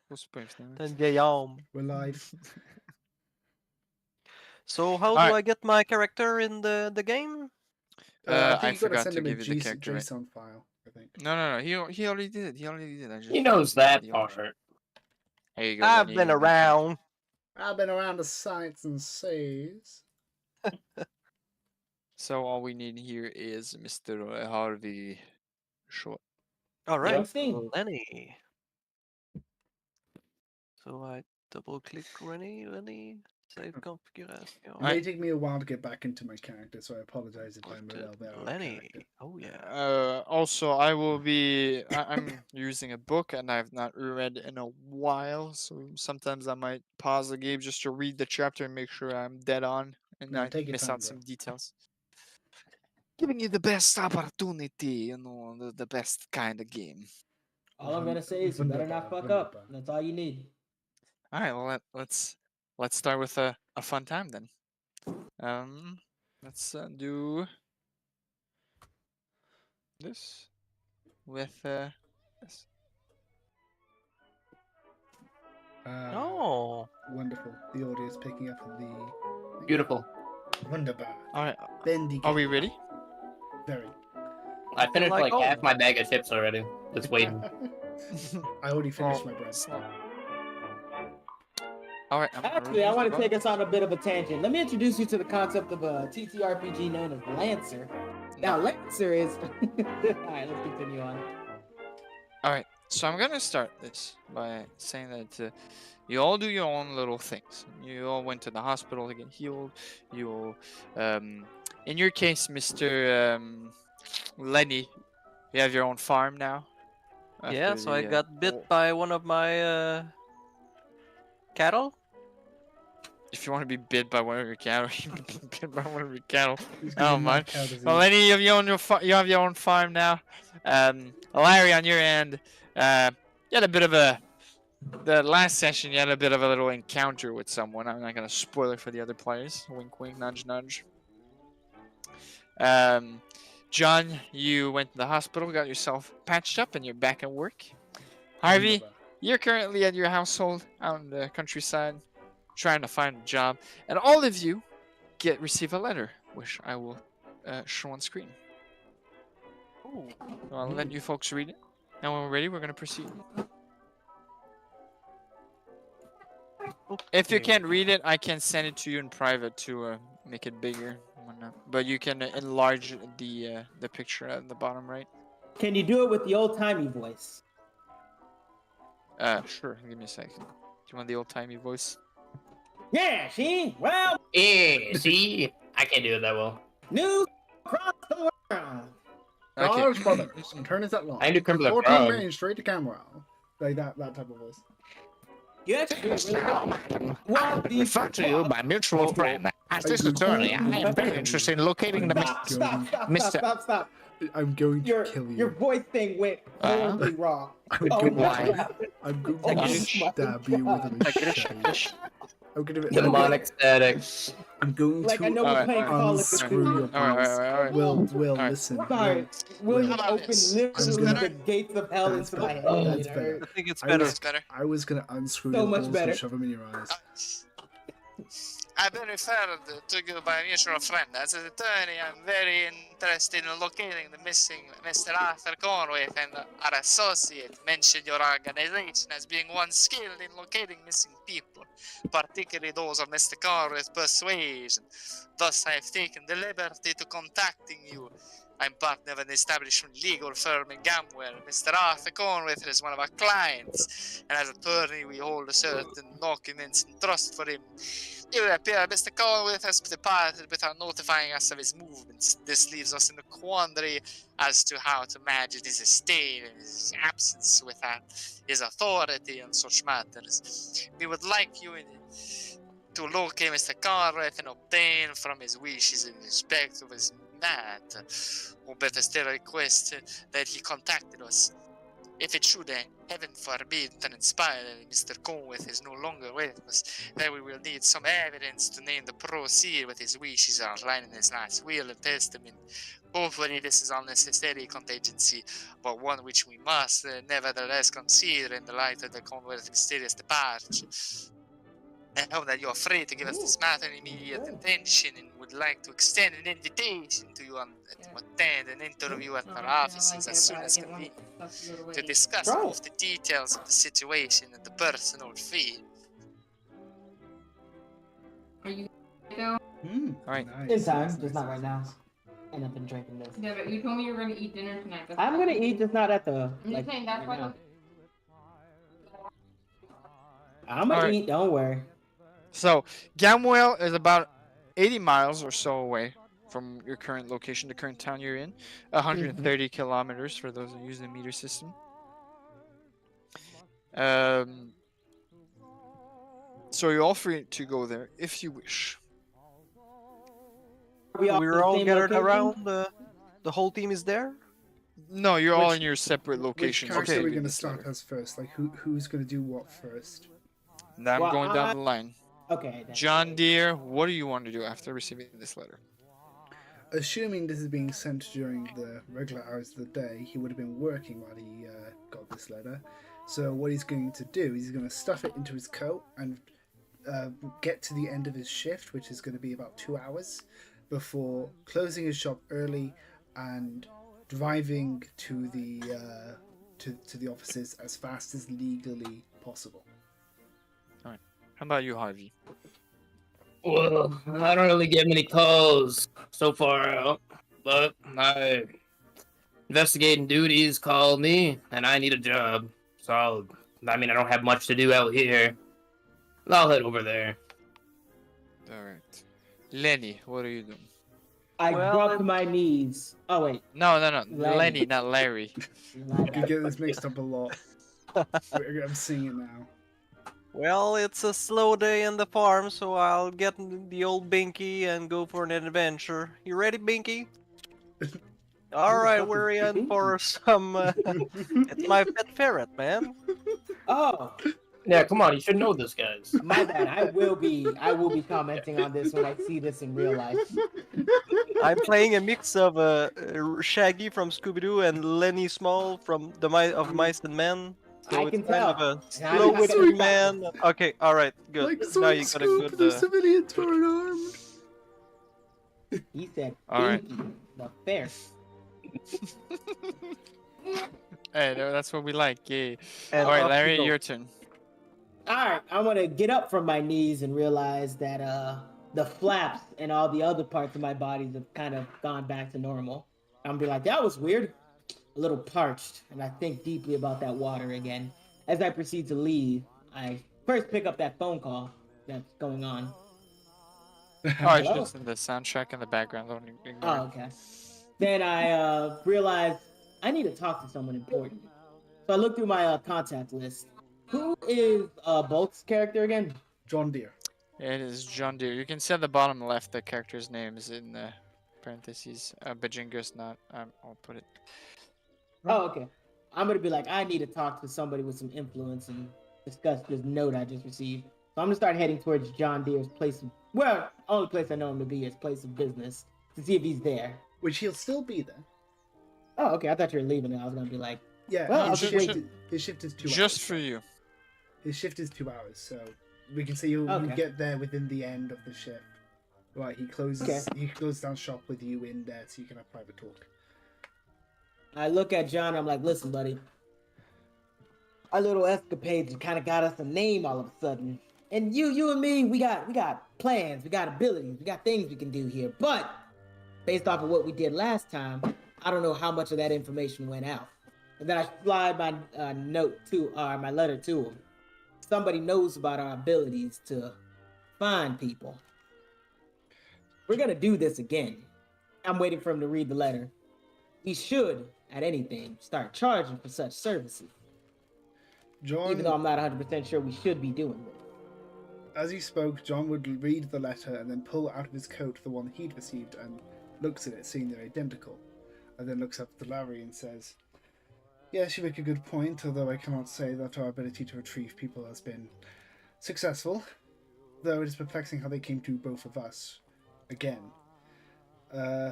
Ten vieil homme. We're live. So how do I get my character in the game? I I think you gotta forgot send to him a give you the character. JSON file, I think. No. He already did it. He already did. I just He knows that the part. option. There you go. I've Lenny, been you got character. around. I've been around the sites and seas. So all we need here is Mr. Harvey Short. All right, Yep. Lenny. So I double click Lenny. Save configuration. It may take me a while to get back into my character, so I apologize if I'm a little bit out of Lenny. character. Oh yeah. Also, I will be. I'm using a book, and I've not read in a while, so sometimes I might pause the game just to read the chapter and make sure I'm dead on and No, not take your miss time, out bro. some details. Giving you the best opportunity, the best kind of game. All I'm gonna say is you better not fuck up. That's all you need. All right, well let's start with a fun time then. Let's do this with this. Oh. Wonderful. The audio is picking up the... Beautiful. Wunderbar. All right, Bendy. are we ready? Very. I finished like like half my bag of chips already. Just waiting. I already finished my bread. All right. Actually, I want to take us on a bit of a tangent. Let me introduce you to the concept of a TTRPG known as Lancer. Now, Lancer is... Alright, let's continue on. All right. So I'm gonna start this by saying that you all do your own little things. You all went to the hospital to get healed. You, in your case, Mr. Lenny, you have your own farm now. Yeah, after so I the, got bit by one of my cattle. If you want to be bit by one of your cattle, you can be bit by one of your cattle. Who's I don't giving that mind. cow disease? Well, Lenny, you have your own farm now. Larry, on your end, you had a bit of the last session. You had a bit of a little encounter with someone. I'm not gonna spoil it for the other players. Wink, wink, nudge, nudge. John, you went to the hospital, got yourself patched up, and you're back at work. Harvey, Wunderbar. you're currently at your household out in the countryside, trying to find a job, and all of you receive a letter, which I will show on screen. Ooh. So I'll let you folks read it, and when we're ready, we're gonna proceed. If you Okay. can't read it, I can send it to you in private to make it bigger, and whatnot. But you can enlarge the picture at the bottom right. Can you do it with the old-timey voice? Sure. Give me a second. Do you want the old-timey voice? Yeah, see? Well, See? I can't do it that well. news across the world. Okay. Dollars Brothers. And turn is that long. I do Crimson 14 Frog. range straight to camera. Like that type of voice. You actually do it really good. Well, Refer to you by mutual friend. As this attorney, I am very interested in locating the Stop. I'm going to Your kill you. your voice thing went horribly wrong. I'm Oh going, my God. I'm going Oh to my stab you with a machete. I'm going to Demonic static. I'm going Like, to I know we're playing Call of unscrew Duty. your Alright, balls. alright. Will, Alright. listen. Sorry, William How about opened this? literally I'm gonna- the gates of hell That's into my better. head. That's It better. hurt. I think it's I better. was- better. I was going to unscrew So your much balls better. and shove them in your eyes. I've been referred to you by a mutual friend. As an attorney, I'm very interested in locating the missing Mr. Arthur Cornthwaite, and our associate mentioned your organization as being one skilled in locating missing people, particularly those of Mr. Cornthwaite's persuasion. Thus, I have taken the liberty to contacting you. I'm partner of an established legal firm in Gamwell. Mr. Arthur Cornthwaite is one of our clients, and as attorney, we hold certain documents in trust for him. It would appear Mr. Cornthwaite has departed without notifying us of his movements. This leaves us in a quandary as to how to manage his estate and his absence without his authority and such matters. We would like you to locate Mr. Cornthwaite and obtain from his wishes in respect of his matter, or better still request that he contacted us. if it should, heaven forbid, transpire that Mr. Cornthwaite is no longer with us, then we will need some evidence to name the proceed with his wishes outlined in his last will and testament. Hopefully this is unnecessary contingency, but one which we must nevertheless consider in the light of the Cornthwaite's mysterious departure. I know that you're afraid to give us this matter immediate attention and would like to extend an invitation to you to attend an interview at our offices as soon as convenient to discuss both the details of the situation and the personal fee. Are you go? Alright. In time, just not right now. And I've been drinking this. Yeah, but you told me you were gonna eat dinner tonight. I'm gonna eat, just not at the. I'm just saying that's right why. now. I'm gonna Alright. eat. Don't worry. So, Gamwell is about 80 miles or so away from your current location, the current town you're in. 130 kilometers for those who use the meter system. So you're all free to go there if you wish. Are all We're in the all same gathered location? around. The whole team is there. No, you're all Which- in your separate Which locations. character are we receiving going to this start letter. as first? Like, who's going to do what first? Now I'm Well, going down the line. Okay. then. John Deere, what do you want to do after receiving this letter? Assuming this is being sent during the regular hours of the day, he would have been working while he got this letter. So what he's going to do is he's going to stuff it into his coat and get to the end of his shift, which is going to be about 2 hours, before closing his shop early and driving to the to the offices as fast as legally possible. How about you, Harvey? Well, I don't really get many calls so far out, but my investigating duties called me, and I need a job. So, I don't have much to do out here. I'll head over there. Alright. Lenny, what are you doing? I Well, dropped to my knees. Oh wait. No. Lenny. Lenny, not Larry. You can get this mixed up a lot. I'm seeing it now. Well, it's a slow day in the farm, so I'll get the old Binky and go for an adventure. You ready, Binky? All right, fuck is we're in Binky? for some. It's my pet ferret, man. Oh, Yeah, come on, you should know this, guys. my bad. I will be commenting on this when I see this in real life. I'm playing a mix of Shaggy from Scooby-Doo and Lenny Small from Mice and Men. So I it's can kind of tell. a And I'm slow-witted happy. man. Okay, all right, good. Like Now you Sword got a Scoop, good. the civilians were unarmed. He said, All right. "Binky, the fair." Hey, that's what we like. Yay. And Alright, off you Larry, go. your turn. All right, I'm gonna get up from my knees and realize that the flaps and all the other parts of my body have kind of gone back to normal. I'm gonna be like, that was weird, a little parched, and I think deeply about that water again. As I proceed to leave, I first pick up that phone call that's going on. Alright, Hello? just in the soundtrack in the background. Don't ignore Oh, okay. Then I realize I need to talk to someone important. So I look through my contact list. Who is Bolt's character again? John Deere. It is John Deere. You can see at the bottom left the character's name is in the parentheses. Bajinga's not. I'll put it. Oh, okay. I'm gonna be like, I need to talk to somebody with some influence and discuss this note I just received. So I'm gonna start heading towards John Deere's place of, well, only place I know him to be, his place of business, to see if he's there. Which he'll still be there. Oh, okay. I thought you were leaving and I was gonna be like, Yeah, Well, his, I'll shift, just his shift is 2 hours. Just for you. His shift is 2 hours, so we can say you Okay. get there within the end of the shift. Right, he closes. Okay. He closes down shop with you in there, so you can have private talk. I look at John, I'm like, listen, buddy. Our little escapades kind of got us a name all of a sudden. And you and me, we got plans, we got abilities, we got things we can do here. But based off of what we did last time, I don't know how much of that information went out. And then I slide my my letter to him. Somebody knows about our abilities to find people. We're gonna do this again. I'm waiting for him to read the letter. We should, at anything, start charging for such services. John, Even though I'm not 100% sure we should be doing this. as he spoke, John would read the letter and then pull out of his coat the one he'd received and looks at it, seeing they're identical, and then looks up to Larry and says, Yes, you make a good point, although I cannot say that our ability to retrieve people has been successful. Though it is perplexing how they came to both of us again. Uh,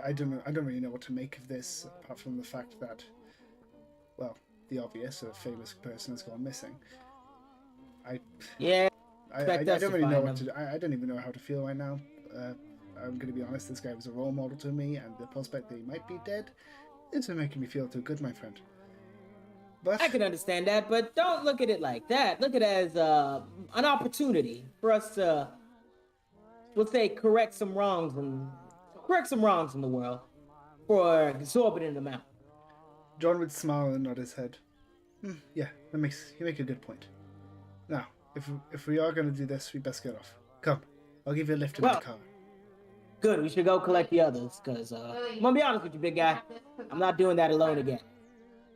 I don't know. I don't really know what to make of this, apart from the fact that, well, the obvious, a famous person has gone missing. Yeah, I expect us don't to really know find what them. to. I don't even know how to feel right now. I'm going to be honest. This guy was a role model to me, and the prospect that he might be dead isn't making me feel too good, my friend. But I can understand that, but don't look at it like that. Look at it as an opportunity for us to, let's say, correct some wrongs in the world for an exorbitant amount. John would smile and nod his head. Yeah, you make a good point. Now, if we are going to do this, we best get off. Come, I'll give you a lift in my Well, car. good. We should go collect the others, cause I'm gonna be honest with you, big guy. I'm not doing that alone again.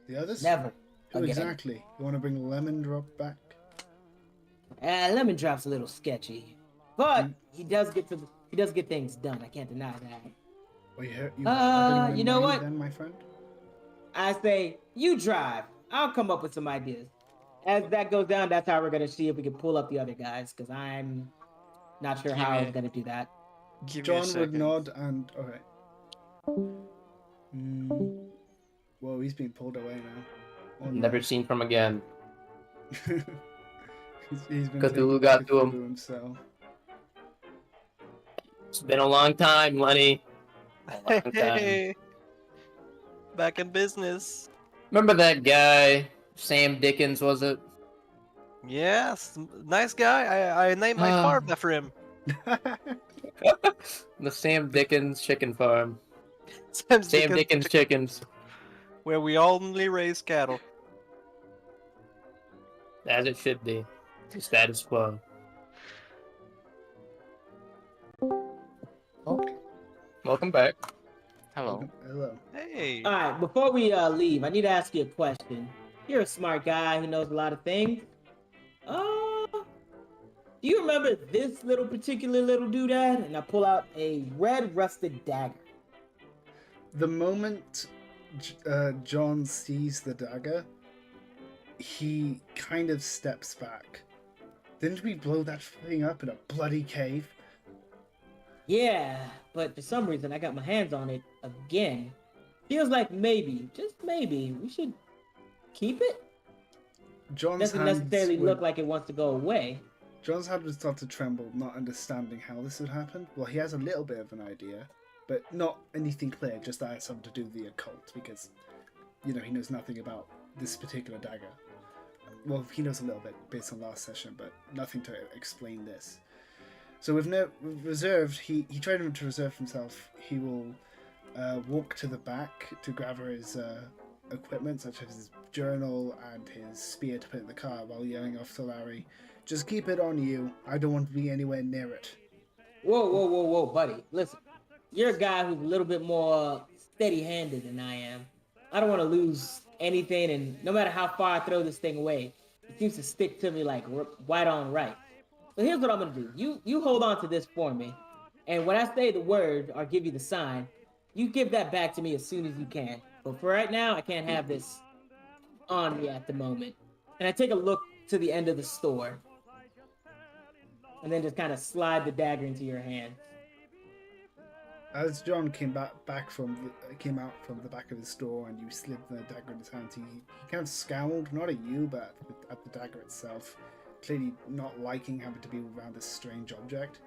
The others? Never Who again. exactly? You want to bring Lemon Drop back? Lemon Drop's a little sketchy, but he does get things done. I can't deny that. Well, you have anyone in You know mind what? then, my friend? I say you drive. I'll come up with some ideas. As that goes down, that's how we're gonna see if we can pull up the other guys, cause I'm not sure how I was gonna do that. Give me a John would second. nod and okay. Whoa, he's being pulled away now. Oh, no. Never seen from again. he's been Cathulu taken got by to him. Cthulhu himself. It's been a long time, Lenny. A long time. Hey, back in business. Remember that guy, Sam Dickens, was it? Yes, nice guy. I named my farm after him. The Sam Dickens chicken farm. Sam Sam Dickens chickens. where we only raise cattle. As it should be. The status quo. Oh. Welcome back. Hello. Hello. Hey. All right, before we leave, I need to ask you a question. You're a smart guy who knows a lot of things. Do you remember this particular little doodad? And I pull out a red rusted dagger. The moment John sees the dagger, he kind of steps back. Didn't we blow that thing up in a bloody cave? Yeah, but for some reason I got my hands on it again. Feels like maybe, just maybe, we should keep it? John's Doesn't hands necessarily would- look like it wants to go away. John's hand would start to tremble, not understanding how this would happen. Well, he has a little bit of an idea, but not anything clear, just that it's something to do with the occult, because, he knows nothing about this particular dagger. Well, he knows a little bit based on last session, but nothing to explain this. So we've reserved, he tried to reserve himself. He will walk to the back to gather his equipment, such as his journal and his spear to put in the car, while yelling off to Larry, "Just keep it on you. I don't want to be anywhere near it." Whoa, buddy. Listen, you're a guy who's a little bit more steady-handed than I am. I don't want to lose anything, and no matter how far I throw this thing away, it seems to stick to me like white on right. So here's what I'm gonna do. You hold on to this for me, and when I say the word or give you the sign, you give that back to me as soon as you can. But for right now, I can't have this on me at the moment. And I take a look to the end of the store, and then just kind of slide the dagger into your hand. As John came out from the back of the store, and you slid the dagger in his hand, he kind of scowled, not at you, but at the dagger itself, clearly not liking having to be around this strange object.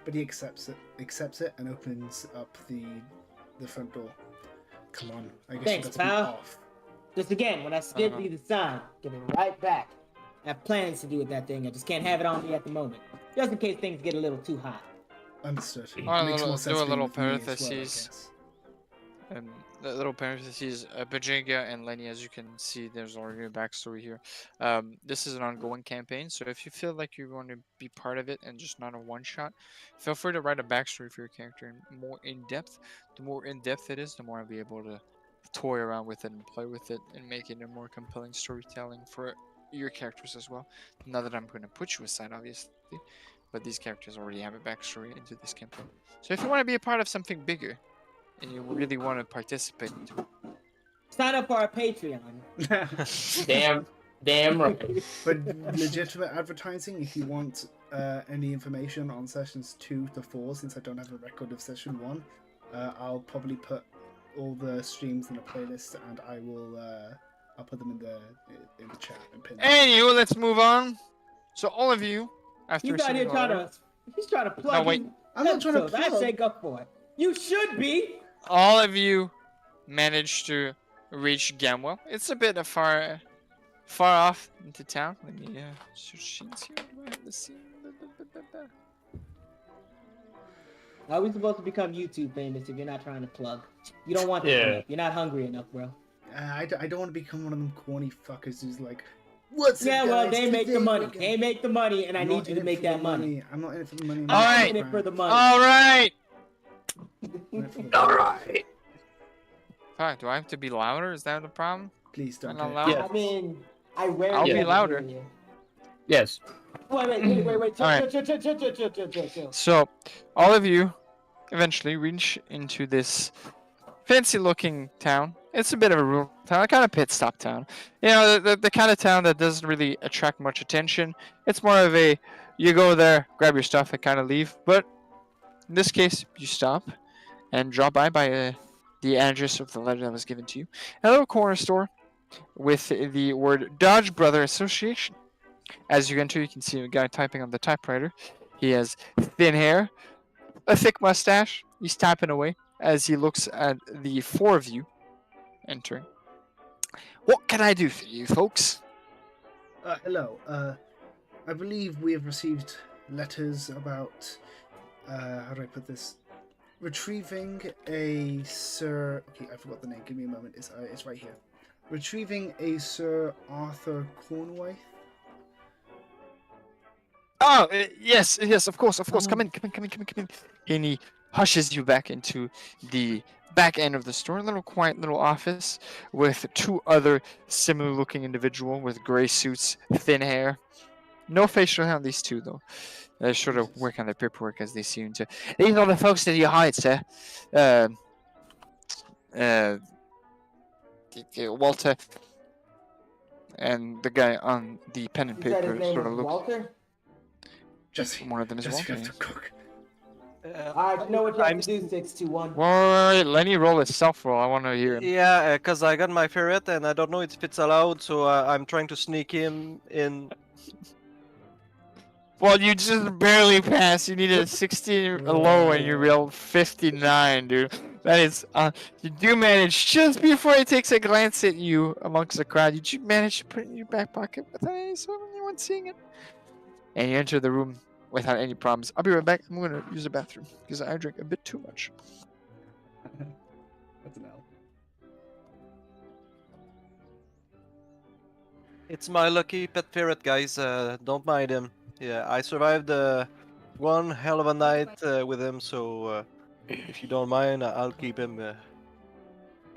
But he accepts it, and opens up the front door. Come on, I guess Thanks, you got to be pal. off. Just again, when I give you the sign, give it right back. I have plans to do with that thing. I just can't have it on me at the moment, just in case things get a little too hot. Understood. Or Makes more sense do a being little with me as well, I parentheses. guess. The little parentheses, Bajinga and Lenny, as you can see, there's already a backstory here. This is an ongoing campaign, so if you feel like you want to be part of it and just not a one-shot, feel free to write a backstory for your character and more in-depth. The more in-depth it is, the more I'll be able to toy around with it and play with it and make it a more compelling storytelling for your characters as well. Not that I'm going to put you aside, obviously, but these characters already have a backstory into this campaign. So if you want to be a part of something bigger, and you really want to participate, Sign up for our Patreon. Damn right. But legitimate advertising, if you want any information on sessions 2 to 4, since I don't have a record of session 1, I'll probably put all the streams in a playlist, and I'll put them in the chat and pin them. Anywho, let's move on. So all of you, after He's out here receiving trying order, he's trying to plug. No, wait. his I'm not trying to episodes. I plug. say go for it. You should be. all of you managed to reach Gamwell. It's a bit far off into town. Let me switch sheets here. Do I have the scene? How are we supposed to become YouTube famous if you're not trying to plug? You don't want to Yeah. plug. You're not hungry enough, bro. I don't want to become one of them corny fuckers who's like, what's Yeah, it, well, guys? they make the Today money. we're gonna-" They make the money, and I I'm need not you in to it make for that the money. I'm not in it for the money. I'm All not right. in it for the money. All right. All right. Fuck, do I have to be louder? Is that the problem? Please don't. Am I do it. loud? Yeah. I mean, I rarely I'll be ever louder. hear you. Yes. Wait. Chill, Alright. chill. So, all of you eventually reach into this fancy-looking town. It's a bit of a rural town, a kind of pit stop town. You know, the kind of town that doesn't really attract much attention. It's more of a, you go there, grab your stuff, and kind of leave. But in this case, you stop and drop by the address of the letter that was given to you. A little corner store with the word Dodge Brother Association. As you enter, you can see a guy typing on the typewriter. He has thin hair, a thick mustache. He's typing away as he looks at the four of you entering. What can I do for you, folks? Hello. I believe we have received letters about, how do I put this? Retrieving a Sir... Okay, I forgot the name. Give me a moment. It's right here. Retrieving a Sir Arthur Cornthwaite. Oh, yes, of course. Come in. And he hushes you back into the back end of the store, a little quiet little office with two other similar-looking individual with gray suits, thin hair. No facial hair on these two, though. They're sure to work on their paperwork as they seem to. These are the folks that you hired, sir. Walter and the guy on the pen and You said paper his name sort of was looks. Walter? Jesse. One of them is Jesse, Walter. you have to cook. Alright, you know what you have to do, 621. Wait, Lenny, roll a self roll. I want to hear him. Yeah, because I got my ferret and I don't know if it's allowed, so I'm trying to sneak him in. Well, you just barely passed. You needed a 16 low and you rolled 59, dude. That is, you do manage just before he takes a glance at you amongst the crowd. You do manage to put it in your back pocket without anyone seeing it. And you enter the room without any problems. I'll be right back. I'm going to use the bathroom because I drink a bit too much. That's an L. It's my lucky pet ferret, guys. Don't mind him. Yeah, I survived one hell of a night with him, so if you don't mind, I'll keep him.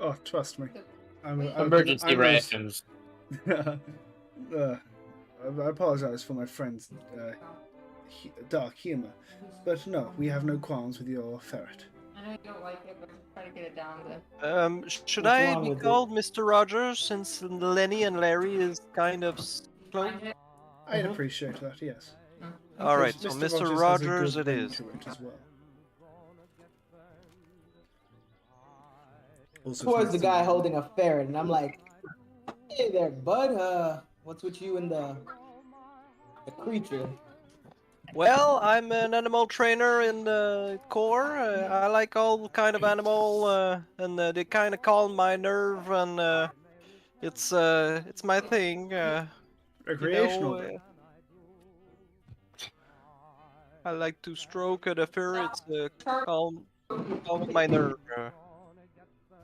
Oh, trust me. Emergency rations. I apologize for my friend's dark humor, but no, we have no qualms with your ferret. I know you don't like it, but try to get it down then. Should What's I wrong be with it? called Mr. Rogers since Lenny and Larry is kind of close? Find it. I'd appreciate that, yes. All right, so Mr. Mr. has a Rogers good it ring is. to it as well. Also, Towards the Mr. guy holding a ferret, and I'm like, hey there, bud. What's with you and the creature? Well, I'm an animal trainer in the Corps. I like all kind of animal, and they kind of calm my nerve, and it's my thing. Recreational. You know, I like to stroke the ferrets, calm my nerve.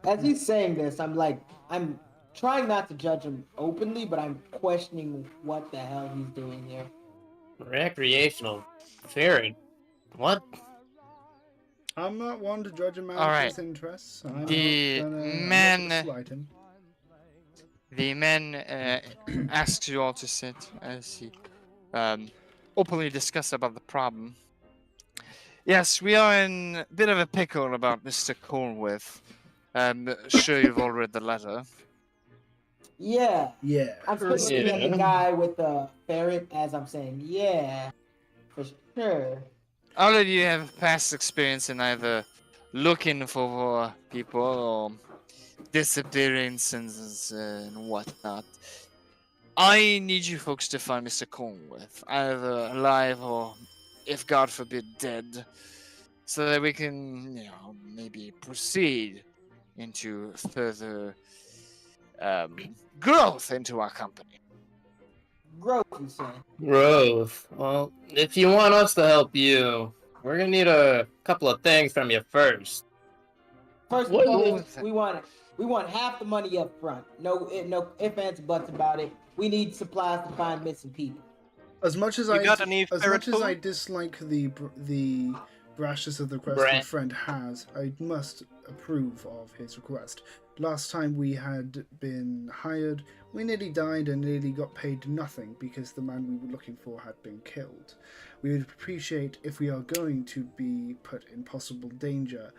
As he's saying this, I'm trying not to judge him openly, but I'm questioning what the hell he's doing here. Recreational ferret. What? I'm not one to judge a man All for right. his interests. I'm The not gonna, I'm not man- gonna slight him. The man asks you all to sit as he openly discuss about the problem. Yes, we are in a bit of a pickle about Mr. Cornthwaite. I'm sure you've all read the letter. Yeah. Yeah. I'm still looking at the Yeah. guy with the ferret as I'm saying, yeah, for sure. All of you have past experience in either looking for people or disappearances and whatnot. I need you folks to find Mr. Cornthwaite, either alive or, if God forbid, dead, so that we can, maybe proceed into further growth into our company. Growth, you say? Growth. Well, if you want us to help you, we're gonna need a couple of things from you first. First What- of all, what- we want half the money up front. No ifs, ands, buts about it. We need supplies to find missing people. As much as You got any ferret I food? dislike the brashness of the request my Brand. friend has, I must approve of his request. Last time we had been hired, we nearly died and nearly got paid nothing because the man we were looking for had been killed. We would appreciate, if we are going to be put in possible danger,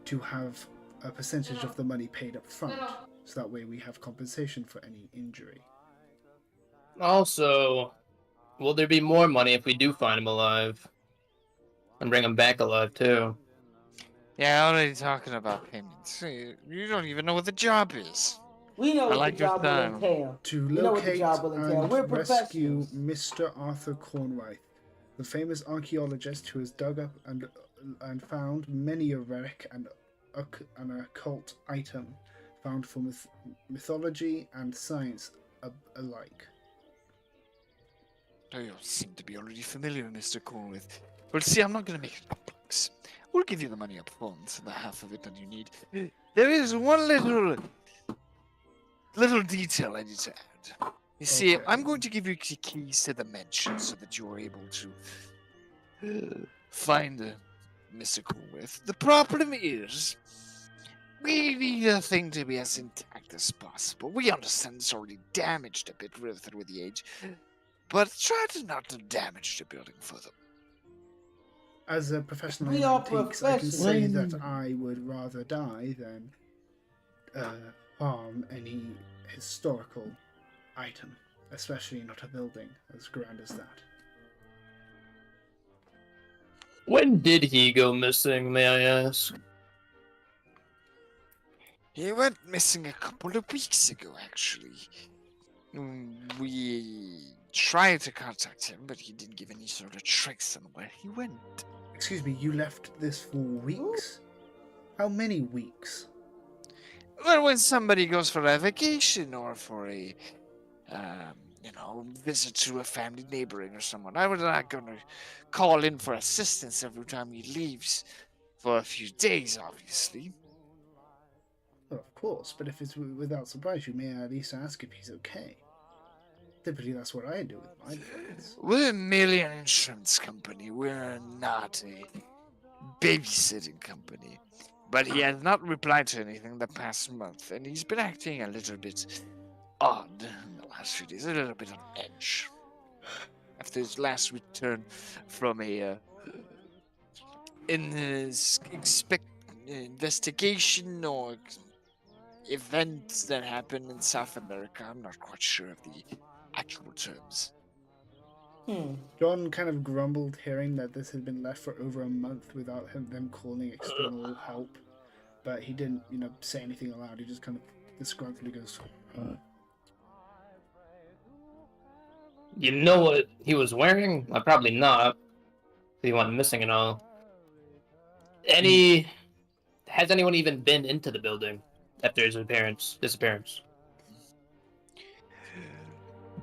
to have a percentage of the money paid up front, so that way we have compensation for any injury. Also, will there be more money if we do find him alive? And bring him back alive, too. Yeah, already talking about payments. You don't even know what the job is. We know I what like the your job will style. entail. To We know what the locate job will entail. We're and rescue professionals. Mr. Arthur Cornthwaite, the famous archaeologist who has dug up and found many a relic and an occult item found for mythology and science alike. Oh, you seem to be already familiar, Mr. Cornthwaite. Well, see, I'm not going to make it complex. We'll give you the money up front, the half of it that you need. There is one little detail I need to add. You see, Okay. I'm going to give you the keys to the mansion so that you are able to find Mr. Cornthwaite. The problem is, we need the thing to be as intact as possible. We understand it's already damaged a bit through the age, but try to not to damage the building further. As a professional We in are antiques, I can say professionals. that I would rather die than harm any historical item, especially not a building as grand as that. When did he go missing, may I ask? He went missing a couple of weeks ago, actually. We tried to contact him, but he didn't give any sort of tracks on where he went. Excuse me, you left this for weeks? How many weeks? Well, when somebody goes for a vacation or for a, visit to a family neighboring or someone, I was not going to call in for assistance every time he leaves for a few days, obviously. Well, of course, but if it's without surprise, you may at least ask if he's okay. Typically, that's what I do with my friends. We're merely an insurance company. We're not a babysitting company. But he has not replied to anything the past month, and he's been acting a little bit odd in the last few days, a little bit on edge. After his last return from a investigation or event that happened in South America, I'm not quite sure of the actual terms. John kind of grumbled hearing that this had been left for over a month without them calling external help, but he didn't, say anything aloud. He just kind of disgruntledly goes, You know what he was wearing? Well, probably not. He went missing and all. Has anyone even been into the building after his disappearance?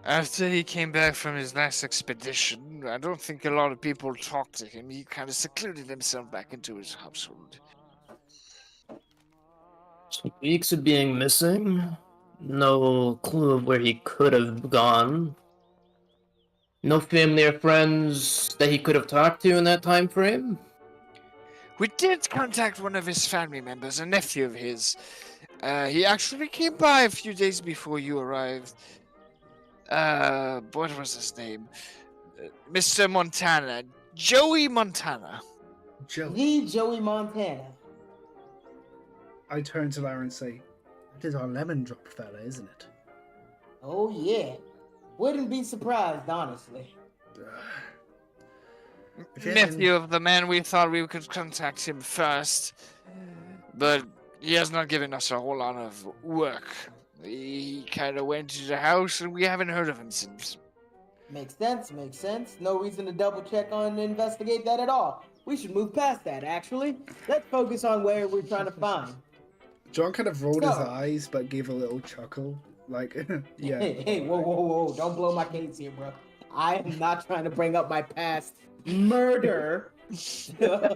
After he came back from his last expedition, I don't think a lot of people talked to him. He kind of secluded himself back into his household. So weeks of being missing? No clue of where he could have gone. No family or friends that he could have talked to in that time frame? We did contact one of his family members, a nephew of his. He actually came by a few days before you arrived. What was his name? Mr. Montana. Joey Montana. Joey. The Joey Montana. I turn to Lara and say, "That is our lemon drop fella, isn't it?" Oh yeah. Wouldn't be surprised, honestly. If you had any- Nephew of the man we thought we could contact him first. But he has not given us a whole lot of work. He kind of went to the house and we haven't heard of him since. Makes sense, makes sense. No reason to double check on and investigate that at all. We should move past that, actually. Let's focus on where we're trying to find. John kind of rolled his So- eyes, but gave a little chuckle. Like, yeah. Hey, whoa. Don't blow my case here, bro. I am not trying to bring up my past murder. So,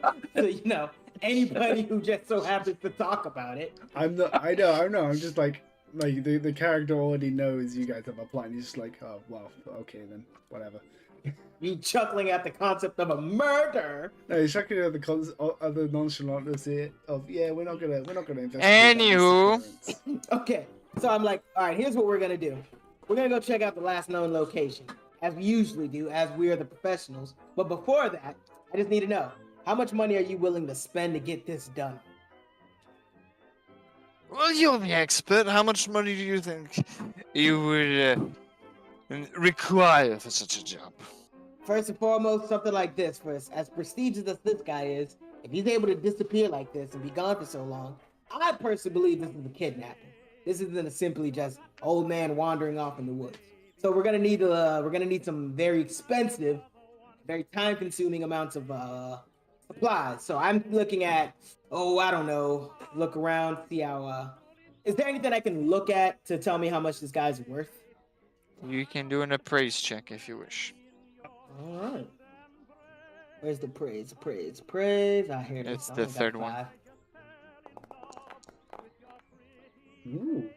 anybody who just so happens to talk about it. I'm not. I know. I'm just like the character already knows you guys have a plan. He's just like, oh well, okay then, whatever. You chuckling at the concept of a murder. No, he's chuckling at the other nonchalantness here of we're not gonna investigate. Anywho. that disappearance. Okay, so I'm like, all right, here's what we're gonna do. We're gonna go check out the last known location, as we usually do, as we are the professionals. But before that, I just need to know, how much money are you willing to spend to get this done? Well, you're the expert. How much money do you think you would require for such a job? First and foremost, something like this. For as prestigious as this guy is, if he's able to disappear like this and be gone for so long, I personally believe this is a kidnapping. This isn't a simply just old man wandering off in the woods. So we're gonna need some very expensive, very time-consuming amounts of supplies. So I'm looking at, I don't know, look around, see how. Is there anything I can look at to tell me how much this guy's worth? You can do an appraise check if you wish. All right. Where's the praise? I hear this. It's I the only got third one. 5. Ooh.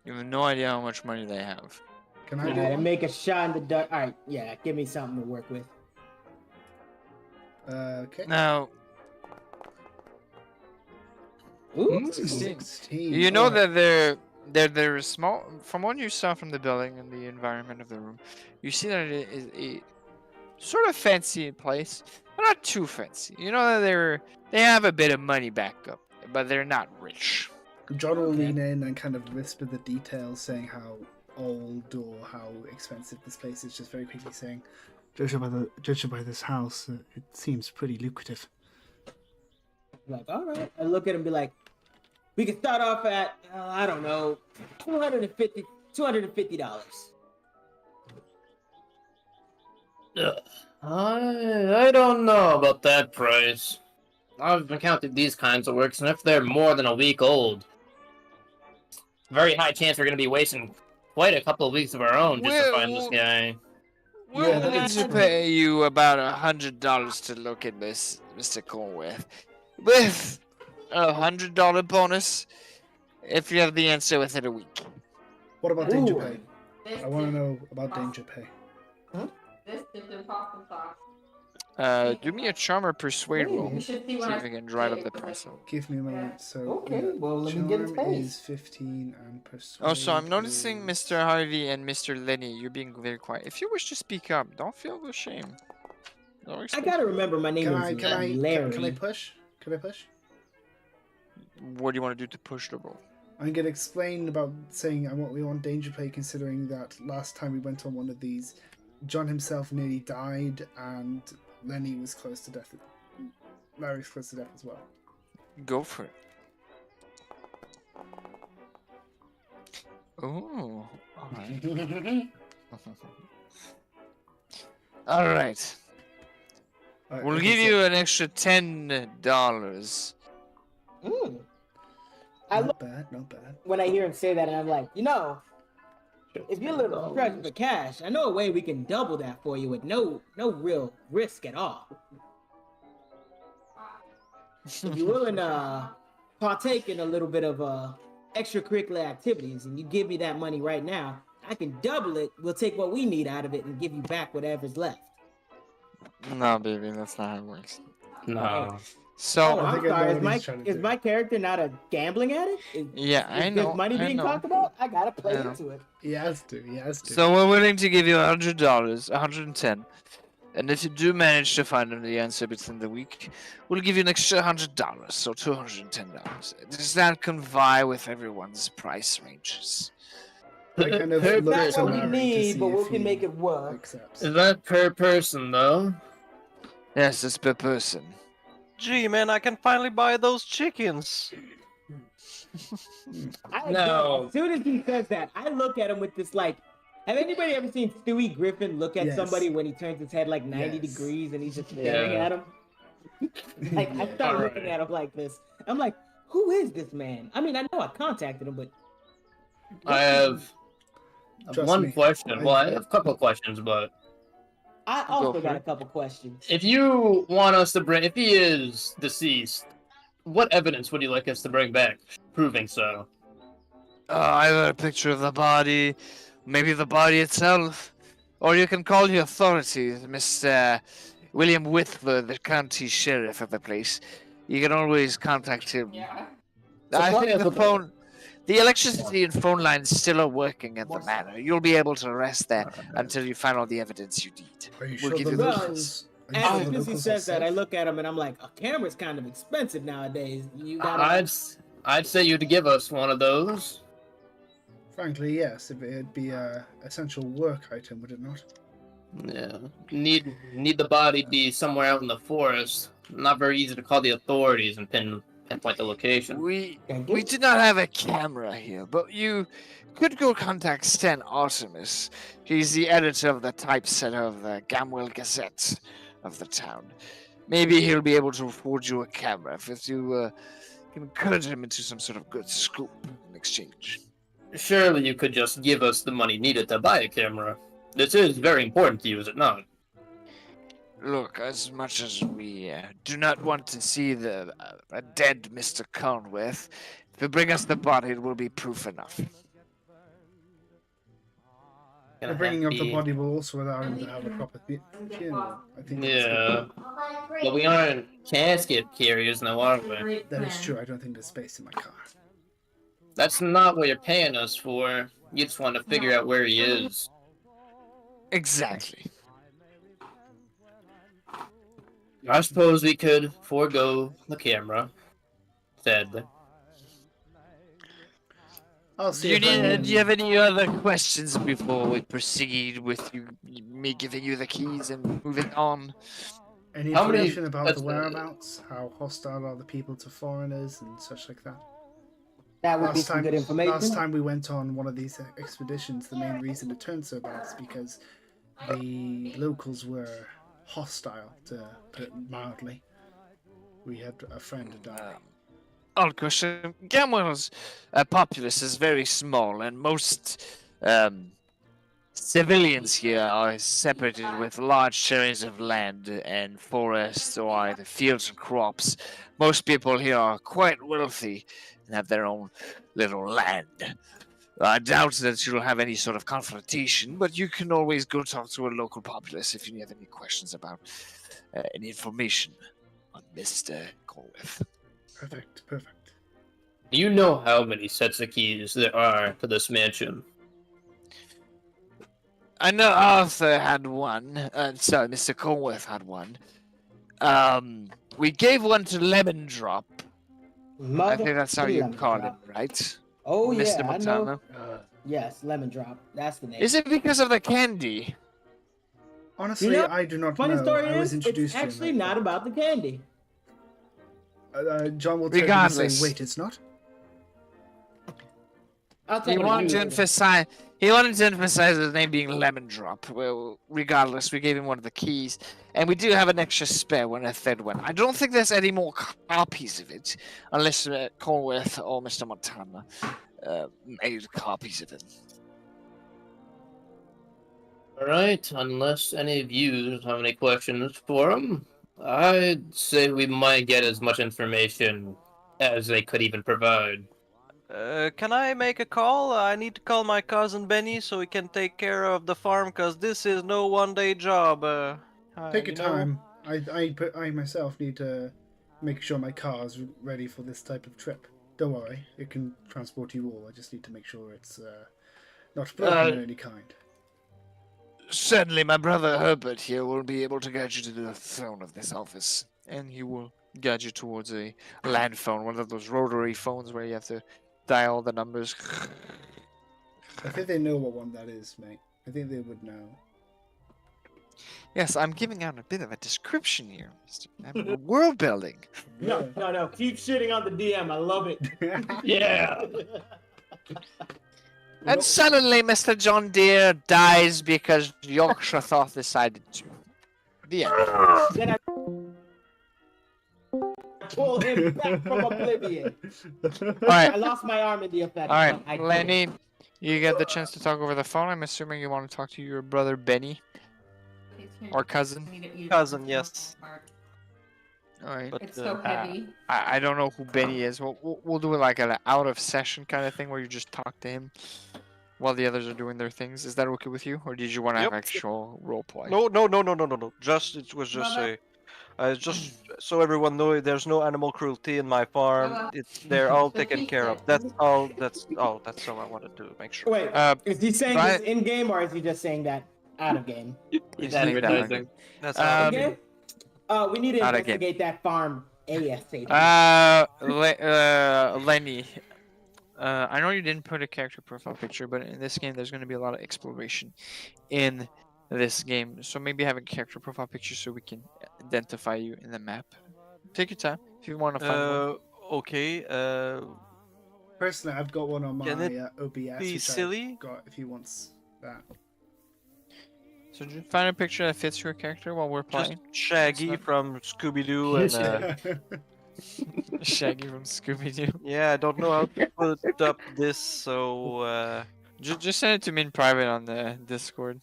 You have no idea how much money they have. Can All I right, do and one? make a shot in the dark. All right, yeah, give me something to work with. Okay. Now, Ooh, 16. you know Alright. that they're small. From what you saw from the building and the environment of the room, you see that it is a sort of fancy place, but not too fancy. You know that they have a bit of money back up, but they're not rich. John will Okay. lean in and kind of whisper the details, saying how old or how expensive this place is, just very quickly saying, judging by this house, it seems pretty lucrative. like, all right. I look at him and be like, we can start off at, I don't know, $250. I don't know about that price. I've encountered these kinds of works, and if they're more than a week old, very high chance we're going to be wasting quite a couple of weeks of our own just to find this guy. We're Yeah, willing that's to true. pay you about $100 to look at this, Mr. Cornthwaite, with a $100 bonus if you have the answer within a week. What about danger Ooh. pay? This I want to tip- know about danger pay. This tipped impossible sauce. Do me a charm or persuade Ooh. roll. You should see See when if we can drive up the price. Give me a moment. So Okay, well, let me get his charm face. is 15 and persuade. Oh, so I'm noticing is- Mr. Harvey and Mr. Lenny, you're being very quiet. If you wish to speak up, don't feel the shame. No I expect- gotta remember my name Can is I Larry. push? Can I push? What do you want to do to push the roll? I'm gonna explain about saying we want danger pay, considering that last time we went on one of these, John himself nearly died, and Lenny was close to death. Larry's close to death as well. Go for it. Oh, alright. Alright. Alright, We'll okay, give so- you an extra $10. Mm. I look Not bad. when I hear him say that, and I'm like, if you're a little stretched for cash, I know a way we can double that for you with no real risk at all. If you're willing to partake in a little bit of extracurricular activities, and you give me that money right now, I can double it. We'll take what we need out of it and give you back whatever's left. No, baby, that's not how it works. No. Oh, So, I I'm think I know sorry. what he's trying to Is do. my character not a gambling addict? yeah, I know. Is money I being know. talked about? I gotta play I know. into it. He has to. So we're willing to give you $100, 110. And if you do manage to find the answer within the week, we'll give you an extra $100, so $210. Does that convey with everyone's price ranges? I kind of Per look Not to what we Larry to need, see but we if can he make it work. accepts. Is that per person though? Yes, it's per person. Gee, man, I can finally buy those chickens. No. As soon as he says that, I look at him with this like. Have anybody ever seen Stewie Griffin look at Yes. somebody when he turns his head like 90 Yes. degrees and he's just staring Yeah. at him? Like I Yeah. start Alright. looking at him like this. I'm like, who is this man? I mean, I know I contacted him, but I have Trust one me, question. Well, I have a couple of questions, but I Go also for got it. a couple questions. if you want us to bring, if he is deceased, what evidence would you like us to bring back proving so? Either a picture of the body, maybe the body itself, or you can call the authorities, Mr. William Whitford, the county sheriff of the place. You can always contact him. Yeah. I So think tell the us phone, the electricity and phone lines still are working at the manor. You'll be able to rest there until you find all the evidence you need. Are you We'll sure give the you the locals? Are you As sure soon the as he locals says are that, I safe? look at him and I'm like, a camera's kind of expensive nowadays. You gotta. I'd say you'd give us one of those. Frankly, yes. If it'd be a essential work item, would it not? Yeah. Need the body be somewhere out in the forest. Not very easy to call the authorities and pinpoint the location. We Thank we you. do not have a camera here, but you could go contact Stan Artemis. He's the editor of the typesetter of the Gamwell Gazette of the town. Maybe he'll be able to afford you a camera if you can encourage him into some sort of good scoop in exchange. Surely you could just give us the money needed to buy a camera. This is very important to you, is it not? Look, as much as we do not want to see the a dead Mr. Cornthwaite, if you bring us the body, it will be proof enough. The bringing of the body will also allow him to have a proper funeral. I think that's Yeah. good. But we aren't casket carriers now, are we? That is true. I don't think there's space in my car. That's not what you're paying us for. You just want to figure out where he is. Exactly. I suppose we could forego the camera. Sadly. I'll see Do you, if I can... do you have any other questions before we proceed with me giving you the keys and moving on? Any How many- information about the that's- whereabouts? How hostile are the people to foreigners and such like that? That would be some good information. Last time we went on one of these expeditions, the main reason it turned so bad is because the locals were hostile, to put it mildly. We had a friend die. Odd question. Gamwell's populace is very small, and most civilians here are separated with large areas of land and forests or either fields and crops. Most people here are quite wealthy and have their own little land. I doubt that you'll have any sort of confrontation, but you can always go talk to a local populace if you have any questions about any information on Mr. Cornthwaite. Perfect, perfect. Do you know how many sets of keys there are to this mansion? I know Arthur had one. Sorry, Mr. Cornthwaite had one. We gave one to Lemon Drop. I think that's how you Lemon call Drop. him, right? Oh Mr. yeah, I Montana. know. Yes, lemon drop. That's the name. Is it because of the candy? Honestly, You know, I do not Funny know. story I was is, introduced it's to him actually like not that. about the candy. John will tell you to Regardless. say, wait, it's not? I'll tell He you wanted to later. emphasize. He wanted to emphasize his name being Lemon Drop. Well, regardless, we gave him one of the keys, and we do have an extra spare one, a third one. I don't think there's any more copies of it, unless Cornthwaite or Mr. Montana made copies of it. Alright, unless any of you have any questions for him, I'd say we might get as much information as they could even provide. Can I make a call? I need to call my cousin Benny so he can take care of the farm, cause this is no one-day job. Take your you know? time. I myself need to make sure my car's ready for this type of trip. Don't worry, it can transport you all. I just need to make sure it's not broken in any kind. Certainly, my brother Herbert here will be able to guide you to the phone of this office, and he will guide you towards a land phone, one of those rotary phones where you have to dial the numbers. I think they know what one that is, mate. I think they would know. Yes, I'm giving out a bit of a description here, Mr. I'm world building. No. Keep shitting on the DM. I love it. Yeah. And suddenly, Mr. John Deere dies because Yorkshire Thoth decided to. The end. Then I pull him back from oblivion. Alright, I lost my arm in the effect. alright. but I did. Lenny, you get the chance to talk over the phone. I'm assuming you want to talk to your brother Benny or cousin. Cousin, yes. Alright. But It's so heavy. I don't know who Benny is. We'll do it like an out of session kind of thing where you just talk to him while the others are doing their things. Is that okay with you, or did you want to have Yep. actual role play? No. Just it was just Brother. just so everyone know there's no animal cruelty in my farm. Brother. They're all So taken he care of. said- That's all. That's all I wanted to make sure. Wait, is he saying this in game or is he just saying that out of game? He's That saying that. advertising. That's all. Um, In game? We need to Out of game. investigate that farm ASAP. Lenny. I know you didn't put a character profile picture, but in this game, there's going to be a lot of exploration in this game. So maybe have a character profile picture so we can identify you in the map. Take your time if you want to find one. Okay. Personally, I've got one on my Can it OBS. be which silly? I've got if he wants that. So just find a picture that fits your character while we're Just playing. Shaggy not- from Scooby Doo and Shaggy from Scooby Doo. yeah, I don't know how to put up this, so Just send it to me in private on the Discord.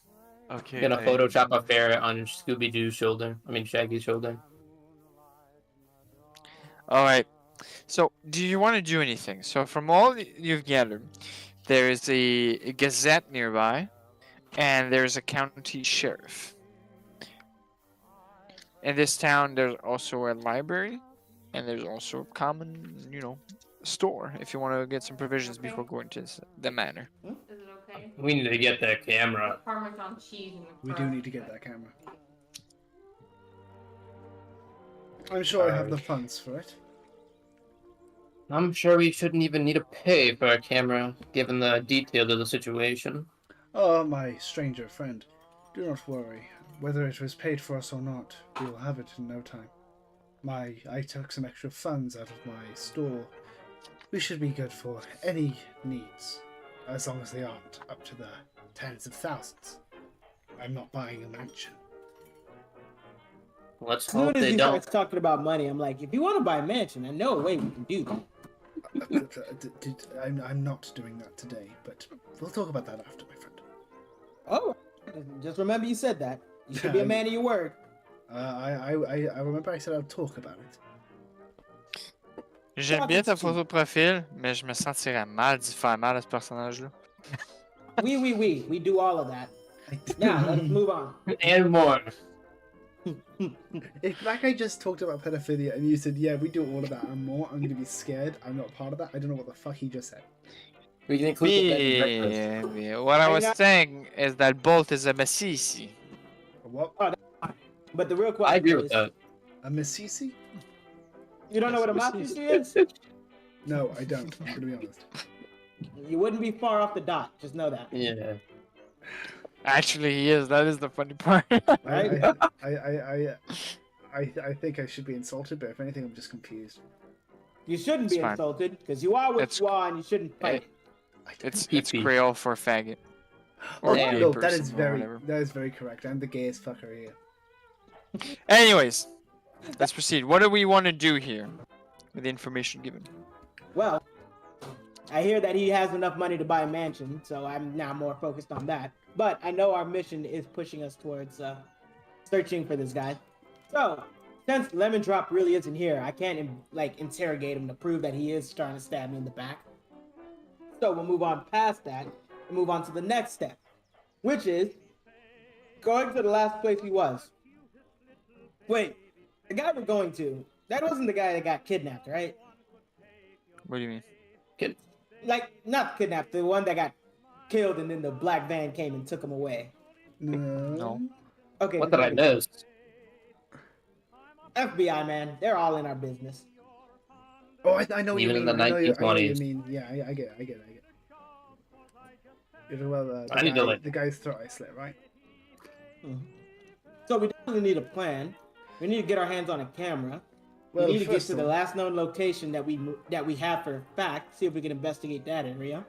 okay. Gonna I- Photoshop a ferret on Scooby Doo's shoulder. I mean Shaggy's shoulder. Alright. So, do you want to do anything? So, from all you've gathered, there is a gazette nearby, and there's a county sheriff. In this town, there's also a library, and there's also a common, store if you want to get some provisions before going to the manor. Is it okay? We need to get that camera. Parmesan cheese in the We do front. need to get that camera. I'm sure I have the funds for it. I'm sure we shouldn't even need to pay for a camera, given the detail of the situation. Oh, my stranger friend, do not worry. Whether it was paid for us or not, we will have it in no time. I took some extra funds out of my store. We should be good for any needs, as long as they aren't up to the tens of thousands. I'm not buying a mansion. Let's As soon hope as they he don't. starts talking about money, I'm like, if you want to buy a mansion, I know a way we can do that. I'm not doing that today, but we'll talk about that after, my friend. Oh, just remember you said that. You should be a man of your word. I remember I said I'll talk about it. J'aime bien ta photo de profil, mais je me sentirais mal d'y faire mal à ce personnage-là. We do all of that. Now, let's move on. And more. If that guy just talked about pedophilia and you said, yeah, we do all of that and more, I'm gonna be scared. I'm not part of that. I don't know what the fuck he just said. We can include the bed and breakfast. Yeah, what I was saying is that Bolt is a Massisi. A what? But the real question I agree is, with that. A Missisi? you don't know what a mafiosi is? No, I don't. I'm gonna be honest. You wouldn't be far off the dot. Just know that. Yeah. Actually, he is. That is the funny part. Right? I think I should be insulted, but if anything, I'm just confused. You shouldn't be It's fine. insulted because you are what It's- you are, and you shouldn't fight. It's PP. Creole for faggot. Oh, Or gay no, that is person or very whatever. correct. I'm the gayest fucker here. Anyways, let's proceed. What do we want to do here with the information given? Well, I hear that he has enough money to buy a mansion, so I'm now more focused on that. But I know our mission is pushing us towards searching for this guy. So, since Lemon Drop really isn't here, I can't interrogate him to prove that he is trying to stab me in the back. So we'll move on past that and move on to the next step, which is going to the last place he was. Wait, the guy we're going to, that wasn't the guy that got kidnapped, right? What do you mean? Like, not kidnapped, the one that got killed and then the black van came and took him away. No. Okay. What did I miss? FBI, man, they're all in our business. Oh, I know what you Even in mean. the I know what you 1920s. mean. Yeah, I get it. You're talking about I need to, like- the guy's throat I slit, right? So we definitely need a plan. We need to get our hands on a camera. Well, we need to get first to of the all- last known location that we have for a fact. See if we can investigate that area.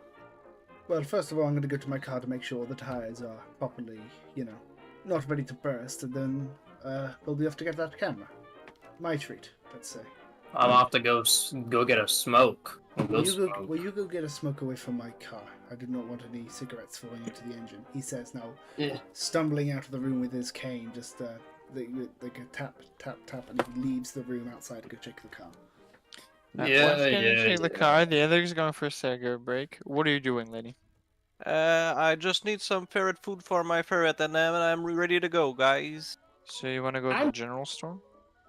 Well, first of all, I'm going to go to my car to make sure the tires are properly, not ready to burst, and then we'll be off to get that camera. My treat, let's say. I'm off to go get a smoke. Will you go get a smoke away from my car? I do not want any cigarettes falling into the engine. He says now, Yeah. stumbling out of the room with his cane, just they go tap, tap, tap, and he leaves the room outside to go check the car. One's gonna check the car, the other's going for a cigarette break. What are you doing, lady? I just need some ferret food for my ferret, and then I'm ready to go, guys. So you want to go to the general store?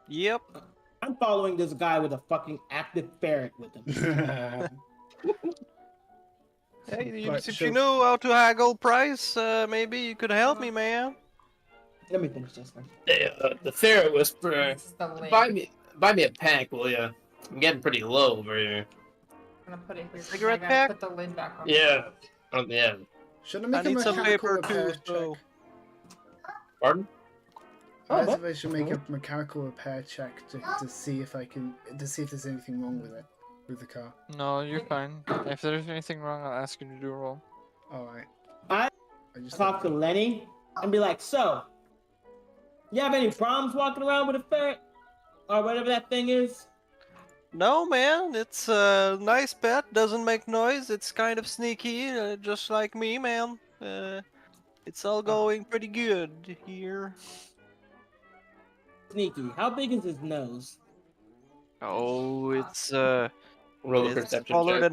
Yep. I'm following this guy with a fucking active ferret with him. Hey, Right, if so- you know how to haggle price, maybe you could help me, man. Let me finish this one. Hey, the ferret whisperer. This is the lid. Buy me a pack, will ya? I'm getting pretty low over here. I'm gonna put it here. 'cause Cigarette I gotta pack? Put the lid back on. Yeah. Yeah. Should I I make a need some mechanical paper repair too, so. check? Pardon? I Oh, if I should make a mechanical repair check to see if there's anything wrong with the car. No, you're fine. If there's anything wrong, I'll ask you to do a roll. All right. I just talk to Lenny and be like, so, you have any problems walking around with a ferret? Or whatever that thing is? No, man, it's a nice pet, doesn't make noise, it's kind of sneaky, just like me, man. It's all going pretty good here. Sneaky. How big is his nose? Oh, it's Roll a it's perception smaller check.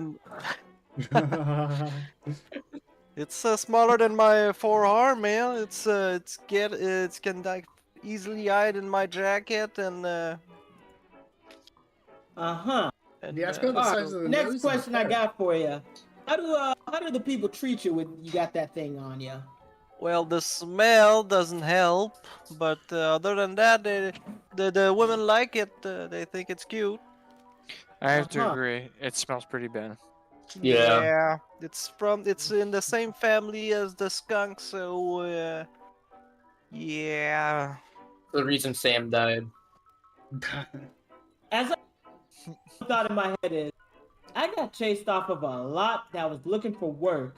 than it's smaller than my forearm, man. It's can like easily hide in my jacket and Uh-huh. Yeah, it's about the size of the nose. Next of question a I ferret. got for you. How do the people treat you when you got that thing on you? well, the smell doesn't help, but other than that, the women like it. They think it's cute. I have to Uh-huh. agree. It smells pretty bad. Yeah. It's in the same family as the skunk, so yeah. The reason Sam died. As I thought in my head is, I got chased off of a lot that was looking for work,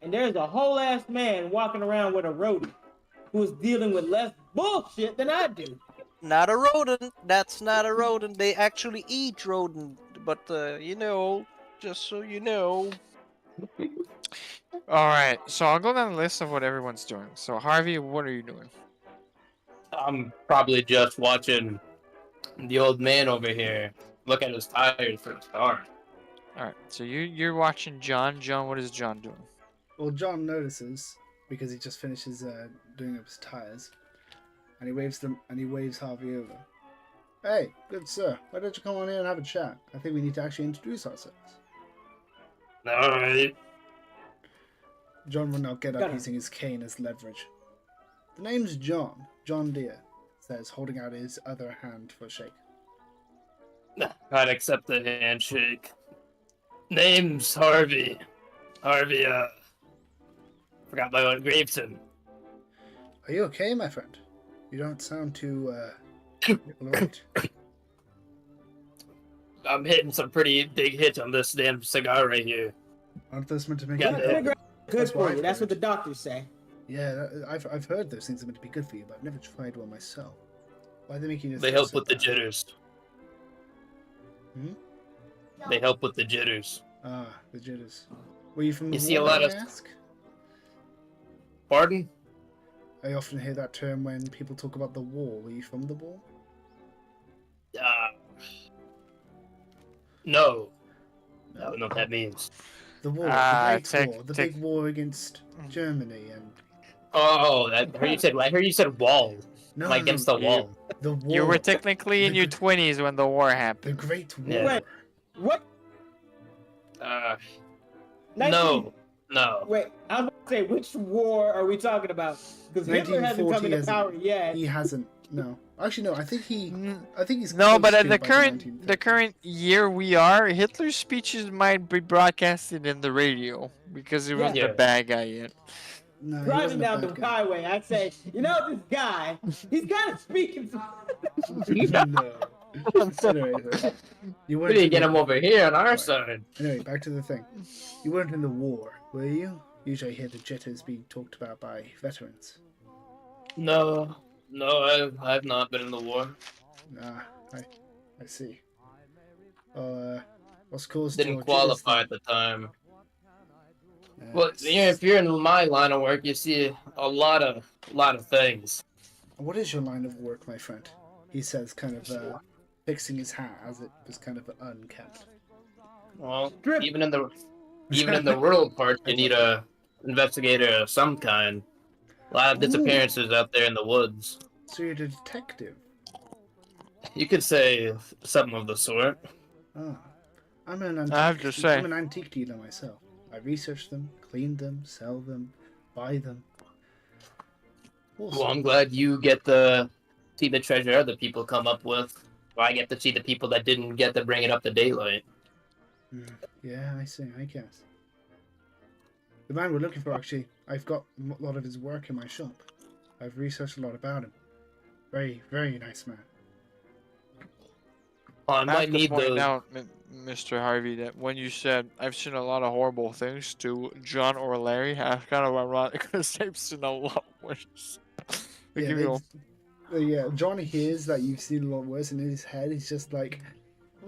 and there's a whole ass man walking around with a rodent who is dealing with less bullshit than I do. Not a rodent. That's not a rodent. They actually eat rodent, but just so you know. Alright, so I'll go down the list of what everyone's doing. So, Harvey, what are you doing? I'm probably just watching the old man over here look at his tires for his car. Alright, so you're watching John. John, what is John doing? Well, John notices because he just finishes doing up his tires, and he waves Harvey over. Hey, good sir, why don't you come on in and have a chat? I think we need to actually introduce ourselves. Alright. John will now get up Got it. using his cane as leverage. The name's John Deere, says, holding out his other hand for a shake. I'd accept the handshake. Name's Harvey. Harvey, forgot my own Graveson. Are you okay, my friend? You don't sound too, alright. I'm hitting some pretty big hits on this damn cigar right here. Aren't those meant to make Yeah, you yeah. better? Good That's what for I've you. That's what the heard. doctors say. Yeah, I've heard those things are meant to be good for you, but I've never tried one myself. Why are they making you They feel help so with the bad? jitters. Hmm? They help with the jitters. Ah, the jitters. Were you from the You see a war, lot may of- I ask? Pardon? I often hear that term when people talk about the war. Were you from the war? No. I don't know what that means. The war, Ah, the Great take- War, the take- big war against Germany and Oh, I heard you said wall. no, Like against the wall. the war. You were technically in your 20s when the war the happened. Great War. Yeah. Wait, what? 19, No. No. Wait, I was about to say, which war are we talking about? Because Hitler hasn't come 1940 into hasn't- power yet. He hasn't. No, actually, no. I think he's. No, close but at to the by current 1950s. year we are, Hitler's speeches might be broadcasted in the radio because he wasn't Yeah. the bad guy yet. No, he Driving wasn't a down the bad guy. highway, I'd say, you know, this guy, he's kind of speaking. No. Anyway, you We weren't need to in get the- him over here on our Right. side. Anyway, back to the thing. You weren't in the war, were you? Usually I hear the jitters being talked about by veterans. No, I've not been in the war. Ah, I see. What's caused Didn't your qualify jitters at the time. then? Well, if you're in my line of work, you see a lot of things. What is your line of work, my friend? He says, kind of fixing his hat as it was kind of unkempt. Well, Drip. even in the rural part, you need a investigator of some kind. A lot of disappearances out there in the woods. So you're a detective? You could say something of the sort. Ah, I'm an antique. I have to say. I'm an antique dealer myself. I research them, clean them, sell them, buy them. Well, I'm glad you get to see the treasure other people come up with. Well, I get to see the people that didn't get to bring it up to daylight. Yeah, I see. I guess. The man we're looking for, actually, I've got a lot of his work in my shop. I've researched a lot about him. Very, very nice man. Oh, I I have might to need point those. out, Mr. Harvey, that when you said I've seen a lot of horrible things to John or Larry, that's kind of ironic because they've seen a lot worse. They give you Yeah, Johnny hears that you've seen a lot worse, and in his head, he's just like,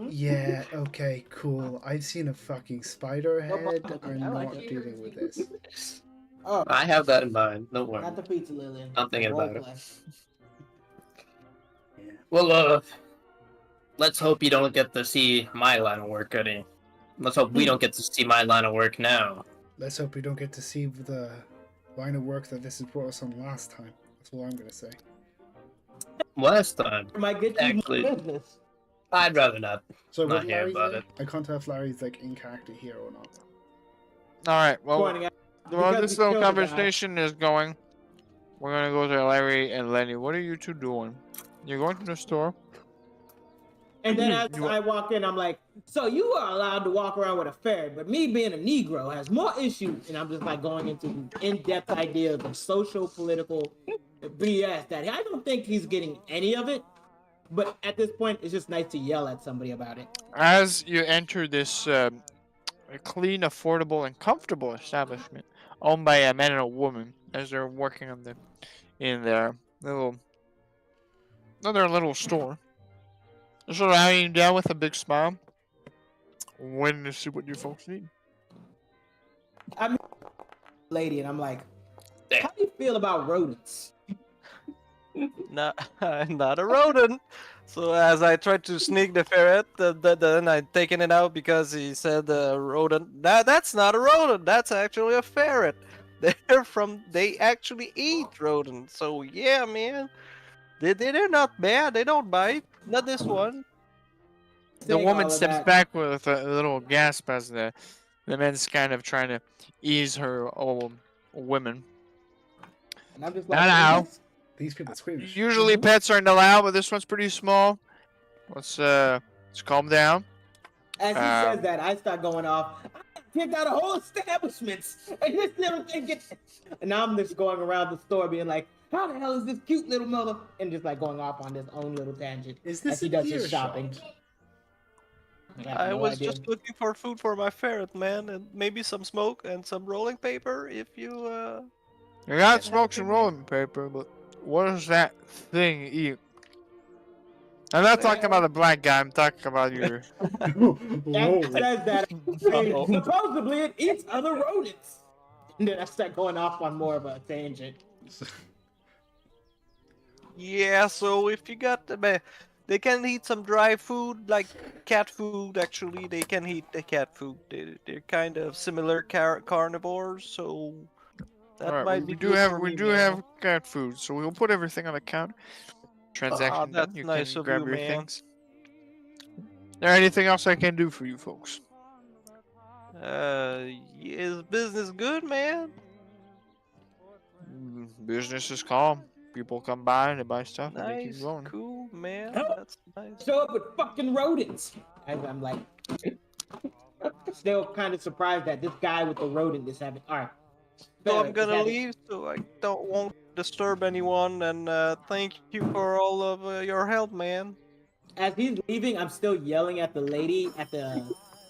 yeah, okay, cool. I've seen a fucking spider head. I'm I like not it. dealing with this. Oh, I have that in mind. Don't worry. not the pizza, Lillian. I'm thinking about it. Roleplay. Yeah. Well, let's hope you don't get to see my line of work, Eddie. Let's hope we don't get to see my line of work now. Let's hope we don't get to see the line of work that this has brought us on last time. That's all I'm gonna say. Last time, Might get you Actually- more business. I'd rather not. So Not what hear Larry about say? it. I can't tell if Larry's like in character here or not. all right. Well, Pointing out, while because this we little killed the guy. conversation is going, we're gonna go to Larry and Lenny. What are you two doing? You're going to the store. And then as You- I walk in, I'm like, so you are allowed to walk around with a ferret, but me being a Negro has more issues. And I'm just like going into in-depth ideas of social, political BS that I don't think he's getting any of it. But at this point, it's just nice to yell at somebody about it. As you enter this clean, affordable, and comfortable establishment owned by a man and a woman, as they're working on in their little store, they're sort of hanging down with a big smile, waiting to see what you folks need. I'm lady, and I'm like, how do you feel about rodents? Not, not a rodent. So as I tried to sneak the ferret, then I taken it out because he said rodent. That's not a rodent. That's actually a ferret. They actually eat rodents. So yeah, man. They're not bad. They don't bite. Not this one. The Saying woman all of steps that, back with a little gasp as the man's kind of trying to ease her women. and I'm just Now, like, now. "Yes." These people are squeamish. Usually pets aren't allowed, but this one's pretty small. Let's calm down. As he Um, says that, I start going off. I picked out a whole establishment, and this little thing gets. And now I'm just going around the store, being like, "How the hell is this cute little mother?" And just like going off on this own little tangent Is as this he a does beer his shopping. shop? have I no was idea. just looking for food for my ferret, man, and maybe some smoke and some rolling paper if you You got smokes and rolling paper, but what does that thing eat? I'm not talking about the black guy. I'm talking about your. Whoa. That says that Uh-oh. supposedly it eats other rodents. And then I start going off on more of a tangent. Yeah, so if you got they can eat some dry food like cat food. Actually, they can eat the cat food. They're kind of similar carnivores, so that Alright, might we be do good have for me, do man. have cat food, so we'll put everything on the counter. Transaction done. that's You nice can of grab you, your man. things. Is there anything else I can do for you folks? Is business good, man? Business is calm. People come by and they buy stuff and they keep Nice, going. cool, man. Help! That's nice. Show up with fucking rodents. And I'm like, still kind of surprised that this guy with the rodent is having. All right. So I'm Ferret is gonna having- leave, so I don't want to disturb anyone. And thank you for all of your help, man. As he's leaving, I'm still yelling at the lady at the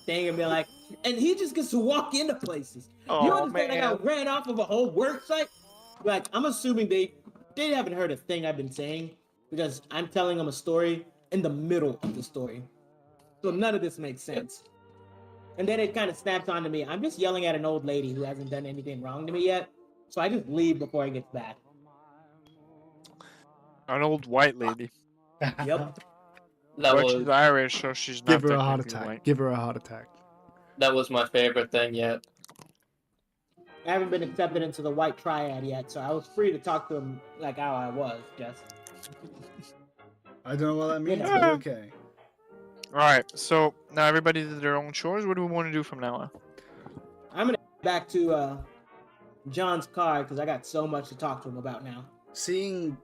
thing and being like, and he just gets to walk into places. You Oh understand I got ran off of a whole work site? Like, I'm assuming they haven't heard a thing I've been saying because I'm telling them a story in the middle of the story. So none of this makes sense. And then it kind of snaps onto me. I'm just yelling at an old lady who hasn't done anything wrong to me yet. So I just leave before I get back. An old white lady. Yep. That But was she's Irish, so she's not Give her a heart technically attack. white. Give her a heart attack. that was my favorite thing yet. I haven't been accepted into the white triad yet, so I was free to talk to him like how I was, just. I don't know what that means, know. but okay. Alright, so now everybody did their own chores. What do we want to do from now on? I'm gonna get back to John's car because I got so much to talk to him about now. Seeing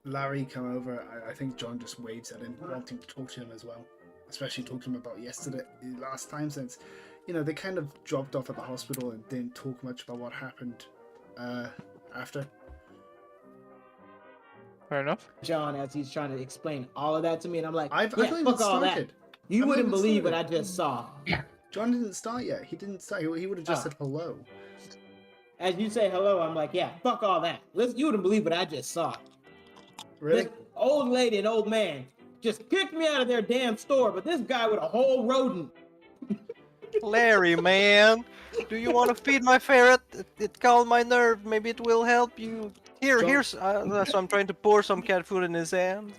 Larry come over, I think John just waves at him, wanting to talk to him as well. Especially talk to him about last time, since, you know, they kind of dropped off at the hospital and didn't talk much about what happened after. Fair enough. John, as he's trying to explain all of that to me, and I'm like, I've yeah, not even fuck all that. started. You I've wouldn't not even believe what I started. just saw. John didn't start yet. He didn't start. He would have just Oh. said hello. As you say hello, I'm like, yeah, fuck all that. You wouldn't believe what I just saw. Really? This old lady and old man just kicked me out of their damn store, but this guy with a whole rodent. Larry, man, do you want to feed my ferret? It calmed my nerve. Maybe it will help you. Here, John- here's. So I'm trying to pour some cat food in his hand.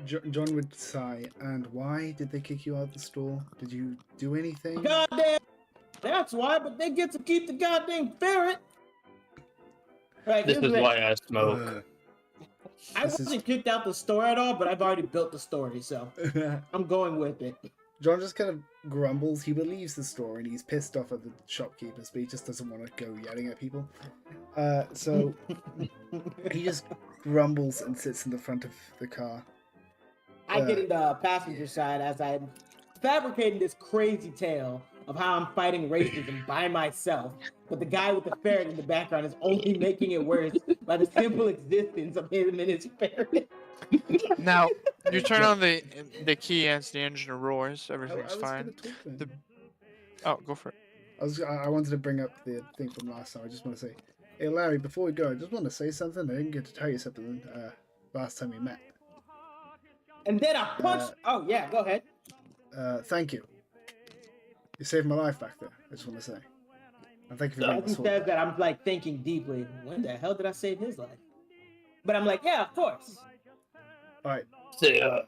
John would sigh. And why did they kick you out of the store? Did you do anything? Goddamn. That's why, but they get to keep the goddamn ferret. Right, This here's is the- why I smoke. I this is- wasn't kicked out the store at all, but I've already built the story, so I'm going with it. John just kind of grumbles. He believes the store and he's pissed off at the shopkeepers, but he just doesn't want to go yelling at people. So he just grumbles and sits in the front of the car. I get in the passenger side as I'm fabricating this crazy tale of how I'm fighting racism by myself, but the guy with the ferret in the background is only making it worse by the simple existence of him and his ferret. Now, you turn on the key as the engine roars. I Everything's was fine. gonna talk to him. The- Oh, go for it. I wanted to bring up the thing from last time. I just want to say, hey Larry, before we go, I just want to say something. I didn't get to tell you something last time we met. And then I punched. Oh yeah, go ahead. Thank you. You saved my life back there. I just want to say. And thank you for As being he the sword. says that, I'm like thinking deeply. When the hell did I save his life? But I'm like, yeah, of course. Alright, So,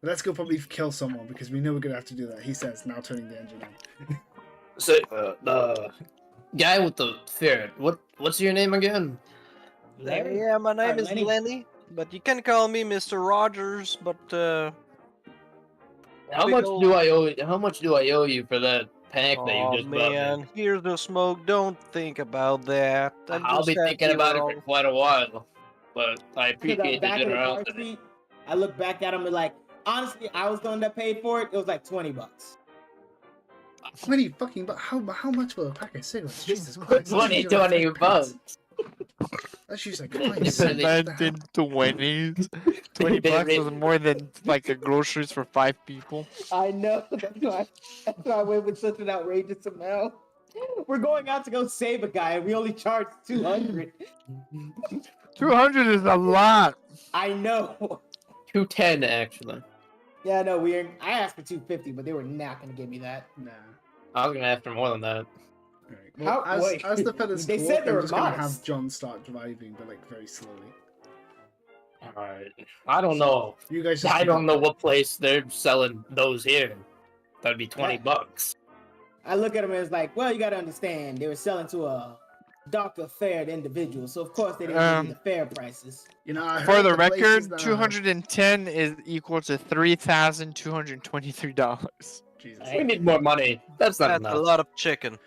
let's go probably kill someone because we know we're gonna have to do that. He says, now turning the engine on. the guy with the ferret. What's your name again? Larry? Yeah, my name is Lenny. Lenny, but you can call me Mr. Rogers. But How big much old- do I owe? How much do I owe you for that pack that oh you just bought me? man, here's the smoke. Don't think about that. I'm I'll just be thinking happy about we're it for all- quite a while, but I To the appreciate the back of the car generosity. seat, I look back at him and like, honestly, I was the one that paid for it. It was like $20. 20 fucking bucks. How much for a pack of cigarettes? Jesus Christ. 20 bucks. That's just like Christ. It's What the hell? 1920s. 20 They bucks rate- is more than like a groceries for 5 people. I know. That's why I went with such an outrageous amount. We're going out to go save a guy, and we only charged $200. 200 is a lot. I know. 210 actually. Yeah, no, I asked for $250, but they were not gonna give me that. Nah. I was gonna ask for more than that. Alright. Well, Wait. as the fellas They talk, said they I'm were just gonna modest. have John start driving, but like very slowly. Alright. I don't know. You guys just I don't know what place they're selling those here. That'd be 20 bucks. I look at them and it's like, well, you gotta understand, they were selling to a darker fared individual, so of course they didn't give me the fair prices. You know, I For heard the places record, that are- 210 is equal to $3,223. Jesus. We need more money. That's not That's enough. a lot of chicken.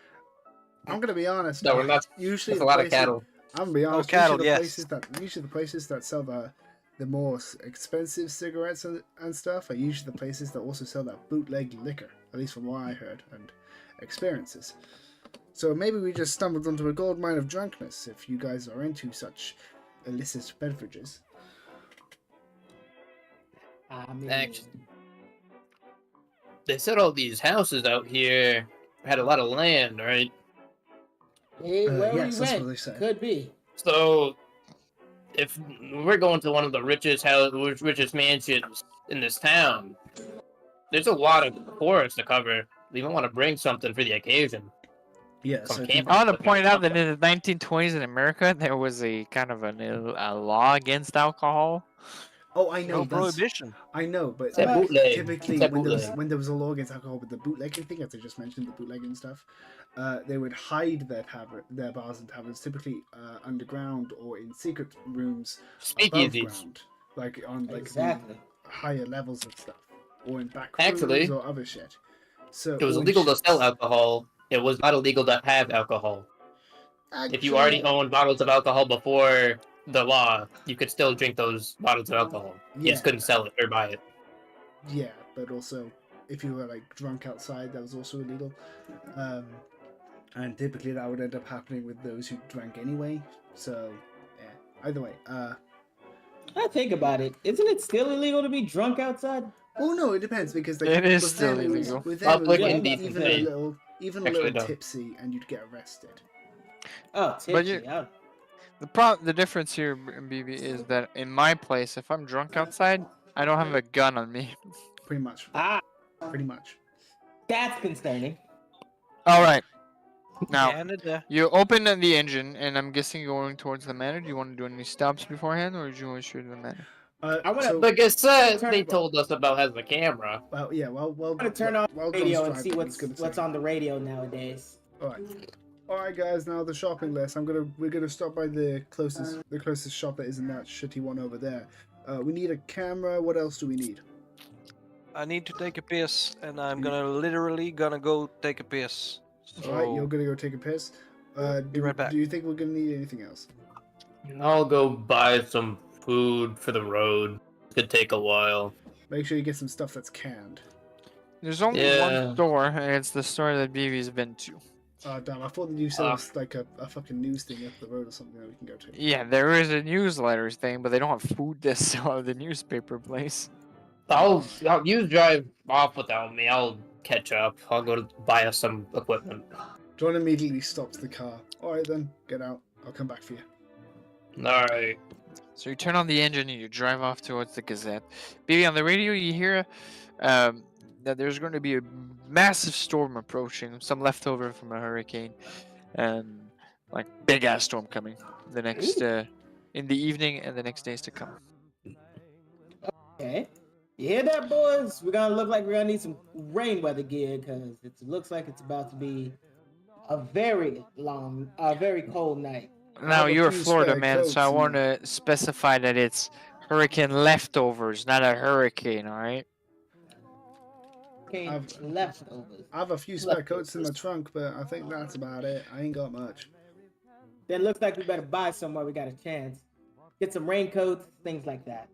I'm gonna be honest. No, we're not. Usually There's the a lot of places, cattle. I'm gonna be honest. cattle, Usually the places that sell the more expensive cigarettes and stuff are usually the places that also sell that bootleg liquor. At least from what I heard and experiences. So maybe we just stumbled onto a gold mine of drunkenness. If you guys are into such illicit beverages. I mean, Actually, they said all these houses out here had a lot of land, right? hey, where yes, we that's went what they said. could be. So, if we're going to one of the richest mansions in this town, there's a lot of forest to cover. We might want to bring something for the occasion. Yeah, Some so camp- I want to point out that in the 1920s in America, there was a kind of a law against alcohol. oh, I know. No prohibition. I know, but It's a bootleg. typically It's a when there was a law against alcohol with the bootlegging thing, as I just mentioned, the bootlegging stuff, they would hide their bars and taverns, typically underground or in secret rooms above Speakeasies. ground, like on like Exactly. the higher levels of stuff, or in back Actually, rooms or other shit. So It was illegal to sell alcohol. It was not illegal to have alcohol. If you already owned bottles of alcohol before the law, you could still drink those bottles of alcohol. You just Yeah. couldn't sell it or buy it. Yeah, but also if you were like drunk outside, that was also illegal. And typically that would end up happening with those who drank anyway. So yeah. Either way, I think about it. Isn't it still illegal to be drunk outside? oh no, it depends because like, It is with still them, it was- illegal. With them, it was Public like indecency. even a Actually, little no. tipsy, and you'd get arrested. Oh, But tipsy. The difference here, BB, is that in my place, if I'm drunk outside, I don't have a gun on me. Pretty much. Ah, Pretty much. that's concerning. All right. Now, Canada. you open the engine, and I'm guessing you're going towards the manor. Do you want to do any stops beforehand, or do you want to shoot the manor? I wanna- So, Like I said, Turn they it- told us about has the camera. well, yeah. Well, I'm gonna turn on while the radio John's and see driving, I was what's gonna say- on the radio nowadays. All right, guys. Now the shopping list. We're gonna stop by the closest shop that isn't that shitty one over there. We need a camera. What else do we need? I need to take a piss, and I'm literally gonna go take a piss. So, All right, you're gonna go take a piss. Be right back. Do you think we're gonna need anything else? I'll go buy some food for the road. Could take a while. Make sure you get some stuff that's canned. There's only Yeah. one store, and it's the store that BB's been to. Oh damn! I thought that you said it was like a fucking news thing up the road or something that we can go to. Yeah, there is a newsletters thing, but they don't have food to sell at the newspaper place. You drive off without me. I'll catch up. I'll go to buy us some equipment. John immediately stops the car. All right then, get out. I'll come back for you. All right. So you turn on the engine and you drive off towards the Gazette. BB, on the radio you hear that there's going to be a massive storm approaching, some leftover from a hurricane, and like big ass storm coming the next in the evening and the next days to come. Okay. You hear that, boys? We're gonna look like we're gonna need some rain weather gear because it looks like it's about to be a very cold night. Now have a you're a few Florida spare man, so I coats want and- to specify that it's hurricane leftovers, not a hurricane. All right. Okay, I've- leftovers. I have a few spare coats in the trunk, but I think that's about it. I ain't got much. Then looks like we better buy somewhere we got a chance. Get some raincoats, things like that.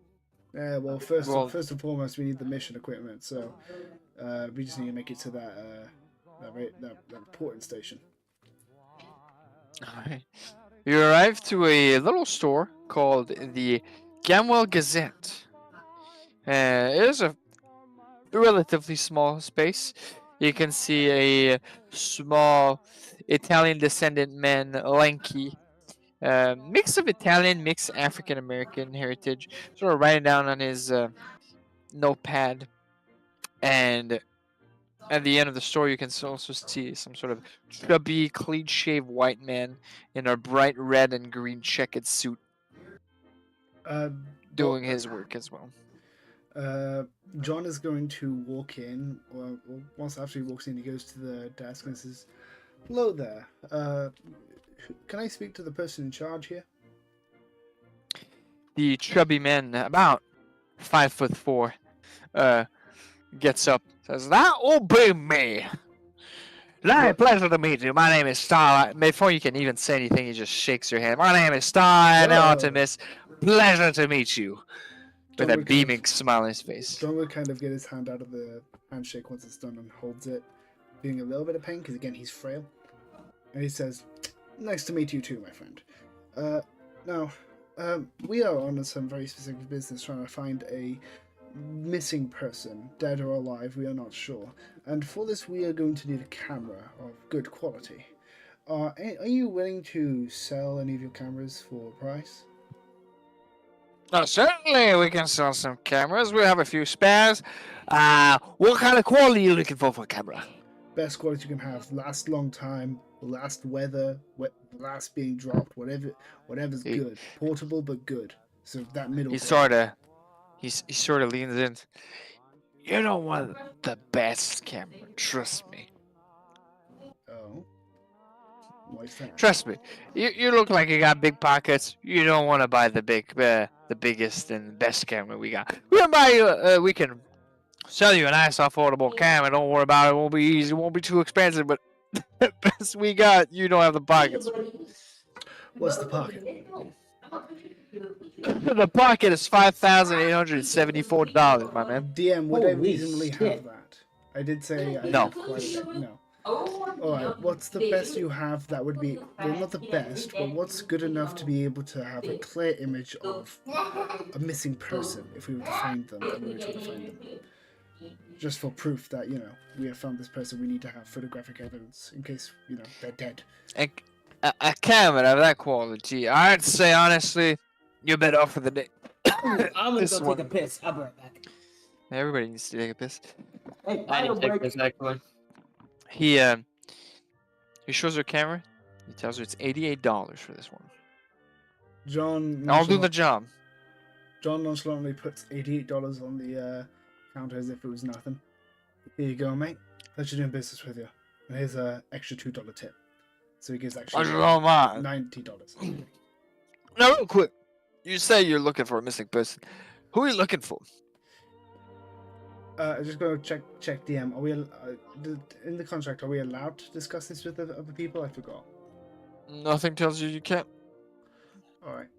Yeah, well, first and foremost, we need the mission equipment. So we just need to make it to that porting station. Alright. You arrive to a little store called the Gamwell Gazette. It is a relatively small space. You can see a small Italian descendant man, lanky, mix of Italian, mix African American heritage, sort of writing down on his notepad. And at the end of the store, you can also see some sort of chubby, clean-shaved white man in a bright red and green checkered suit doing his work as well. John is going to walk in, or once after he walks in, he goes to the desk and says, "Hello there. Can I speak to the person in charge here?" The chubby man, about 5'4", gets up, says, "That will be me. Hey, pleasure to meet you. My name is Star. Before you can even say anything, he just shakes your hand. My name is Star and Artemis. Pleasure to meet you. With a beaming smile on his face. John would kind of get his hand out of the handshake once it's done and holds it, feeling a little bit of pain because again he's frail. And he says, "Nice to meet you too, my friend. Now, we are on some very specific business trying to find a missing person, dead or alive, we are not sure. And for this, we are going to need a camera of good quality. Are you willing to sell any of your cameras for a price?" Certainly, we can sell some cameras. We have a few spares. What kind of quality are you looking for a camera? Best quality you can have, last long time, last weather, last being dropped, whatever's good. Portable but good. So that middle. He sort of leans in. You don't want the best camera. Trust me. Oh. What's that? Trust me. You look like you got big pockets. You don't want to buy the biggest and best camera we got. We can buy you. We can sell you a nice affordable camera. Don't worry about it. It won't be easy. It won't be too expensive. But the best we got, you don't have the pockets. What's the pocket? The pocket is $5,874, my man. DM, would I Holy reasonably shit. have that? I did say I No. have quite a bit. No. Alright, what's the best you have that would be, well, not the best, but what's good enough to be able to have a clear image of a missing person if we were to find them and we were trying to find them? Just for proof that, we have found this person, we need to have photographic evidence in case, they're dead. A camera of that quality, I'd say honestly, you're better off for the day. I'm gonna This go one. take a piss. I'll be right back. Everybody needs to take a piss. Hey, I bio need to take break. this actually. He shows her camera. He tells her it's $88 for this one. John I'll do the job. John nonchalantly puts $88 on the counter as if it was nothing. Here you go, mate. Pleasure doing business with you. And here's an extra $2 tip. So he gives actually $90. Now, real quick, you say you're looking for a missing person. Who are you looking for? I just gotta check DM. Are we in the contract? Are we allowed to discuss this with other people? I forgot. Nothing tells you can't. All right.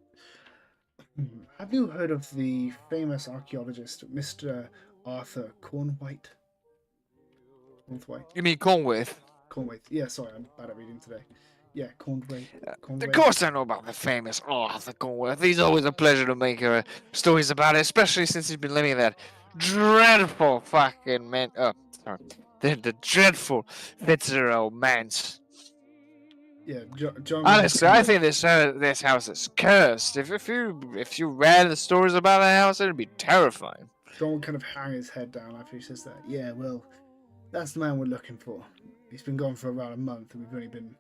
Have you heard of the famous archaeologist, Mr. Arthur Cornthwaite? Cornthwaite. You mean Cornthwaite? Cornthwaite. Yeah, sorry, I'm bad at reading today. Yeah, Cornthwaite. Of course I know about the famous Arthur Cornthwaite. He's always a pleasure to make stories about it, especially since he's been living in that dreadful fucking man. Oh, sorry. The dreadful Fitzgerald manse. Yeah, John. Honestly, I think this house is cursed. If you read the stories about the house, it'd be terrifying. John would kind of hang his head down after he says that. Yeah, well, that's the man we're looking for. He's been gone for about a month, and we've only been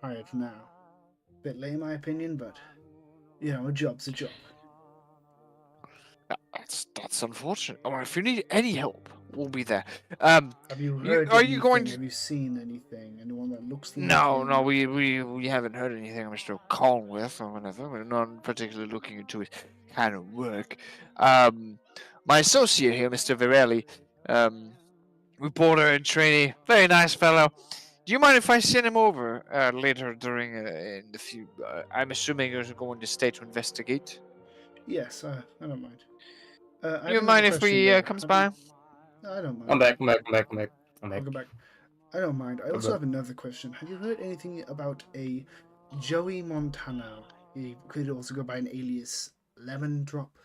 hired now. Bit late, in my opinion, but a job's a job. That's unfortunate. Or if you need any help, we'll be there. Have you heard? Are you going to? Have you seen anything? Anyone that looks like? No, we haven't heard anything. Mr. Cornthwaite or whatever. We're not particularly looking into his kind of work. My associate here, Mr. Virelli, reporter and trainee, very nice fellow. Do you mind if I send him over later during in the few? I'm assuming you're going to stay to investigate. Yes, I don't mind. You mind if we comes by? No, I don't mind. I'm back. I'll go back. I don't mind. I also have another question. Have you heard anything about a Joey Montana? He could also go by an alias Lemon Drop.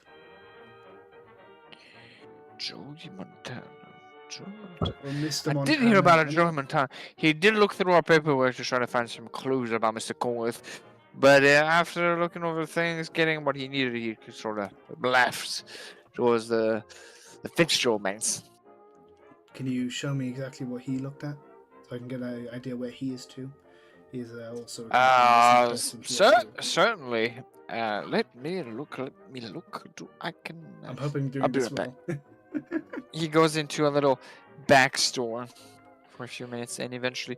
Joey Montana. Or Mr. Montana. I did hear about a Joey Montana. He did look through our paperwork to try to find some clues about Mr. Cornthwaite. But after looking over things, getting what he needed, he sort of left towards the Fitzgerald manse. Can you show me exactly what he looked at, so I can get an idea where he is too? He's also. Certainly. Let me look. I'm hoping I'll doing be this right well. He goes into a little back store for a few minutes and eventually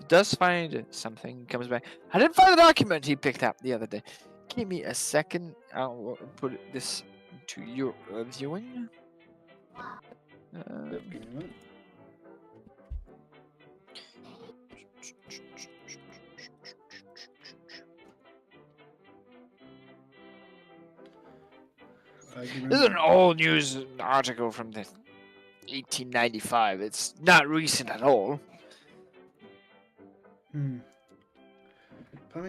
does find something. Comes back. I didn't find the document he picked up the other day. Give me a second. I'll put this to your viewing. This is an old news article from the 1895. It's not recent at all. Planning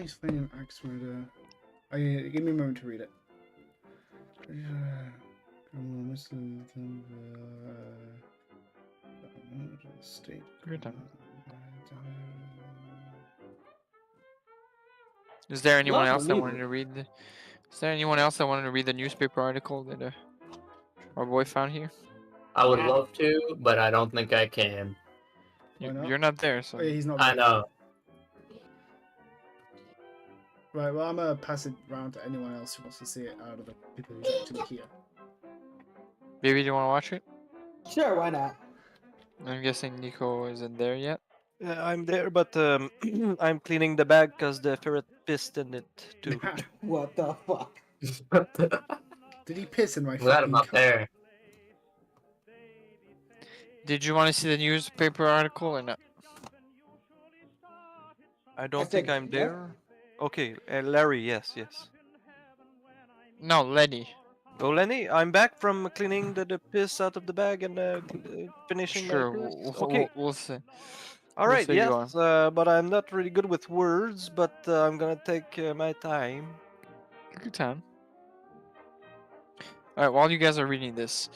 explaining axe murder. Give me a moment to read it. State. Good time. Is there anyone else that wanted to read the? Is there anyone else that wanted to read the newspaper article that our boy found here? I would love to, but I don't think I can. You're not there, so. Oh, yeah, he's not there. I know. Right, well, I'm gonna pass it around to anyone else who wants to see it out of the people who's actually here. Baby, do you want to watch it? Sure, why not? I'm guessing Nico isn't there yet. I'm there, but I'm cleaning the bag because the ferret pissed in it too. What the fuck? Did he piss in my Glad I'm fucking not cup? there. Did you want to see the newspaper article or not? I don't said, think I'm what? there. Okay, Larry, yes. No, Lenny. Oh, Lenny, I'm back from cleaning the piss out of the bag and finishing Sure, my piss. we'll, Okay, we'll see. all we'll right, see you yes, but I'm not really good with words, but I'm gonna take my time. Good time. All right, while you guys are reading this,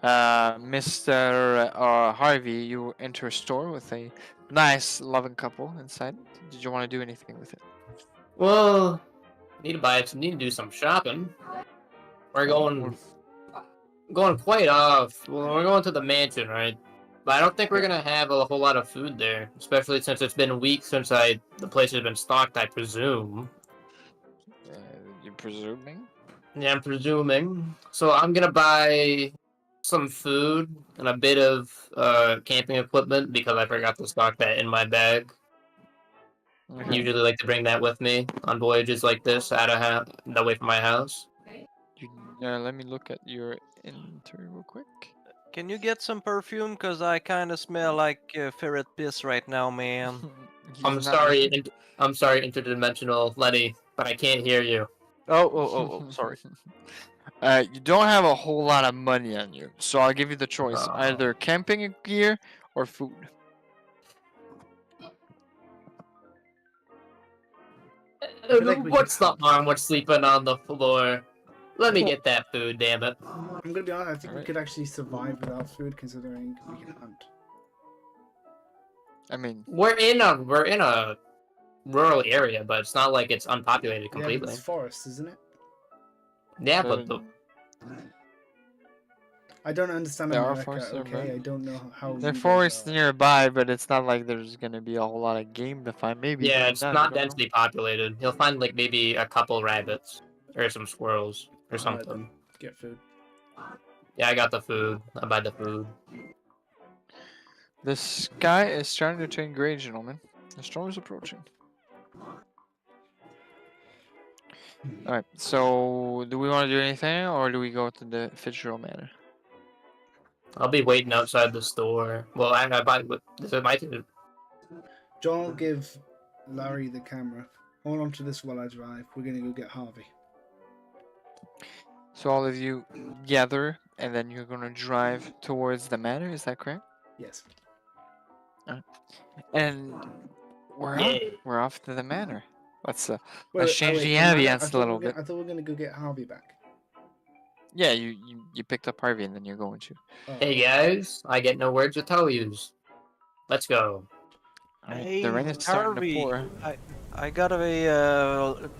Mr. Harvey, you enter a store with a nice, loving couple inside. Did you want to do anything with it? Well, need to do some shopping. We're going quite off. Well, we're going to the mansion, right? But I don't think we're gonna have a whole lot of food there, especially since it's been weeks since the place has been stocked. I presume. You're presuming? Yeah, I'm presuming. So I'm gonna buy some food and a bit of camping equipment because I forgot to stock that in my bag. Okay. Usually like to bring that with me on voyages like this away from my house. Let me look at your inventory real quick. Can you get some perfume? Cause I kind of smell like ferret piss right now, man. I'm sorry, interdimensional Lenny, but I can't hear you. Oh, sorry. You don't have a whole lot of money on you, so I'll give you the choice: Oh. either camping gear or food. like we What's could the harm with sleeping on the floor? Let me get that food, damn it. I'm gonna be honest, I think we Alright. could actually survive without food considering we can hunt. I mean, We're in a rural area, but it's not like it's unpopulated Yeah, but completely. it's forest, isn't it? Yeah, but but I don't understand There are America, forests there, okay? but- I don't know how there are you guys forests are. nearby, but it's not like there's gonna be a whole lot of game to find. Maybe. yeah, maybe it's you not don't know. densely populated. You'll find like maybe a couple rabbits or some squirrels or Alright, something. then. Get food. Yeah, I got the food. I buy the food. The sky is starting to turn gray, gentlemen. The storm is approaching. Alright, so do we want to do anything, or do we go to the Fitzgerald Manor? I'll be waiting outside the store. Well, I buy. This is my turn. John will give Larry the camera. Hold on to this while I drive. We're gonna go get Harvey. So all of you gather, and then you're gonna drive towards the manor. Is that correct? Yes. And we're Yay. off. We're off to the manor. Let's Wait, let's change the ambience a little bit. I thought we were gonna go get Harvey back. Yeah, you picked up Harvey, and then you're going to. Oh. Hey guys, I get no words to tell yous. Let's go. Alright, Hey, the rain is starting Harvey, to pour. I got voyons,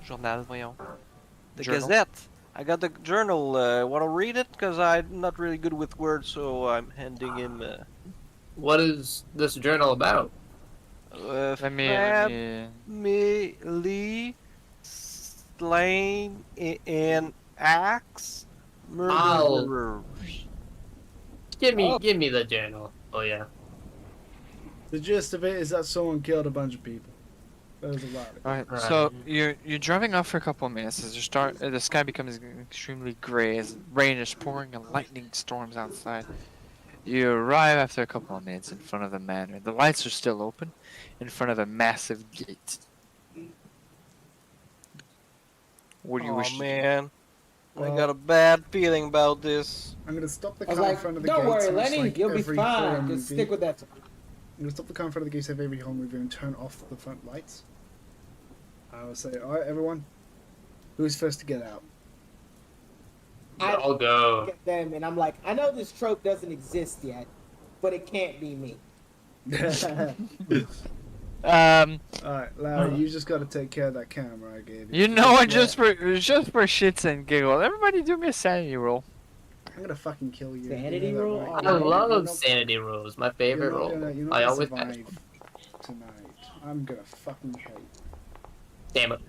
journal, voyons. The Journal? Gazette. I got the journal. Want to read it? Cause I'm not really good with words, so I'm handing him. What is this journal about? Let me. Family slain in axe murderers. Give me the journal. Oh yeah. The gist of it is that someone killed a bunch of people. That was about it. Alright, Right. so you're driving off for a couple of minutes as the sky becomes extremely gray as rain is pouring and lightning storms outside. You arrive after a couple of minutes in front of the manor. The lights are still open in front of a massive gate. What do you Oh wish to do? man, I Well- got a bad feeling about this. I'm gonna stop the I was car in like, front of the don't gates. worry, much Lenny, like you'll be every horror fine. movie. Just stick with that. I'm gonna stop the car in front of the gates of every horror movie and turn off the front lights. I'll say, alright, everyone, who's first to get out? I'll go. Look at them, and I'm like, I know this trope doesn't exist yet, but it can't be me. Alright, Larry, you just gotta take care of that camera I gave you. You know what? Yeah. Just for shits and giggles, everybody do me a sanity roll. I'm gonna fucking kill you. Sanity You know that, roll? right? Oh, I You're love not- sanity rolls. My you're favorite not roll. gonna- you're not I gonna always survive have. tonight. I'm gonna fucking hate. Damn it.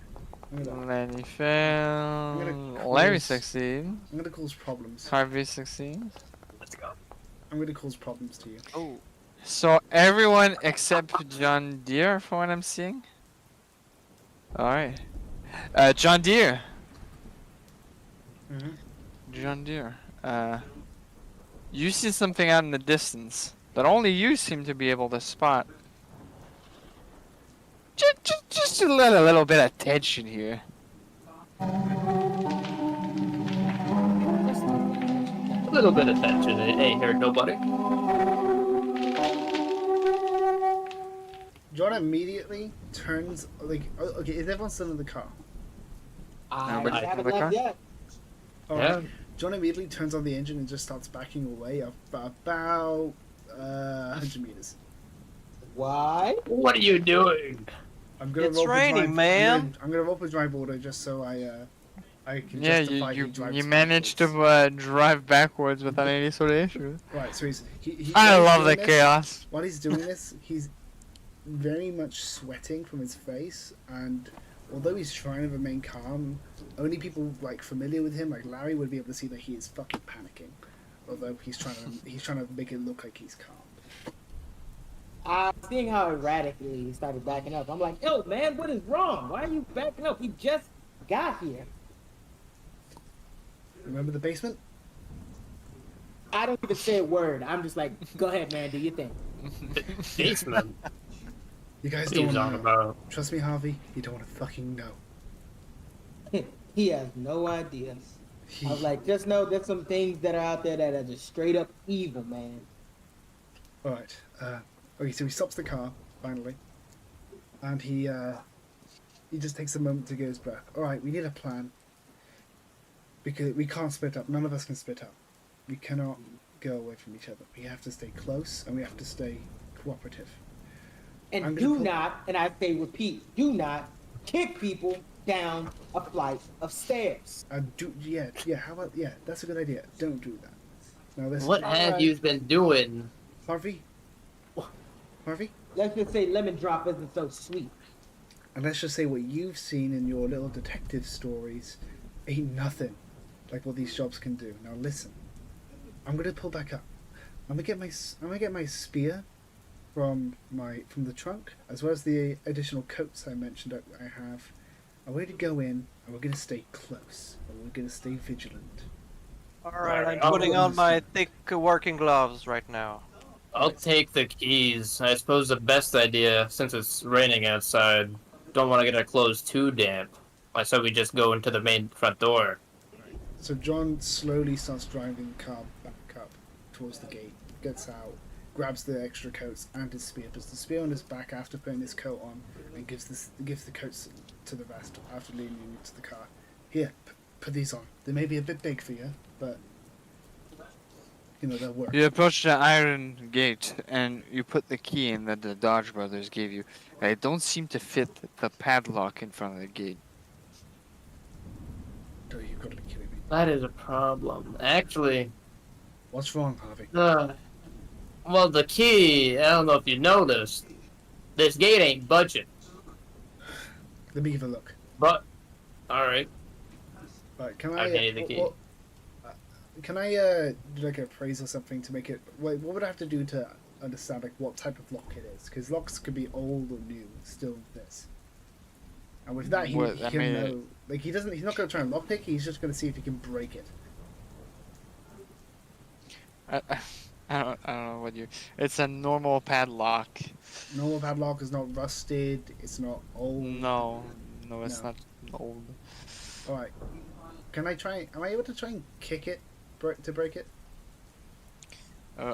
I'm gonna, Lenny fail. gonna Larry close- succeed. I'm gonna cause problems. Harvey succeeds. Let's go. I'm gonna cause problems to you. Oh. So everyone except John Deere, for what I'm seeing. All right. John Deere. Mhm. John Deere. You see something out in the distance that only you seem to be able to spot. Just to let a little bit of tension here. A little bit of tension. It ain't hurt nobody. John immediately turns like, okay, is everyone still in the car? I Nobody haven't in the car? left yet. Alright. Yeah. John immediately turns on the engine and just starts backing away about 100 meters. Why? What are you doing? I'm gonna It's roll for raining, drive, man. I'm gonna roll for drive order just so I can Yeah, justify you he drives you managed to backwards. drive backwards without any sort of issue. Right, so he I while he's love the doing this- chaos. While he's doing this, he's very much sweating from his face, and although he's trying to remain calm, only people like familiar with him, like Larry, would be able to see that he is fucking panicking. Although he's trying to make it look like he's calm. Seeing how erratically he started backing up, I'm like, yo, man, what is wrong? Why are you backing up? He just got here. Remember the basement? I don't even say a word. I'm just like, go ahead, man, do your thing. Basement. You guys What are don't you want talking to know. about? Trust me, Harvey. You don't want to fucking know. He has no idea. He, I was like, just know there's some things that are out there that are just straight up evil, man. all right. Okay, so he stops the car finally, and he just takes a moment to get his breath. All right, we need a plan because we can't split up. None of us can split up. We cannot go away from each other. We have to stay close and we have to stay cooperative. I'm And gonna do pull- not, and I say repeat, do not kick people down a flight of stairs. Yeah. How about that's a good idea. Don't do that. Now listen. What have you been doing? Harvey? Harvey? Let's just say lemon drop isn't so sweet. And let's just say what you've seen in your little detective stories ain't nothing like what these jobs can do. Now listen, I'm gonna pull back up. I'm gonna get my spear from the trunk, as well as the additional coats I mentioned I have. I'm going to go in, and we're gonna stay close, and we're gonna stay vigilant. All right, Alright, I'm putting I'll- on my thick working gloves right now. I'll take the keys. I suppose the best idea, since it's raining outside, don't want to get our clothes too damp. I said we just go into the main front door. So John slowly starts driving the car back up towards the gate, gets out, grabs the extra coats and his spear, puts the spear on his back after putting his coat on, and gives the coats to the rest after leading him to the car. Here, put these on. They may be a bit big for you, but they'll work. You approach the iron gate and you put the key in that the Dodge brothers gave you. It don't seem to fit the padlock in front of the gate. Oh, you've got to be kidding me. That is a problem. Actually, What's wrong, Harvey? well, the key, I don't know if you noticed, this gate ain't budging. Let me give a look. But, alright. Right, can I need the key. Can I do like a appraise or something to make it? Wait, what would I have to do to understand like what type of lock it is? Because locks could be old or new. Still this. And with that, he'll know. Like he's not going to try and lockpick. He's just going to see if he can break it. I don't know what you. It's a normal padlock. Normal padlock is not rusted. It's not old. No, it's No. not old. All right. Can I try? Am I able to try and kick it to break it?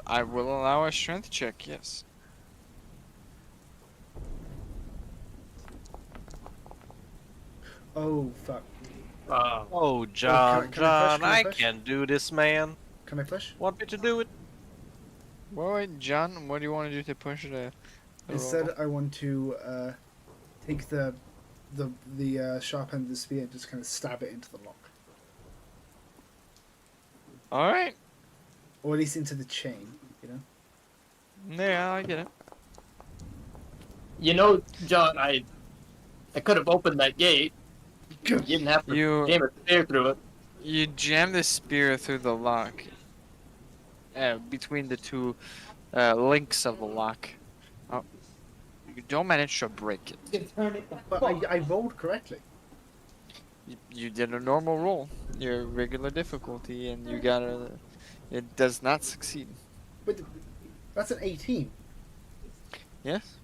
I will allow a strength check. Yes. Oh fuck! Oh, John, can I push? John, Can I I push? can't do this, man. Can I push? Want me to do it? Wait, John. What do you want to do to push the Instead, roll? I want to take the sharp end of the spear and just kind of stab it into the lock, All right. or at least into the chain. You know. Yeah, I get it. You know, John, I could have opened that gate. You didn't have to jam a spear through it. You jam the spear through the lock. Between the two links of the lock. Oh, you don't manage to break it. You can turn it the But fuck. I rolled correctly. You did a normal roll, your regular difficulty, and you got a. It does not succeed. But that's an 18. Yes.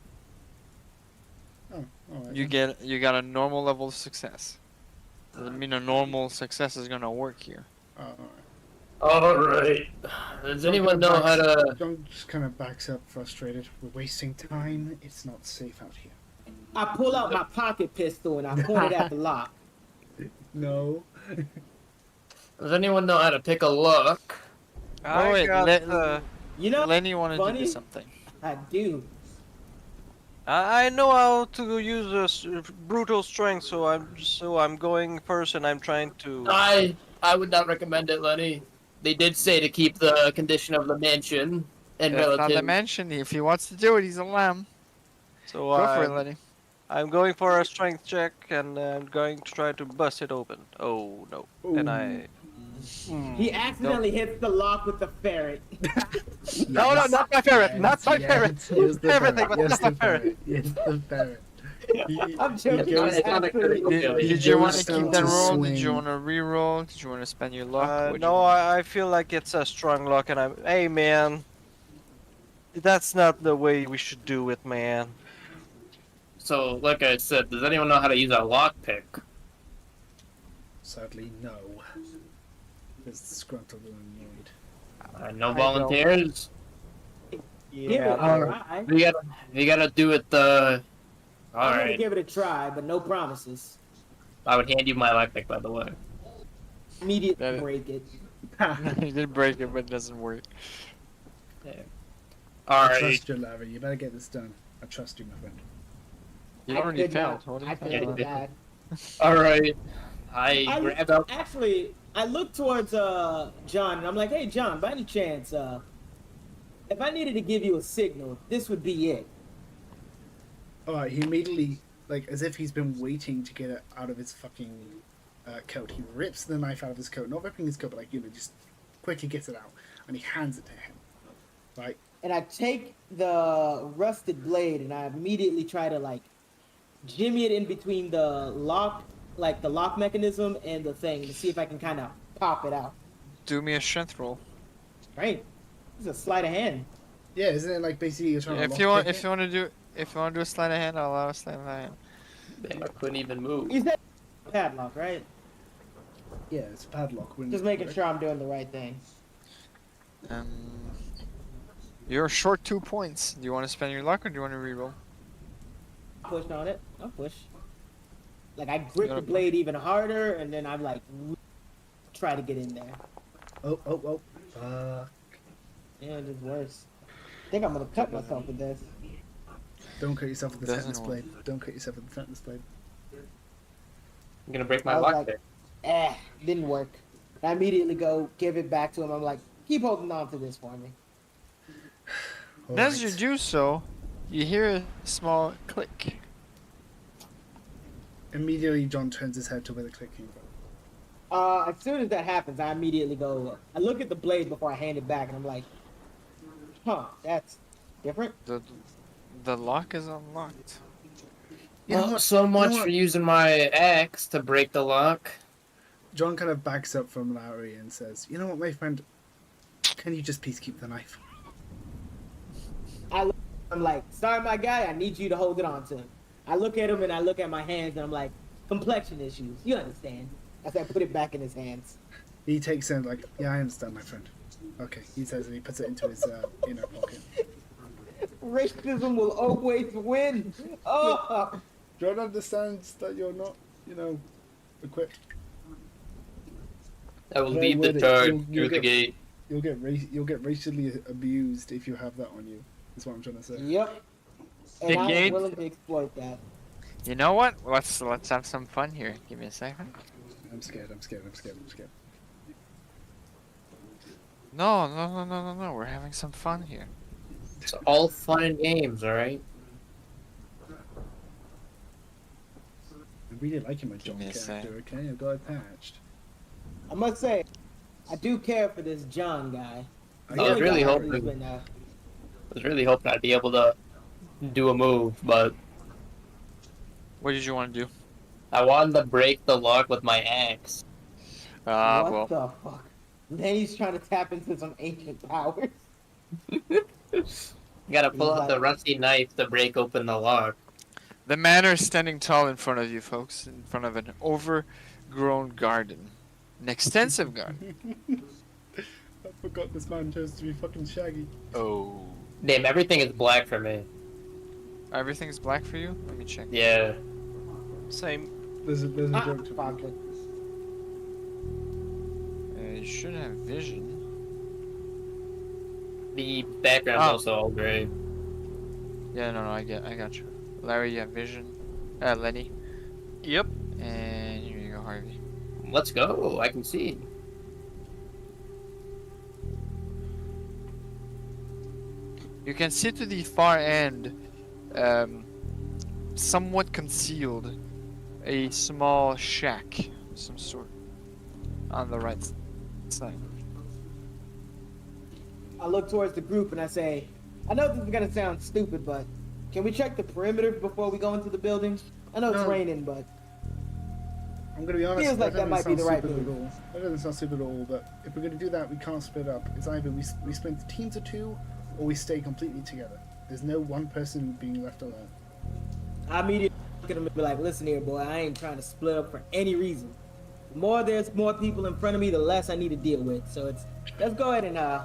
Oh, all right. You got a normal level of success. Doesn't mean a normal success is gonna work here. Oh, all right. All right. Does anyone know how to? John just kind of backs up, frustrated. We're wasting time. It's not safe out here. I pull out my pocket pistol and I point it at the lock. No. Does anyone know how to pick a lock? wait, You know, Lenny wanted to do funny? something. I do. I know how to use brutal strength, so I'm going first, and I'm trying to. I would not recommend it, Lenny. They did say to keep the condition of the mansion and That's not the relative. mansion. If he wants to do it, he's a lamb. So Go for it, Lenny. I'm going for a strength check, and I'm going to try to bust it open. Oh no! And I. He accidentally hits the lock with the ferret. No, not my ferret! Not my ferret! Yes, the Everything, ferret. but Yes, not my the ferret. Yes, the ferret. I'm joking. He goes- It's absolutely- Did you want to goes keep that to roll? Did you swing. want to re-roll? Did you want to spend your luck? What'd you No, want? I feel like it's a strong lock, and I'm. Hey, man. That's not the way we should do it, man. So, like I said, does anyone know how to use a lockpick? Sadly, no. It's disgruntled and annoyed. No I volunteers. Give Yeah. it a try. We gotta do it the. All I'm gonna right. give it a try, but no promises. I would hand you my lockpick, by the way. Immediately That- break it. You did break it, but it doesn't work. All I right. trust you, Larry. You better get this done. I trust you, my friend. You I already could failed. not. What do I you failed think? with that. All right. I I- grabbed out. Actually, I look towards John and I'm like, hey John, by any chance, if I needed to give you a signal, this would be it. Alright, he immediately, like, as if he's been waiting to get it out of his fucking coat, he rips the knife out of his coat. Not ripping his coat, but, like, just quickly gets it out. And he hands it to him. Right? And I take the rusted blade and I immediately try to like jimmy it in between the lock, like the lock mechanism and the thing to see if I can kind of pop it out. Do me a strength roll. Right? It's a sleight of hand. Yeah, isn't it like basically you're trying to If you want lockpick it? to do a sleight of hand, I'll allow a sleight of hand. Damn, I couldn't even move. You said padlock, right? Yeah, it's a padlock. Just making sure I'm doing the right thing. You're short 2 points. Do you want to spend your luck or do you want to reroll? Push on it. I'll push. Like I grip gotta the blade even harder, and then I'm like try to get in there. Oh. Fuck. Yeah, it is worse. I think I'm gonna cut myself with this. Don't cut yourself with the Doesn't tetanus work. blade. Don't cut yourself with the tetanus blade. I'm gonna break my I was lockpick. like, didn't work. I immediately go give it back to him. I'm like, keep holding on to this for me. And as you Alright. do so, you hear a small click. Immediately, John turns his head to where the click came from. As soon as that happens, I immediately go. I look at the blade before I hand it back, and I'm like, huh, that's different. The lock is unlocked. You know Well, what? so You know much what? for using my axe to break the lock. John kind of backs up from Larry and says, "You know what, my friend? Can you just please keep the knife?" I'm like, sorry, my guy, I need you to hold it on to him. I look at him and I look at my hands and I'm like, complexion issues. You understand? As I put it back in his hands. He takes it like, yeah, I understand, my friend. Okay, he says, and he puts it into his inner pocket. Racism will always win. Oh, John understands that you're not, equipped. I will Very lead the worthy. charge You'll through the gate. You'll get racially abused if you have that on you. Is what I'm trying to say. yep. And The I gate- am willing to exploit that. You know what? Let's have some fun here. Give me a second. I'm scared. No. We're having some fun here. It's all fun and games, alright? I'm really liking my John me a character. Okay, I've got it patched. I must say, I do care for this John guy. I I was get really that. hoping- I was really hoping I'd be able to do a move, but What did you want to do? I wanted to break the lock with my axe. Ah, what well. the fuck? Then he's trying to tap into some ancient powers. Gotta pull out the rusty knife to break open the lock. The manor is standing tall in front of you, folks, in front of an overgrown garden. An extensive garden. I forgot this man chose to be fucking Shaggy. Oh. Damn, everything is black for me. Everything's black for you? Let me check. Yeah. Same. There's a joke to Fuck make. it. You should have vision. The background's Oh. also all gray. Yeah, no, I got you. Larry, you have vision. Lenny. Yep. And here you go, Harvey. Let's go. I can see. You can see to the far end, somewhat concealed, a small shack of some sort on the right side. I look towards the group and I say, I know this is gonna sound stupid, but can we check the perimeter before we go into the building? I know it's No. raining, but I'm gonna be honest. Feels like that doesn't might be sound the right stupid move. at all. That doesn't sound stupid at all. But if we're gonna do that, we can't split up. It's either we split into teams of two, or we stay completely together. There's no one person being left alone. I immediately look at him and be like, listen here, boy, I ain't trying to split up for any reason. The more there's more people in front of me, the less I need to deal with. So let's go ahead and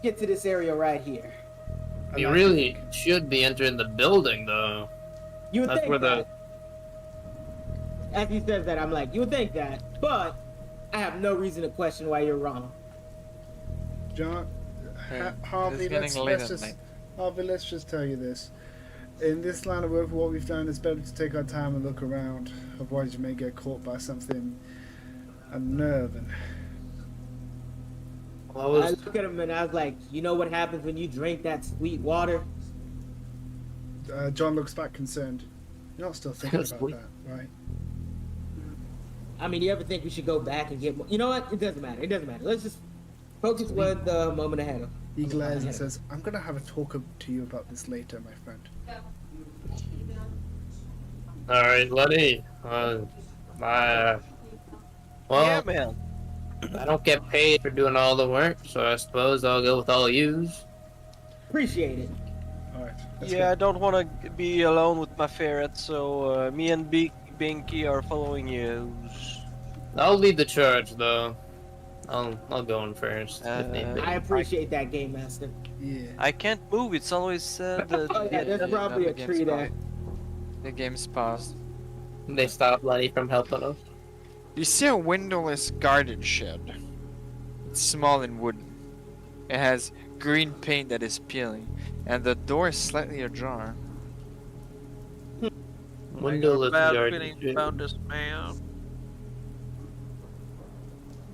get to this area right here. I You like really it. should be entering the building, though. You would That's think where the- that. As he says that, I'm like, you would think that, but I have no reason to question why you're wrong. John, Hey, Harvey, it's getting let's late at just night. Harvey, let's just tell you this. In this line of work, what we've done is better to take our time and look around. Otherwise, you may get caught by something unnerving. Well, I look at him and I was like, you know what happens when you drink that sweet water? John looks back concerned. You're not still thinking about Sweet. that, right? I mean, you ever think we should go back and get more? You know what? It doesn't matter. It doesn't matter. Let's just focus with the moment ahead of. He glares and says, I'm going to have a talk to you about this later, my friend. alright, Lenny. Yeah, Well, man. I don't get paid for doing all the work, so I suppose I'll go with all yous. Appreciate it. Alright. Yeah, I don't want to be alone with my ferret, so me and Binky are following you. I'll lead the charge, though. I'll go in first. if need be. I appreciate that, Game Master. Yeah. I can't move. It's always said. Oh yeah, there's probably the a game's tree there. The game's paused. They stopped Lenny from helping us. You see a windowless garden shed. It's small and wooden. It has green paint that is peeling, and the door is slightly ajar. Windowless Bad garden feelings shed. about this man.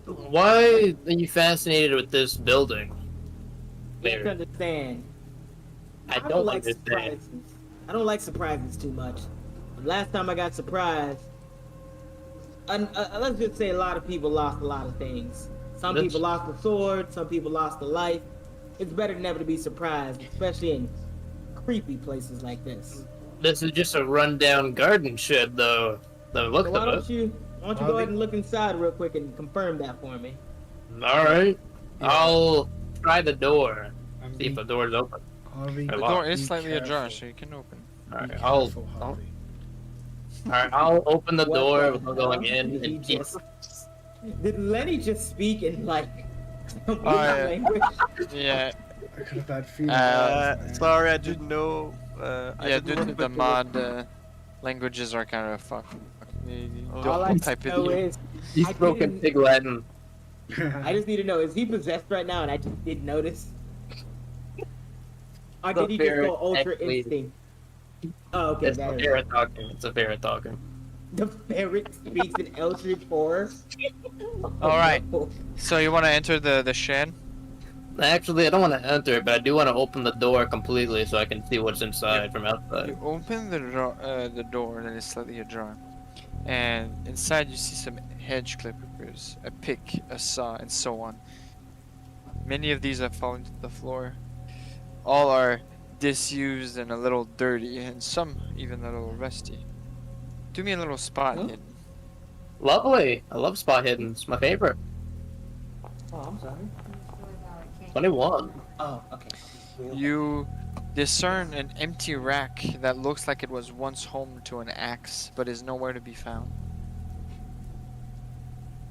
Why are you fascinated with this building? You have to Larry? understand. I don't like understand. surprises. I don't like surprises too much. Last time I got surprised, let's just say a lot of people lost a lot of things. Some That's- people lost a sword, some people lost a life. It's better never to be surprised, especially in creepy places like this. This is just a rundown garden shed, though. The look So why of don't you go ahead and look inside real quick and confirm that for me? it. All right. Yeah. I'll try the door. I'm See if the door's open. Harvey, The The lock. door be is slightly ajar, careful. so you can open. Be Alright, careful, Harvey. I'll open the What door the without hell going in did he and keep. just- Did Lenny just speak in like some weird yeah. language? Yeah, I got a bad feeling. Sorry, I didn't know. I yeah. didn't Due to remember the to mod, languages are kind of fucked. You Oh. don't All I type it know in. is He's I spoken didn't- Pig Latin. I just need to know: is he possessed right now, and I just didn't notice? Or The did he just ferret go ultra actually- instinct? Oh, okay, It's that a is. ferret talking. It's a ferret talking. The ferret speaks in Eldritch horror. All right. no. So you want to enter the shed? Actually, I don't want to enter it, but I do want to open the door completely so I can see what's inside from outside. You open the door that is slightly ajar, and inside you see some hedge clippers, a pick, a saw, and so on. Many of these have fallen to the floor. All are disused and a little dirty, and some even a little rusty. Do me a little spot Huh? hidden. Lovely. I love spot hidden. It's my favorite. Oh, I'm sorry. 21. Oh, okay. You discern an empty rack that looks like it was once home to an axe, but is nowhere to be found.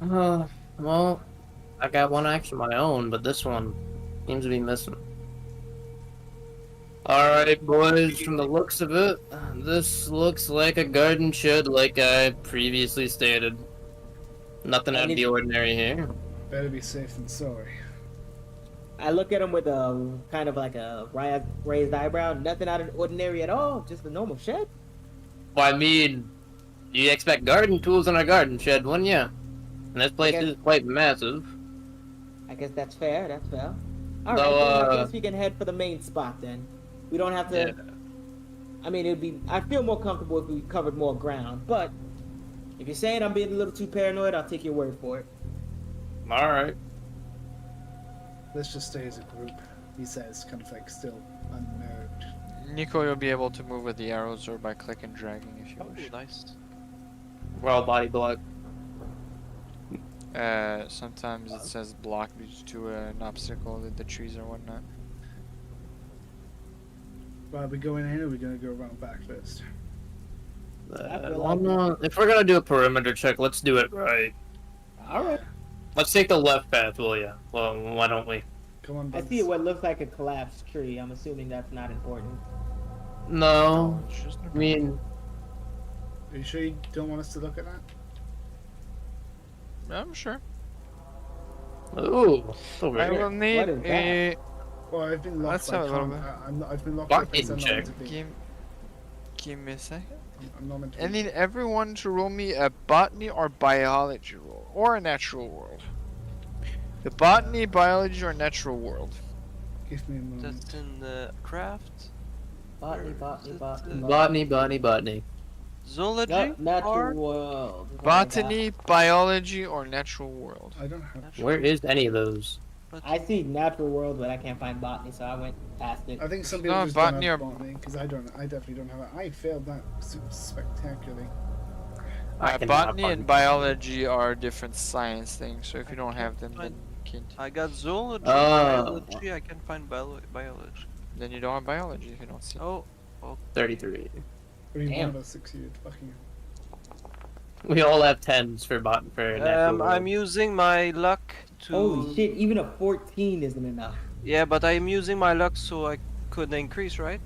Well, I got one axe of my own, but this one seems to be missing. Alright, boys, from the looks of it, this looks like a garden shed like I previously stated. Nothing out of the ordinary here. Better be safe than sorry. I look at him with a kind of like a raised eyebrow. Nothing out of the ordinary at all. Just a normal shed. Well, I mean, you expect garden tools in a garden shed, wouldn't you? And this place guess- is quite massive. I guess that's fair. That's fair. All right, So, then I guess we can head for the main spot then. We don't have to. Yeah. I mean, it'd be. I feel more comfortable if we covered more ground. But if you're saying I'm being a little too paranoid, I'll take your word for it. Alright. Let's just stay as a group, he says, kind of like still unnerved. Nico, you'll be able to move with the arrows or by click and dragging if you Oh, wish. nice. We're all body block. Sometimes it says block due to an obstacle with the trees or whatnot. Right, are we going in or are we going to go around back first? Well, no, if we're gonna do a perimeter check, let's do it right. All right. Let's take the left path, will ya? Well, why don't we? Come on, I buds. see what looks like a collapsed tree. I'm assuming that's not important. No, It's just I mean, Are you sure you don't want us to look at that? I'm sure. ooh, it's over I here. will need What is a Well, I've been locked. Let's I have a little can't. bit. I've been locked. Block by place hidden I'm not check. meant to be. give me a second. I'm not meant to I be. need everyone to roll me a botany or biology roll, or a natural world. The botany, biology, or natural world. Give me a moment. That's in the craft. Botany, botany, botany. Botany. Zoology. Natural or world. Botany, biology, or natural world. I don't have. Where is any of those? I see natural world, but I can't find botany, so I went past it. I think some No, people just botany don't have or- botany because I don't. I definitely don't have it. I failed that spectacularly. I cannot Botany find- and biology are different science things, so if you don't have them, then you can't. I got zoology, Oh. biology. I can find biology. Then you don't have biology if you don't see. Oh, 33. What do you Damn. want us succeed? Fucking. We all have 10s for natural world. I'm using my luck to. Holy shit, even a 14 isn't enough. Yeah, but I'm using my luck so I could increase, right?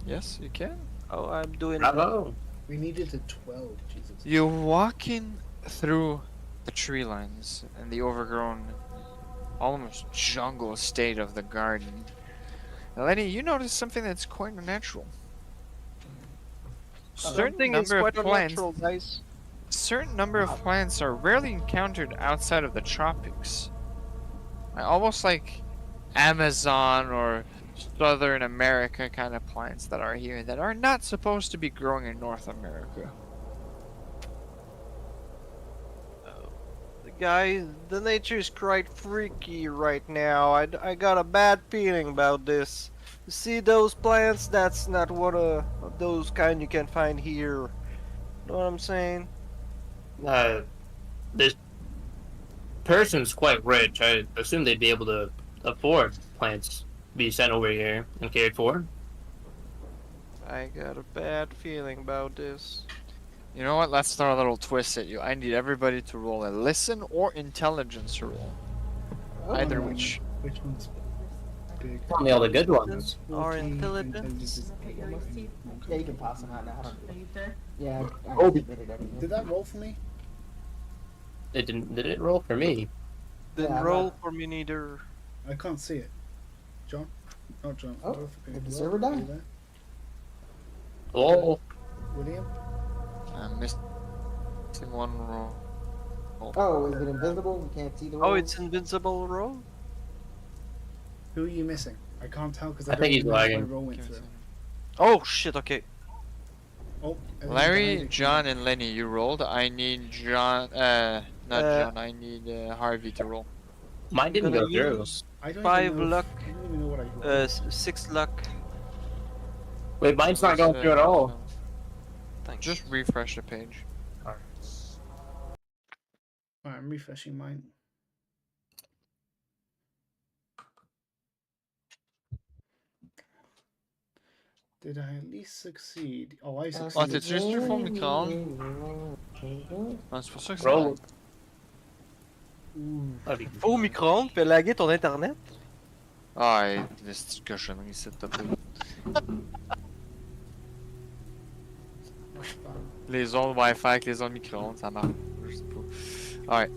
Yes, you can. Oh, I'm doing. Bravo. We needed a 12. Jesus. You're walking through the tree lines and the overgrown, almost jungle state of the garden. Now, Lenny, you notice something that's quite unnatural. Something is quite unnatural, guys. Certain number of plants are rarely encountered outside of the tropics. Almost like Amazon or Southern America kind of plants that are here that are not supposed to be growing in North America. Guys, the nature is quite freaky right now. I got a bad feeling about this. You see those plants? That's not one of those kind you can find here. Know what I'm saying? This person's quite rich. I assume they'd be able to afford plants be sent over here and cared for. I got a bad feeling about this. You know what? Let's throw a little twist at you. I need everybody to roll a listen or intelligence roll. Either which. Which one's big? Tell me all the good ones. Or 14, intelligence. is Yeah, you can pass them out now. I don't Are you there? Yeah, I Oh. submitted everything. Did that roll for me? It didn't. Did it roll for me? Didn't Yeah, roll for me neither. I can't see it. John? Oh, John. Oh, Dorothy, did the hello? server die? Are you there? Oh, William? I'm missing one roll. Oh, is it invisible? We can't see the Oh, roll? it's invincible roll? Who are you missing? I can't tell because I I don't think he's even know if my lagging. roll went through. Oh shit, okay. Oh, everything Larry, died. John, and Lenny, you rolled. I need John. Not John. I need Harvey to roll. mine didn't Gonna go through. use I don't 5 even know luck, I don't even know what I rolled. 6 luck. Wait, mine's not going through at all. Thanks. Just refresh the page. Alright, I'm refreshing mine. Did I at least succeed? Oh, I Ah, succeeded. t'es juste du fond micro. Ah, c'est pour ça que ça Roll. lag. Au micro-ondes, fais laguer ton internet. Ah, et c'est cochonnerie, s'il te plaît. Les ondes Wi-Fi avec les ondes micro-ondes, ça marche. Je sais pas. Alright.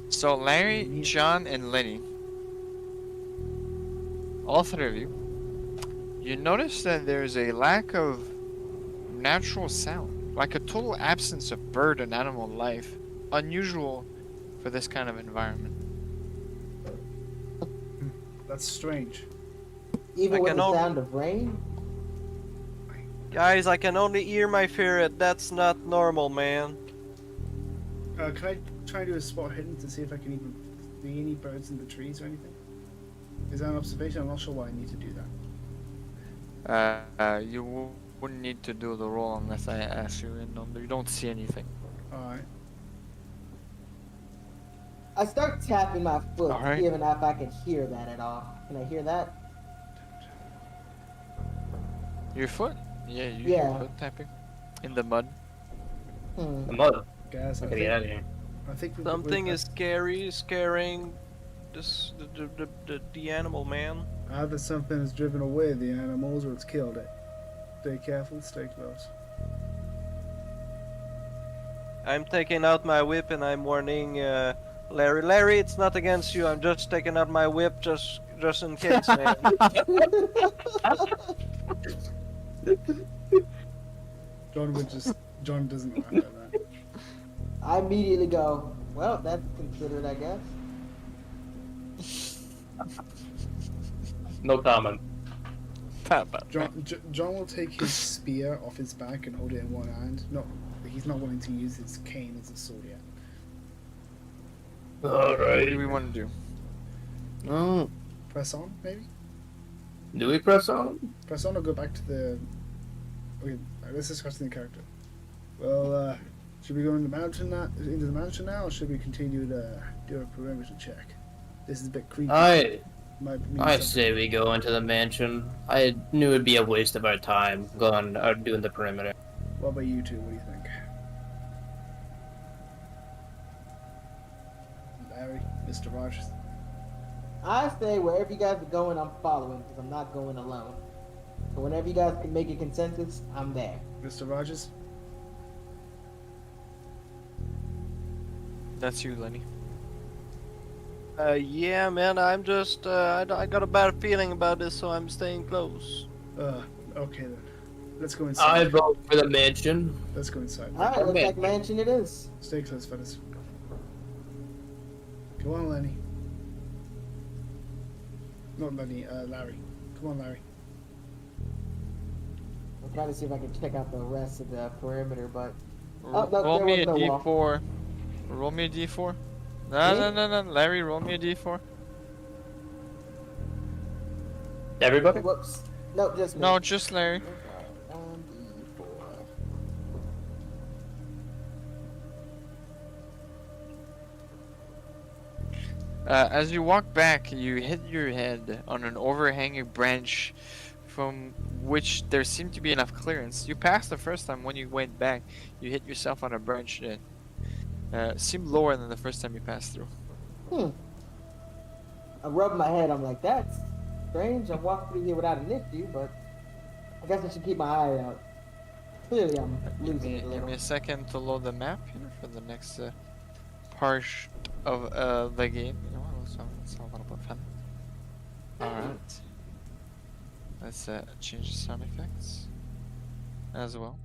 So, Larry, John, and Lenny. All three of you notice that there's a lack of natural sound. Like a total absence of bird and animal life. Unusual for this kind of environment. That's strange. Even I with can the only- sound of rain? Guys, I can only hear my ferret. That's not normal, man. Can I try and do a spot hidden to see if I can even see any birds in the trees or anything? Is that an observation? I'm not sure why I need to do that. You wouldn't need to do the roll unless I ask you, and you don't see anything. Alright. I start tapping my foot, Alright. seeing if I can hear that at all. Can I hear that? Your foot? Yeah, you Yeah. your foot tapping in the mud. Hmm. The mother. Guys, I gotta get out of here. I think Something is scaring this the animal, man. Either something has driven away the animals or it's killed it. Stay careful, stay close. I'm taking out my whip and I'm warning Larry. Larry, it's not against you. I'm just taking out my whip just in case, man. John doesn't laugh at that. I immediately go, well, that's considered, I guess. No comment. John will take his spear off his back and hold it in one hand. No, he's not willing to use his cane as a sword yet. What Alright. do we want to do? Oh, Press on, maybe? do we press on? Press on or go back to the... Okay, let's discuss the character. Well, should we go into the mountain now, or should we continue to do a perimeter check? This is a bit creepy. I Might mean I something. say we go into the mansion. I knew it'd be a waste of our time going doing the perimeter. What about you two? What do you think? Larry, Mr. Rogers. I say wherever you guys are going, I'm following because I'm not going alone. So whenever you guys can make a consensus, I'm there. Mr. Rogers? That's you, Lenny. Yeah, man. I'm just I got a bad feeling about this, so I'm staying close. Okay then. Let's go I inside. vote for the mansion. Let's go inside. Alright, looks Okay. like mansion it is. Stay close, fellas. Come on, Lenny. Not Lenny, Larry. Come on, Larry. I'm trying to see if I can check out the rest of the perimeter, but Roll, no, roll there me a was no wall. d4. Roll me a d4. No, Me? no. Larry, roll me a d4. Everybody? whoops. No, just me. No, just Larry. D4. As you walk back, you hit your head on an overhanging branch from which there seemed to be enough clearance. You passed the first time. When you went back, you hit yourself on a branch that seemed lower than the first time you passed through. I rub my head. I'm like, that's strange. I'm walking through here without an issue, but I guess I should keep my eye out. Clearly, I'm losing it a Give little. me a second to load the map here for the next part of the game. You know, let's have a little bit of fun. Alright. Let's change the sound effects as well.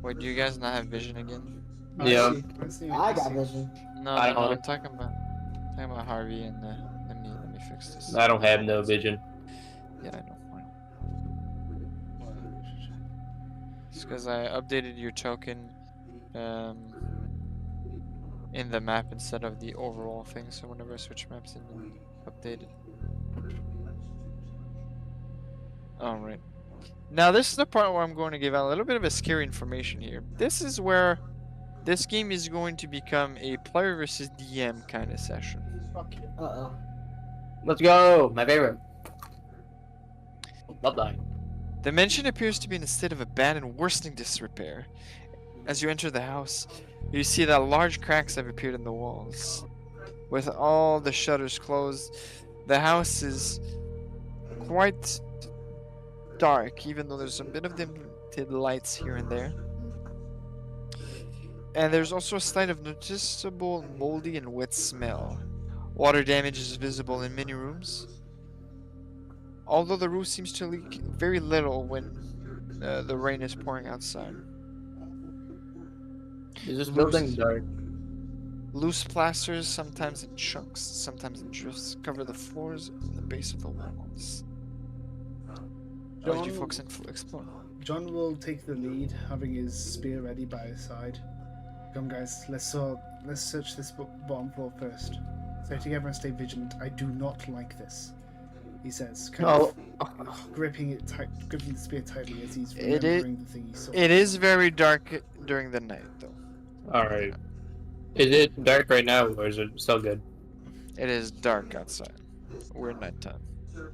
Wait, do you guys not have vision again? Yeah. I got vision. No, I no, don't. I'm talking about Harvey and let me fix this. I don't have no vision. Yeah, I know. It's because I updated your token in the map instead of the overall thing, so whenever I switch maps, it updated. Alright. Now this is the part where I'm going to give out a little bit of a scary information here. This is where this game is going to become a player versus DM kind of session. Uh-oh. Let's go. My favorite. Love dying. The mansion appears to be in a state of abandoned, worsening disrepair. As you enter the house, you see that large cracks have appeared in the walls. With all the shutters closed, the house is quite dark, even though there's a bit of limited lights here and there. And there's also a slight of noticeable moldy and wet smell. Water damage is visible in many rooms, although the roof seems to leak very little when the rain is pouring outside. Is this building dark? Loose plasters, sometimes in chunks, sometimes in drifts, cover the floors and the base of the walls. How did you folks explore? John will take the lead, having his spear ready by his side. Come, guys, let's search this bottom floor first. Stay together and stay vigilant. I do not like this, he says, gripping the spear tightly as he's remembering the thing he saw. It is very dark during the night, though. Alright. Is it dark right now, or is it still good? It is dark outside. We're nighttime.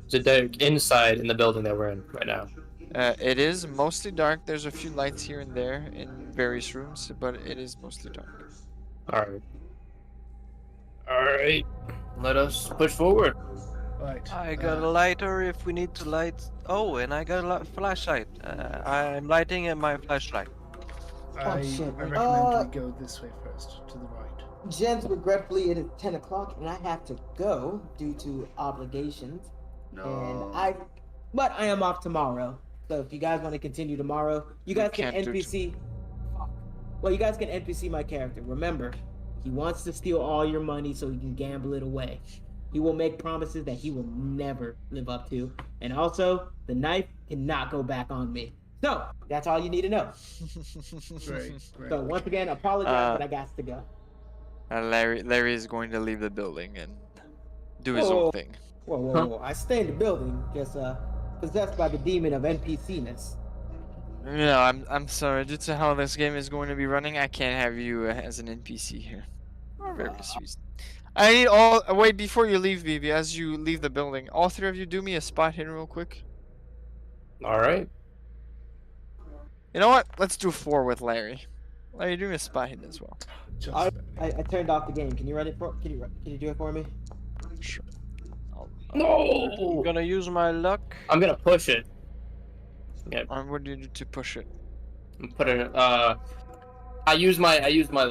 Is it dark inside in the building that we're in right now? It is mostly dark. There's a few lights here and there in various rooms, but it is mostly dark. Alright. Alright. Let us push forward. Right. I got a lighter if we need to light. Oh, and I got a flashlight. I'm lighting at my flashlight. I shit. recommend we go this way first, to the right. Gents, regretfully, it is 10 o'clock and I have to go due to obligations. No. But I am off tomorrow. So if you guys want to continue tomorrow, you guys can can't do NPC. Well, you guys can NPC my character. Remember, he wants to steal all your money so he can gamble it away. He will make promises that he will never live up to. And also, the knife cannot go back on me. So, that's all you need to know. Great. So, once again, apologize, but I got to go. Larry is going to leave the building and do his Whoa. own thing. Whoa. I stay in the building, just possessed by the demon of NPC-ness. No, I'm sorry. Due to how this game is going to be running, I can't have you as an NPC here. For various reasons. I need all. Wait, before you leave, BB, as you leave the building, all three of you do me a spot hidden real quick. Alright. You know what? Let's do 4 with Larry. Larry, do me a spot hidden as well. I turned off the game. Can you run it for? Can you do it for me? Sure. No! I'm gonna use my luck. I'm gonna push it. Yeah. What do you do to push it? Put it. I use my light. Use my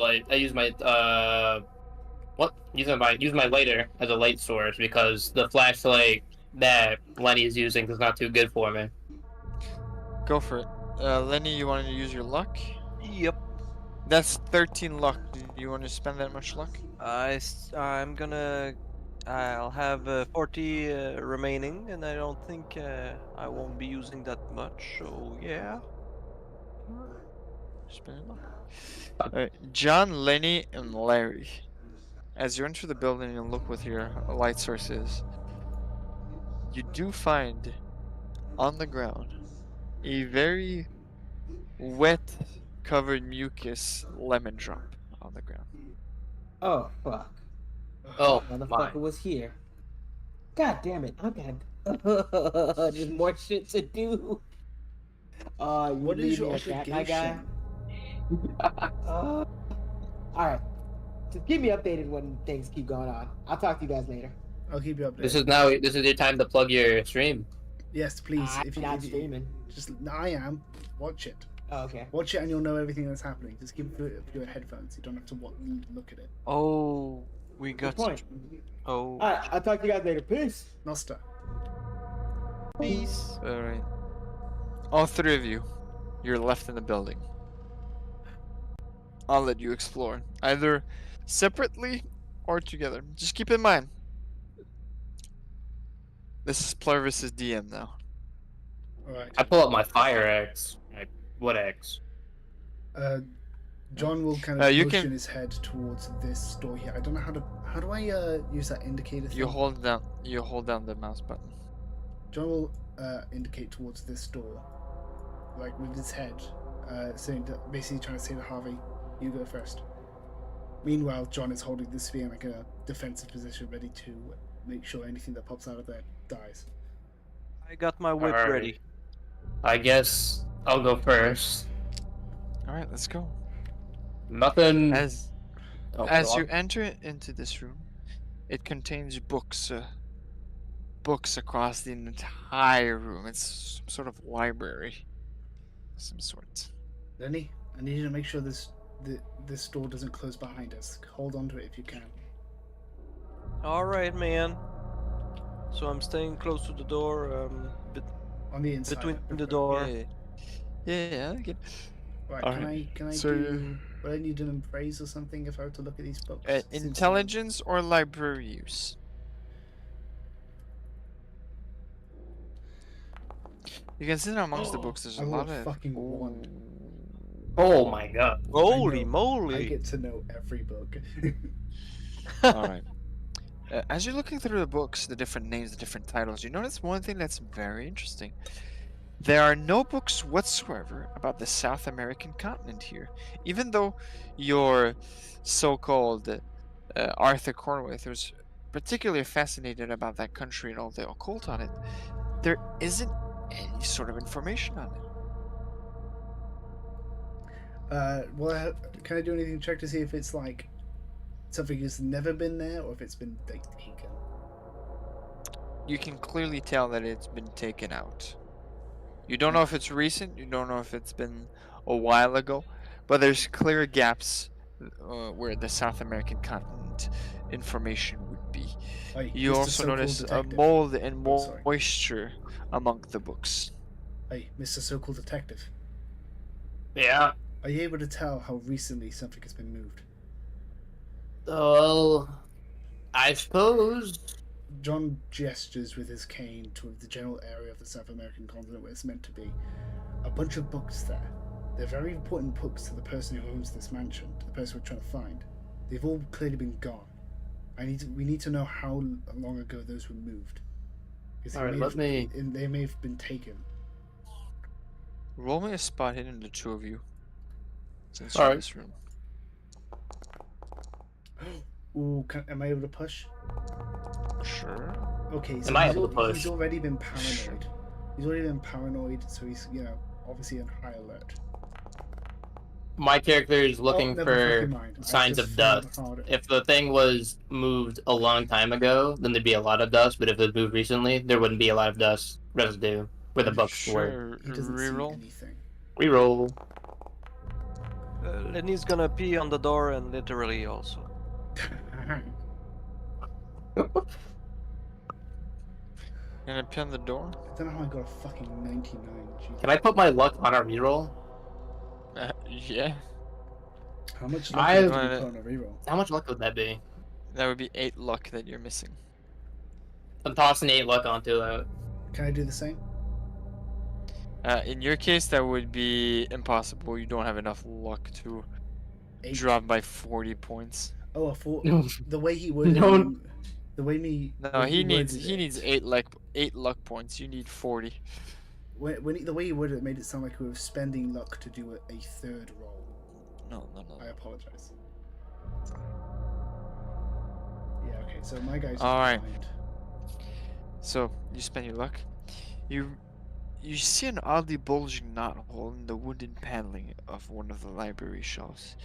lighter as a light source because the flashlight that Lenny is using is not too good for me. Go for it. Lenny, you want to use your luck? Yep. That's 13 luck. Do you want to spend that much luck? I'll have 40 remaining, and I don't think I won't be using that much. So yeah. Spend it luck. Alright, John, Lenny, and Larry. As you enter the building and look with your light sources, you do find on the ground a very wet, covered mucus lemon drop on the ground. Oh fuck! Oh Motherfucker my! was here. God damn it! I got just more shit to do. You What is leave your me at that, my guy. obligation? All right. Just keep me updated when things keep going on. I'll talk to you guys later. I'll keep you updated. This is your time to plug your stream. Yes, please. I'm not streaming. Just I am. Watch it. Oh, okay. Watch it, and you'll know everything that's happening. Just keep it up your headphones. You don't have to look at it. Oh, we got. Good point. Oh. All right. I'll talk to you guys later. Peace. Nosta. Peace. All right. All three of you, you're left in the building. I'll let you explore, either separately or together. Just keep in mind, this is Plurvis's DM now. All right. I pull up my fire axe. Like, what axe? John will kind of you motion can- his head towards this door here. I don't know how do I use that indicator thing? You hold down the mouse button. John will indicate towards this door, like with his head, basically trying to say to Harvey, "You go first." Meanwhile, John is holding the sphere in like a defensive position, ready to make sure anything that pops out of there dies. I got my whip Alright. ready. I guess I'll go first. All right, let's go. Nothing. As Oh, As go you on. enter into this room, it contains books, books across the entire room. It's some sort of library, of some sort. Lenny, I need you to make sure this door doesn't close behind us. Hold on to it if you can. All right, man. So I'm staying close to the door, On the inside. between I the prefer. door. Yeah, I get. Right, Alright, can I so do... Would I need an appraise or something if I were to look at these books? Since- Intelligence or library use? You can see that amongst the books there's a I lot rolled of. fucking one. Oh my god. Holy I moly! get to know every book. Alright. As you're looking through the books, the different names, the different titles, you notice one thing that's very interesting. There are no books whatsoever about the South American continent here. Even though your so-called Arthur Cornthwaite was particularly fascinated about that country and all the occult on it, there isn't any sort of information on it. Well, can I do anything to check to see if it's like something that's never been there or if it's been like taken? You can clearly tell that it's been taken out. You don't know if it's recent, you don't know if it's been a while ago, but there's clear gaps where the South American continent information would be. Hey, You Mr. also So-called notice a detective. mold and Oh, sorry. moisture among the books. Hey, Mr. So-called detective. Yeah. Are you able to tell how recently something has been moved? Well, I suppose. John gestures with his cane toward the general area of the South American continent where it's meant to be. A bunch of books there. They're very important books to the person who owns this mansion, to the person we're trying to find. They've all clearly been gone. We need to know how long ago those were moved. Because Alright, they may have been taken. Roll me a spot hidden, the two of you. Since All you're in right. this room. Ooh, am I able to push? Sure. Okay, so Am I able to push? he's already been paranoid. He's already been paranoid, so he's, obviously on high alert. My character is looking never for fucking mind. I signs just of found dust. harder. If the thing was moved a long time ago, then there'd be a lot of dust. But if it was moved recently, there wouldn't be a lot of dust residue where the books were. Sure. He doesn't see Reroll. anything. Reroll. Lenny's gonna pee on the door and literally also. Gonna pin the door. I don't know how I got a fucking 99. Jesus. Can I put my luck on a reroll? Yeah. How much I- luck did you put on a reroll? How much luck would that be? That would be 8 luck that you're missing. I'm tossing 8 luck onto that. Can I do the same? In your case, that would be impossible. You don't have enough luck to 8. drop by 40 points. Oh, I thought No. the way he worded No. it, the way me. No, the way he worded needs it- 8 luck points. You need 40. the way you worded it made it sound like we were spending luck to do a third roll. No. I apologize. Yeah, okay, so my guy's just Alright. blind. So you spend your luck. You see an oddly bulging knothole in the wooden paneling of one of the library shelves.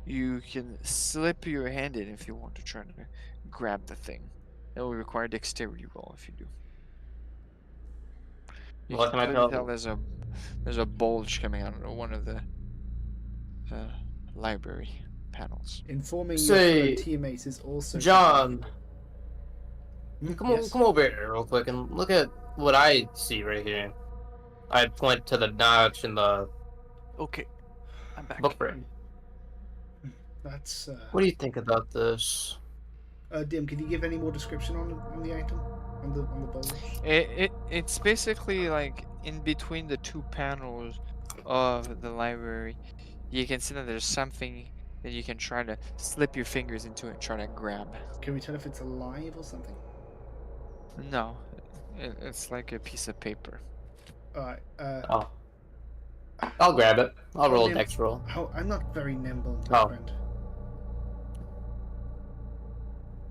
You can slip your hand in if you want to try to grab the thing. It will require dexterity roll if you do. You What can can I clearly tell? tell there's a bulge coming out of one of the library panels. Informing Say, your fellow teammates is also John, Hmm, come yes? over here real quick and look at what I see right here. I point to the notch in the Okay, I'm back. book frame. That's What do you think about this? Dim, can you give any more description on the item? On the bulge? It's basically like in between the two panels of the library. You can see that there's something that you can try to slip your fingers into and try to grab. Can we tell if it's alive or something? No, it's like a piece of paper. Alright, Oh, I'll grab it. I'll roll a Dim, dex roll. I'm not very nimble, my Oh. friend.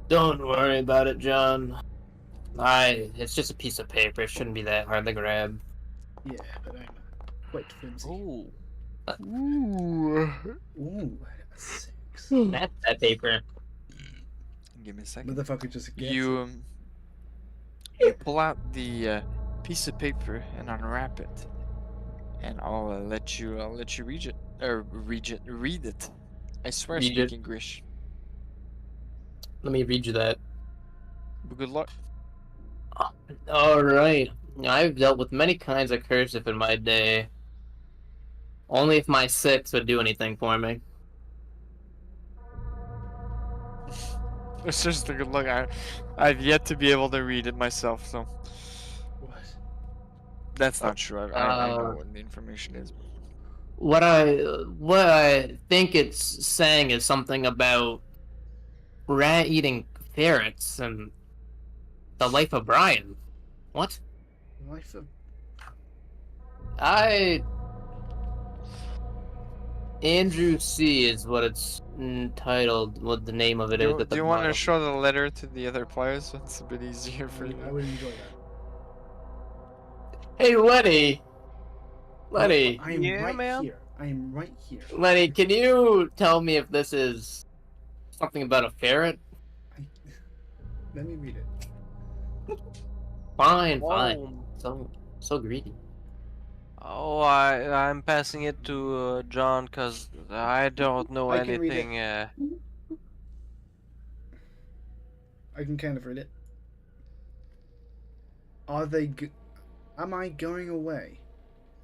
Don't worry about it, John. It's just a piece of paper. It shouldn't be that hard to grab. Yeah, but I'm quite flimsy. Oh, Ooh. Ooh, a 6. That's that paper. Give me a second. Motherfucker just gets it. You pull out the piece of paper and unwrap it, and I'll let you read it or read it. I swear, I Read speak it. English. Let me read you that. Good luck. Alright. I've dealt with many kinds of cursive in my day. Only if my 6 would do anything for me. It's just a good luck. I've yet to be able to read it myself, so What? that's not true. I know Uh, what the information is. What I think it's saying is something about rat-eating ferrets and the life of Brian. What? Life of... Andrew C is what it's entitled. What the name of it is at the Do you want to bottom. show the letter to the other players? So it's a bit easier for you. I would enjoy that. Hey, Lenny, I am Yeah, right man? here. I am right here. Lenny, can you tell me if this is something about a ferret? Let me read it. Fine. oh, So greedy. oh! I'm passing it to John because I don't know I can read anything. I can kind of read it. Am I going away?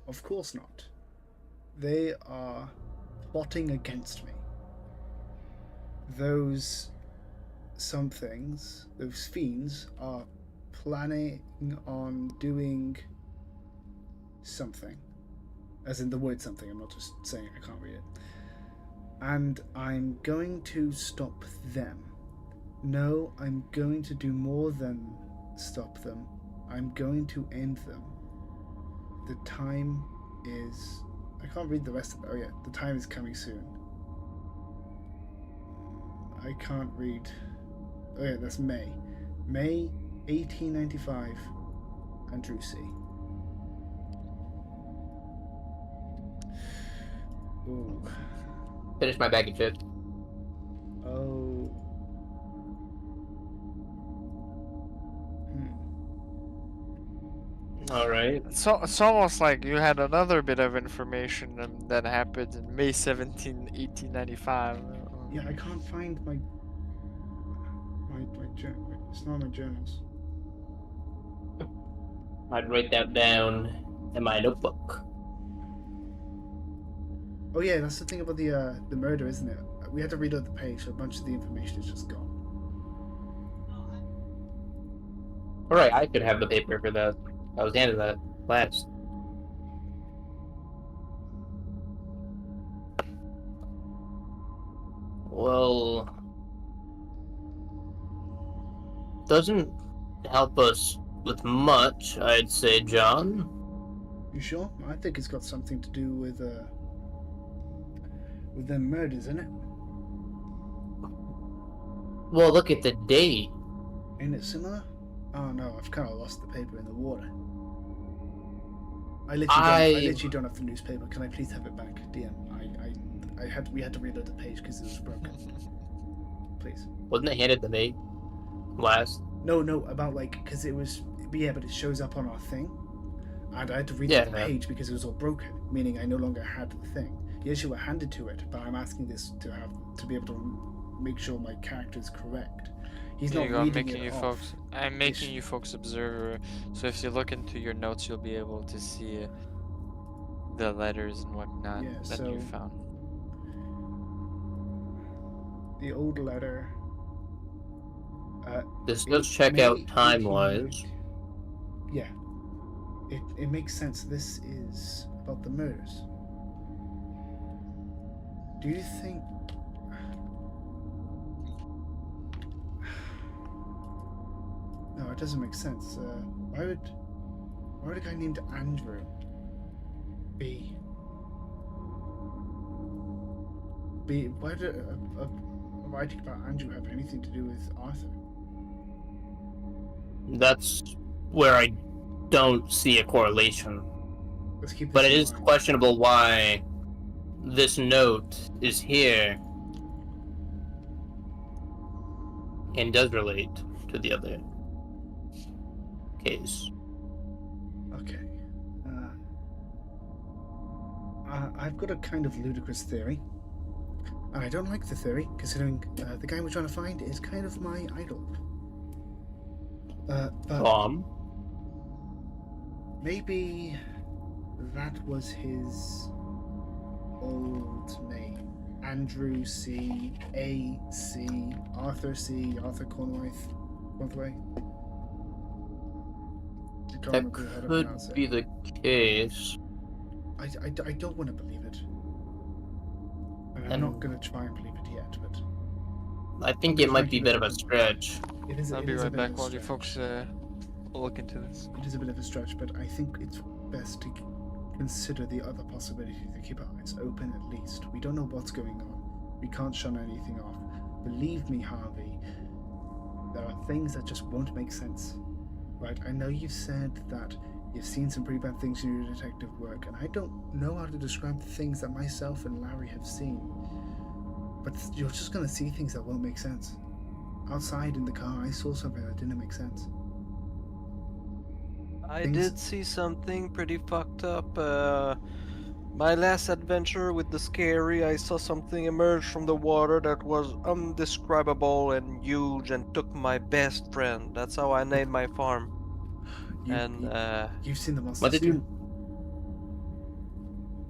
Of course not. They are plotting against me. Those fiends, are planning on doing something. As in the word something, I'm not just saying I can't read it. And I'm going to stop them. No, I'm going to do more than stop them. I'm going to end them. The time is... I can't read the rest of it. Oh yeah, the time is coming soon. I can't read... Oh yeah, that's May. May 1895. Andrew C. Ooh. Finish my bag of chips. Oh. Alright. It's almost like you had another bit of information that happened in May 17, 1895. Yeah, I can't find my journal. It's not my journals. I'd write that down in my notebook. Oh yeah, that's the thing about the murder, isn't it? We had to read out the page, so a bunch of the information is just gone. Alright, I could have the paper for that. I was handed that last. Well, doesn't help us with much, I'd say, John. You sure? I think it's got something to do with them murders, isn't it? Well, look at the date. Ain't it similar? Oh no, I've kind of lost the paper in the water. I literally don't have the newspaper. Can I please have it back, DM? We had to reload the page because it was broken. Please. Wasn't it handed to me last? No, about like because it was but it shows up on our thing, and I had to reload the page because it was all broken, meaning I no longer had the thing. Yes, you were handed to it, but I'm asking this to be able to make sure my character is correct. He's not reading it off. I'm making you folks observer, so if you look into your notes, you'll be able to see the letters and whatnot that you found. The old letter. Let's check out time-wise. Yeah. It makes sense. This is about the murders. Do you think... No, it doesn't make sense. Why would a guy named Andrew be... Why did a writing about Andrew have anything to do with Arthur? That's where I don't see a correlation. Let's keep this but it in is mind. questionable why this note is here and does relate to the other case. Okay. I've got a kind of ludicrous theory. And I don't like the theory, considering the guy we're trying to find is kind of my idol. But maybe that was his old name. Andrew C. A. C. Arthur C. Arthur Cornthwaite. That could be the case. I don't want to believe it. And I'm not going to try and believe it yet, but... I think it might be a bit of a stretch. I'll be right back while you folks look into this. It is a bit of a stretch, but I think it's best to consider the other possibility, to keep our eyes open at least. We don't know what's going on. We can't shun anything off. Believe me, Harvey, there are things that just won't make sense. Right? I know you've said that you've seen some pretty bad things in your detective work, and I don't know how to describe the things that myself and Larry have seen. But you're just going to see things that won't make sense. Outside in the car, I saw something that didn't make sense. I did see something pretty fucked up. My last adventure with the scary, I saw something emerge from the water that was undescribable and huge and took my best friend. That's how I named my farm. You've seen the monsters too?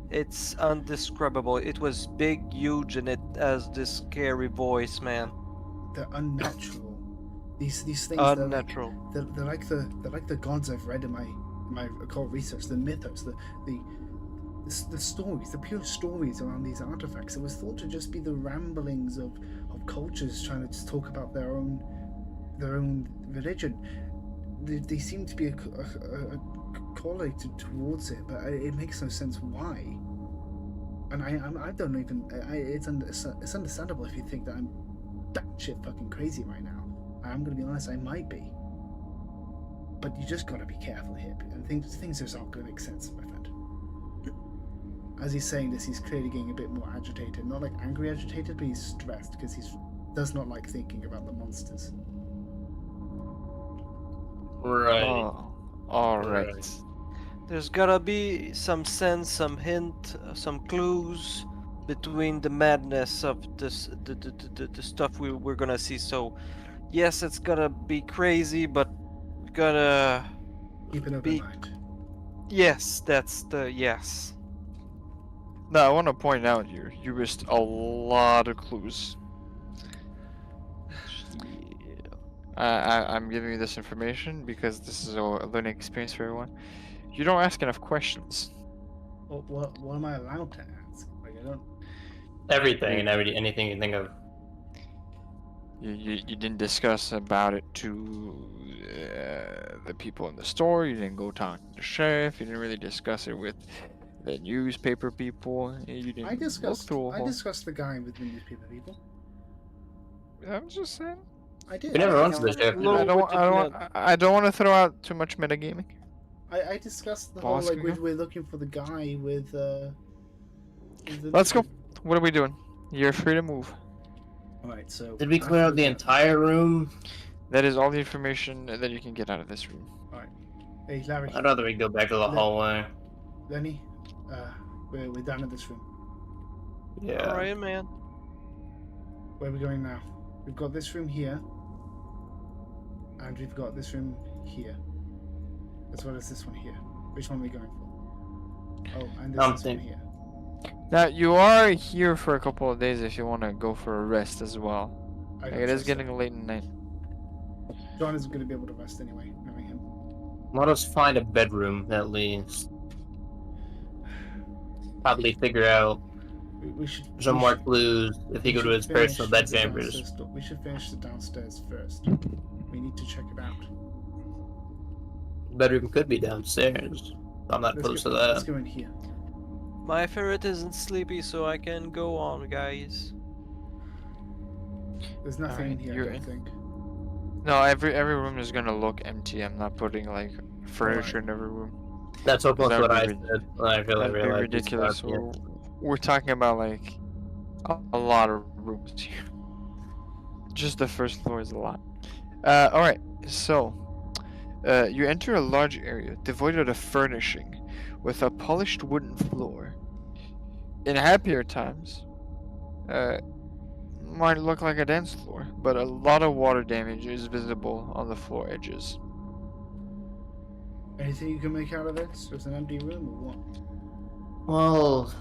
It's undescribable. It was big, huge, and it has this scary voice, man. They're unnatural. These things. Unnatural. They're like the gods I've read in my occult research. The mythos, the stories, the pure stories around these artifacts. It was thought to just be the ramblings of cultures trying to just talk about their own religion. They seem to be correlated towards it, but it makes no sense why. And I don't even. It's understandable if you think that I'm that shit fucking crazy right now. I'm gonna be honest, I might be. But you just gotta be careful here, and things just aren't gonna make sense, my friend. As he's saying this, he's clearly getting a bit more agitated. Not like angry agitated, but he's stressed because he does not like thinking about the monsters. Right. Oh, all right. There's gotta be some sense, some hint, some clues between the madness of this, the stuff we're gonna see. So, yes, it's gonna be crazy, but we gotta keep an open mind. Yes, that's the yes. Now, I want to point out here, you missed a lot of clues. I'm giving you this information because this is a learning experience for everyone. You don't ask enough questions. Well, what am I allowed to ask? Like, I don't... Everything and anything you think of. You didn't discuss about it to the people in the store. You didn't go talk to the sheriff. You didn't really discuss it with the newspaper people. You didn't look through a I whole. discussed the guy with the newspaper people. I'm just saying. I did. We never went to the A sheriff. little did we? I don't want to throw out too much metagaming. I discussed the Boss whole like can go. we're looking for the guy with the Let's go. newspaper. What are we doing? You're free to move. All right, so Did we clear after out the that- entire room? That is all the information that you can get out of this room. Hey, Larry, I'd rather we go back to the hallway. Lenny, we're down in this room. Yeah. All right, man. Where are we going now? We've got this room here, and we've got this room here, as well as this one here. Which one are we going for? Oh, and this one Something. here. Now you are here for a couple of days if you want to go for a rest as well. I Like, don't it is trust getting him. late at night. John isn't going to be able to rest anyway, knowing him. Let us find a bedroom at least. Probably figure out We should some we more should- clues if he we go to should his finish personal with bed the chambers. downstairs we should finish the downstairs first. We need to check it out. Bedroom could be downstairs. I'm not opposed to Let's that. go in here. My ferret isn't sleepy, so I can go on, guys. There's nothing in Alright, here, you're I in. don't think. No, every room is gonna look empty. I'm not putting like furniture in every room. That's almost That'd what be I rid- said when I really That'd be realized. it's ridiculous. dark here. We're talking about like a lot of rooms here. Just the first floor is a lot. All right. So, you enter a large area devoid of furnishing, with a polished wooden floor. In happier times, might look like a dance floor, but a lot of water damage is visible on the floor edges. Anything you can make out of this? Just an empty room or what? Well,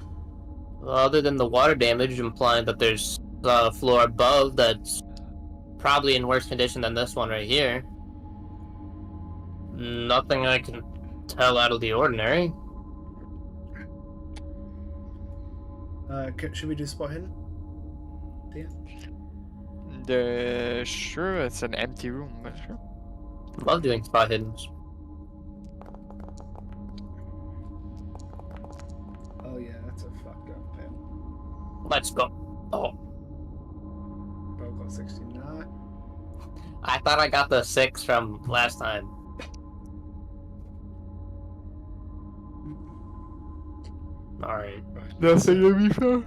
other than the water damage, implying that there's a floor above that's probably in worse condition than this one right here. Nothing I can tell out of the ordinary. Should we do spot hidden? Sure, it's an empty room, but sure. Love doing spot hiddens. Oh yeah, that's a fucked up pen. Let's go. Oh, Bro got 69. I thought I got the 6 from last time. Alright. Right. Nothing to be fair.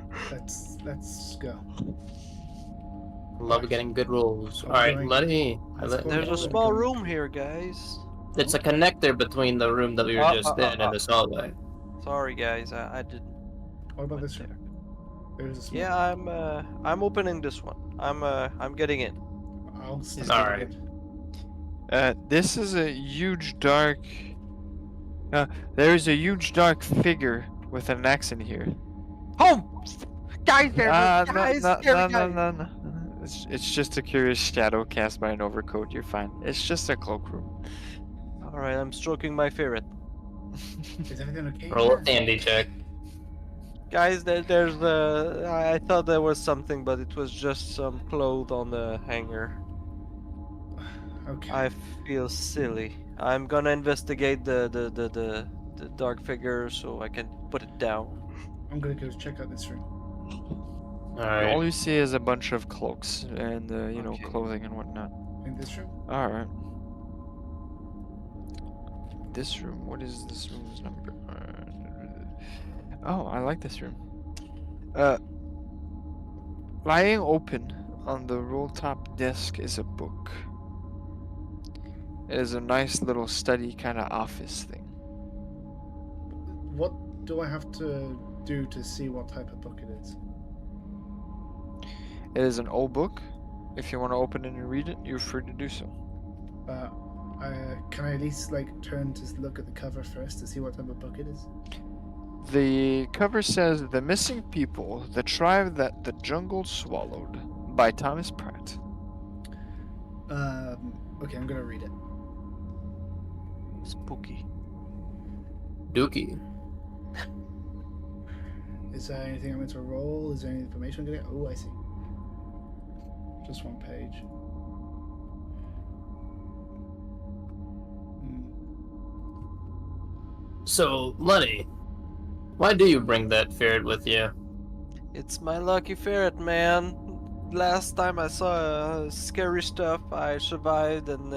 Let's go. Love getting good rolls. I'm Alright, going- Letty. let's go. There's a Yeah. small room here, guys. It's a connector between the room that we were just in and this hallway. Sorry, guys. I didn't. What about went this room? There's a small. Yeah, I'm opening this one. I'm getting in. I'll start. Alright. This is a huge dark. There is a huge dark figure with an axe in here. Home, guys, there, guys, No. It's just a curious shadow cast by an overcoat. You're fine. It's just a cloakroom. All right, I'm stroking my ferret. Is everything okay? Roll a sandy check. Guys, there's I thought there was something, but it was just some clothes on the hanger. Okay. I feel silly. I'm gonna investigate the dark figure so I can put it down. I'm gonna go check out this room. Alright. All you see is a bunch of cloaks and Okay. clothing and whatnot. In this room? All right. This room. What is this room's number? Oh, I like this room. Lying open on the roll top desk is a book. It is a nice little study kind of office thing. What do I have to do to see what type of book it is? It is an old book. If you want to open it and read it, you're free to do so. Can I at least turn to look at the cover first to see what type of book it is? The cover says The Missing People, The Tribe That the Jungle Swallowed by Thomas Pratt. Okay, I'm gonna read it. Spooky. Dookie. Is there anything I'm going to roll? Is there any information I'm getting? Oh, I see. Just one page. So, Lenny, why do you bring that ferret with you? It's my lucky ferret, man. Last time I saw scary stuff, I survived, and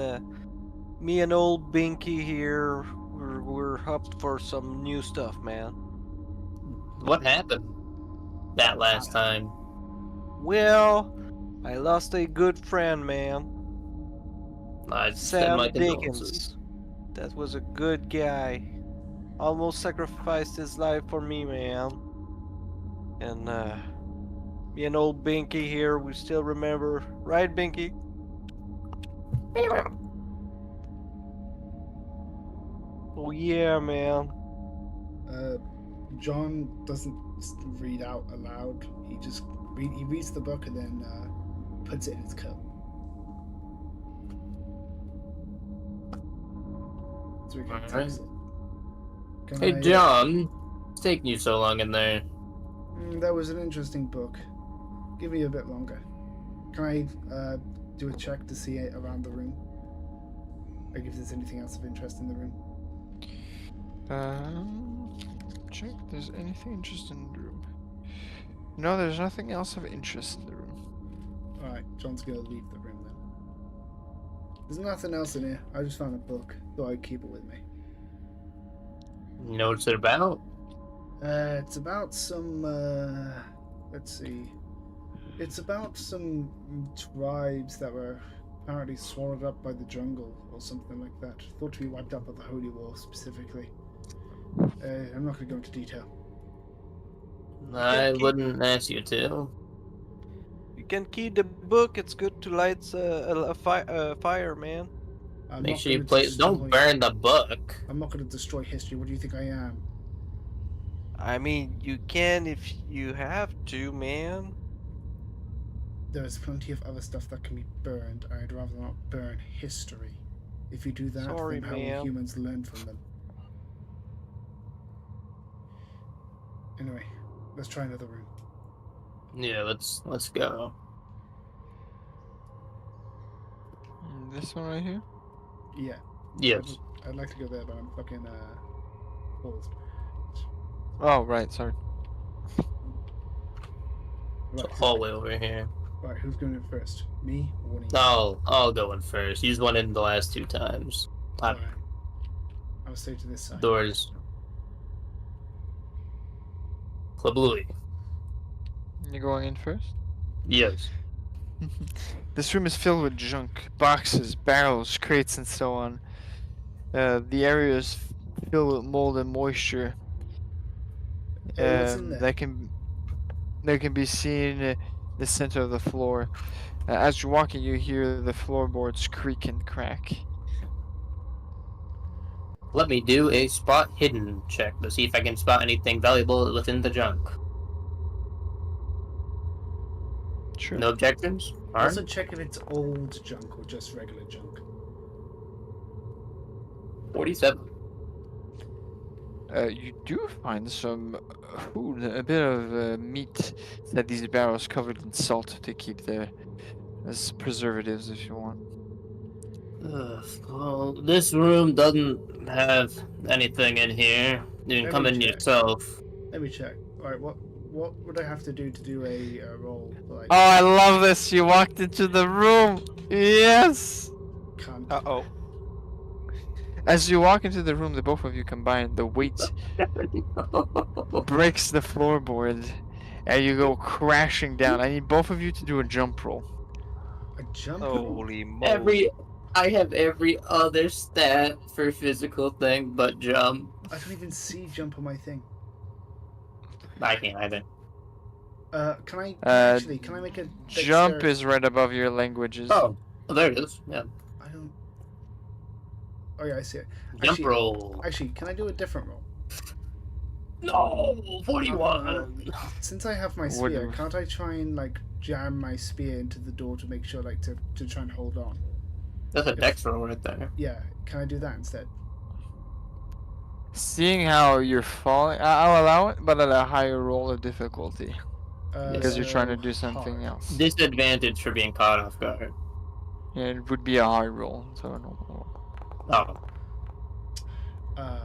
me and old Binky here, we're up for some new stuff, man. What happened that last time? Well, I lost a good friend, man. I send my Sam condolences. Dickens. That was a good guy. Almost sacrificed his life for me, man. And me and old Binky here, we still remember, right, Binky? Oh yeah, man. John doesn't read out aloud. He just he reads the book and then puts it in his coat. So we can text it. Hey, John, what's taking you so long in there? That was an interesting book. Give me a bit longer. Can I do a check to see it around the room? Like if there's anything else of interest in the room? Check if there's anything interesting in the room. No, there's nothing else of interest in the room. Alright, John's gonna leave the room then. There's nothing else in here. I just found a book. Thought I'd keep it with me. You know what's it about? It's about some, let's see. It's about some tribes that were apparently swallowed up by the jungle or something like that. Thought to be wiped out by the Holy War specifically. I'm not going to go into detail. I wouldn't ask you to. You can keep the book. It's good to light a fire, man. Make sure you play. Don't burn the book. I'm not going to destroy history. What do you think I am? I mean, you can if you have to, man. There's plenty of other stuff that can be burned. I'd rather not burn history. If you do that, Sorry, then how will humans learn from them? Anyway, let's try another room. Yeah, let's go. This one right here? Yeah. Yes. I'd like to go there, but I'm fucking paused. Oh, right, sorry. It's a hallway over here. Right, who's going in first? Me or one of you? I'll go in first. He's went in the last 2 times. Alright. I'll stay to this side. Doors. Klabooey. You're going in first? Yes. This room is filled with junk, boxes, barrels, crates, and so on. The area is filled with mold and moisture. What's in there? That can be seen in the center of the floor. As you're walking, you hear the floorboards creak and crack. Let me do a spot hidden check to see if I can spot anything valuable within the junk. Sure. No objections? Alright. Also check if it's old junk or just regular junk. 47. You do find some food, a bit of meat that these barrels covered in salt to keep there as preservatives if you want. Well, this room doesn't have anything in here. You can come in yourself. Let me check. Alright, what would I have to do a roll? Like, Oh, I love this! You walked into the room! Yes! can't. Uh-oh. As you walk into the room, the both of you combine, the weight breaks the floorboard, and you go crashing down. I need both of you to do a jump roll. A jump roll? Holy moly. I have every other stat for physical thing but jump. I don't even see jump on my thing. I can't either. Can I make a Jump is right above your languages. Oh, there it is. Yeah. I don't. Oh yeah, I see it. Jump roll. Actually, can I do a different roll? No, 41. Since I have my spear, can't I try and like jam my spear into the door to make sure, like, to try and hold on? That's a dex roll right there. Yeah, can I do that instead? Seeing how you're falling, I'll allow it, but at a higher roll of difficulty. Because you're trying to So do something hard. else. Disadvantage for being caught off guard. Yeah, it would be a high roll, so a normal roll. Oh, Uh,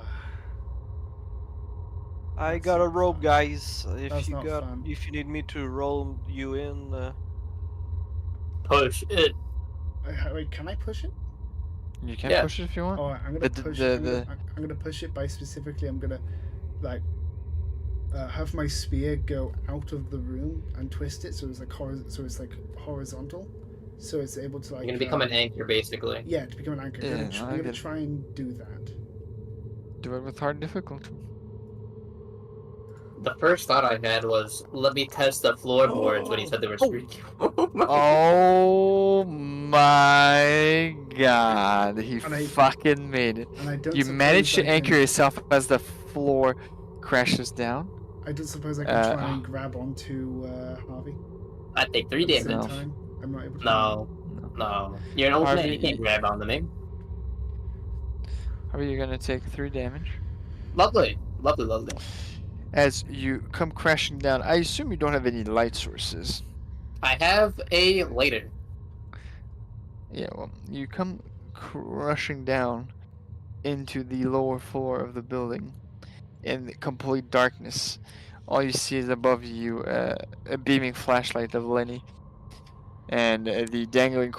I That's got a not rope, fun. guys. That's not fun. If you need me to roll you in, push it. Wait, can I push it? You can Yeah. push it if you want. Oh, I'm gonna But push. I'm gonna push it by specifically. I'm gonna like have my spear go out of the room and twist it so it's like horizontal, so it's able to like. You're gonna become an anchor, basically. Yeah, to become an anchor. Yeah, I'm gonna try and do that. Do it with hard difficulty. The first thought I had was, let me test the floorboards when he said they were squeaky. Oh my god, he And I- fucking made it. And I don't. You suppose managed to I can- anchor yourself as the floor crashes down. I don't suppose I can try and grab onto Harvey. I take 3 At the same damage. time? I'm not able to. No. You're an old man, Harvey- you can't grab onto me. How are you gonna take 3 damage? Lovely. As you come crashing down, I assume you don't have any light sources. I have a lighter. Yeah, well, you come crushing down into the lower floor of the building in complete darkness. All you see is above you a beaming flashlight of Lenny and the dangling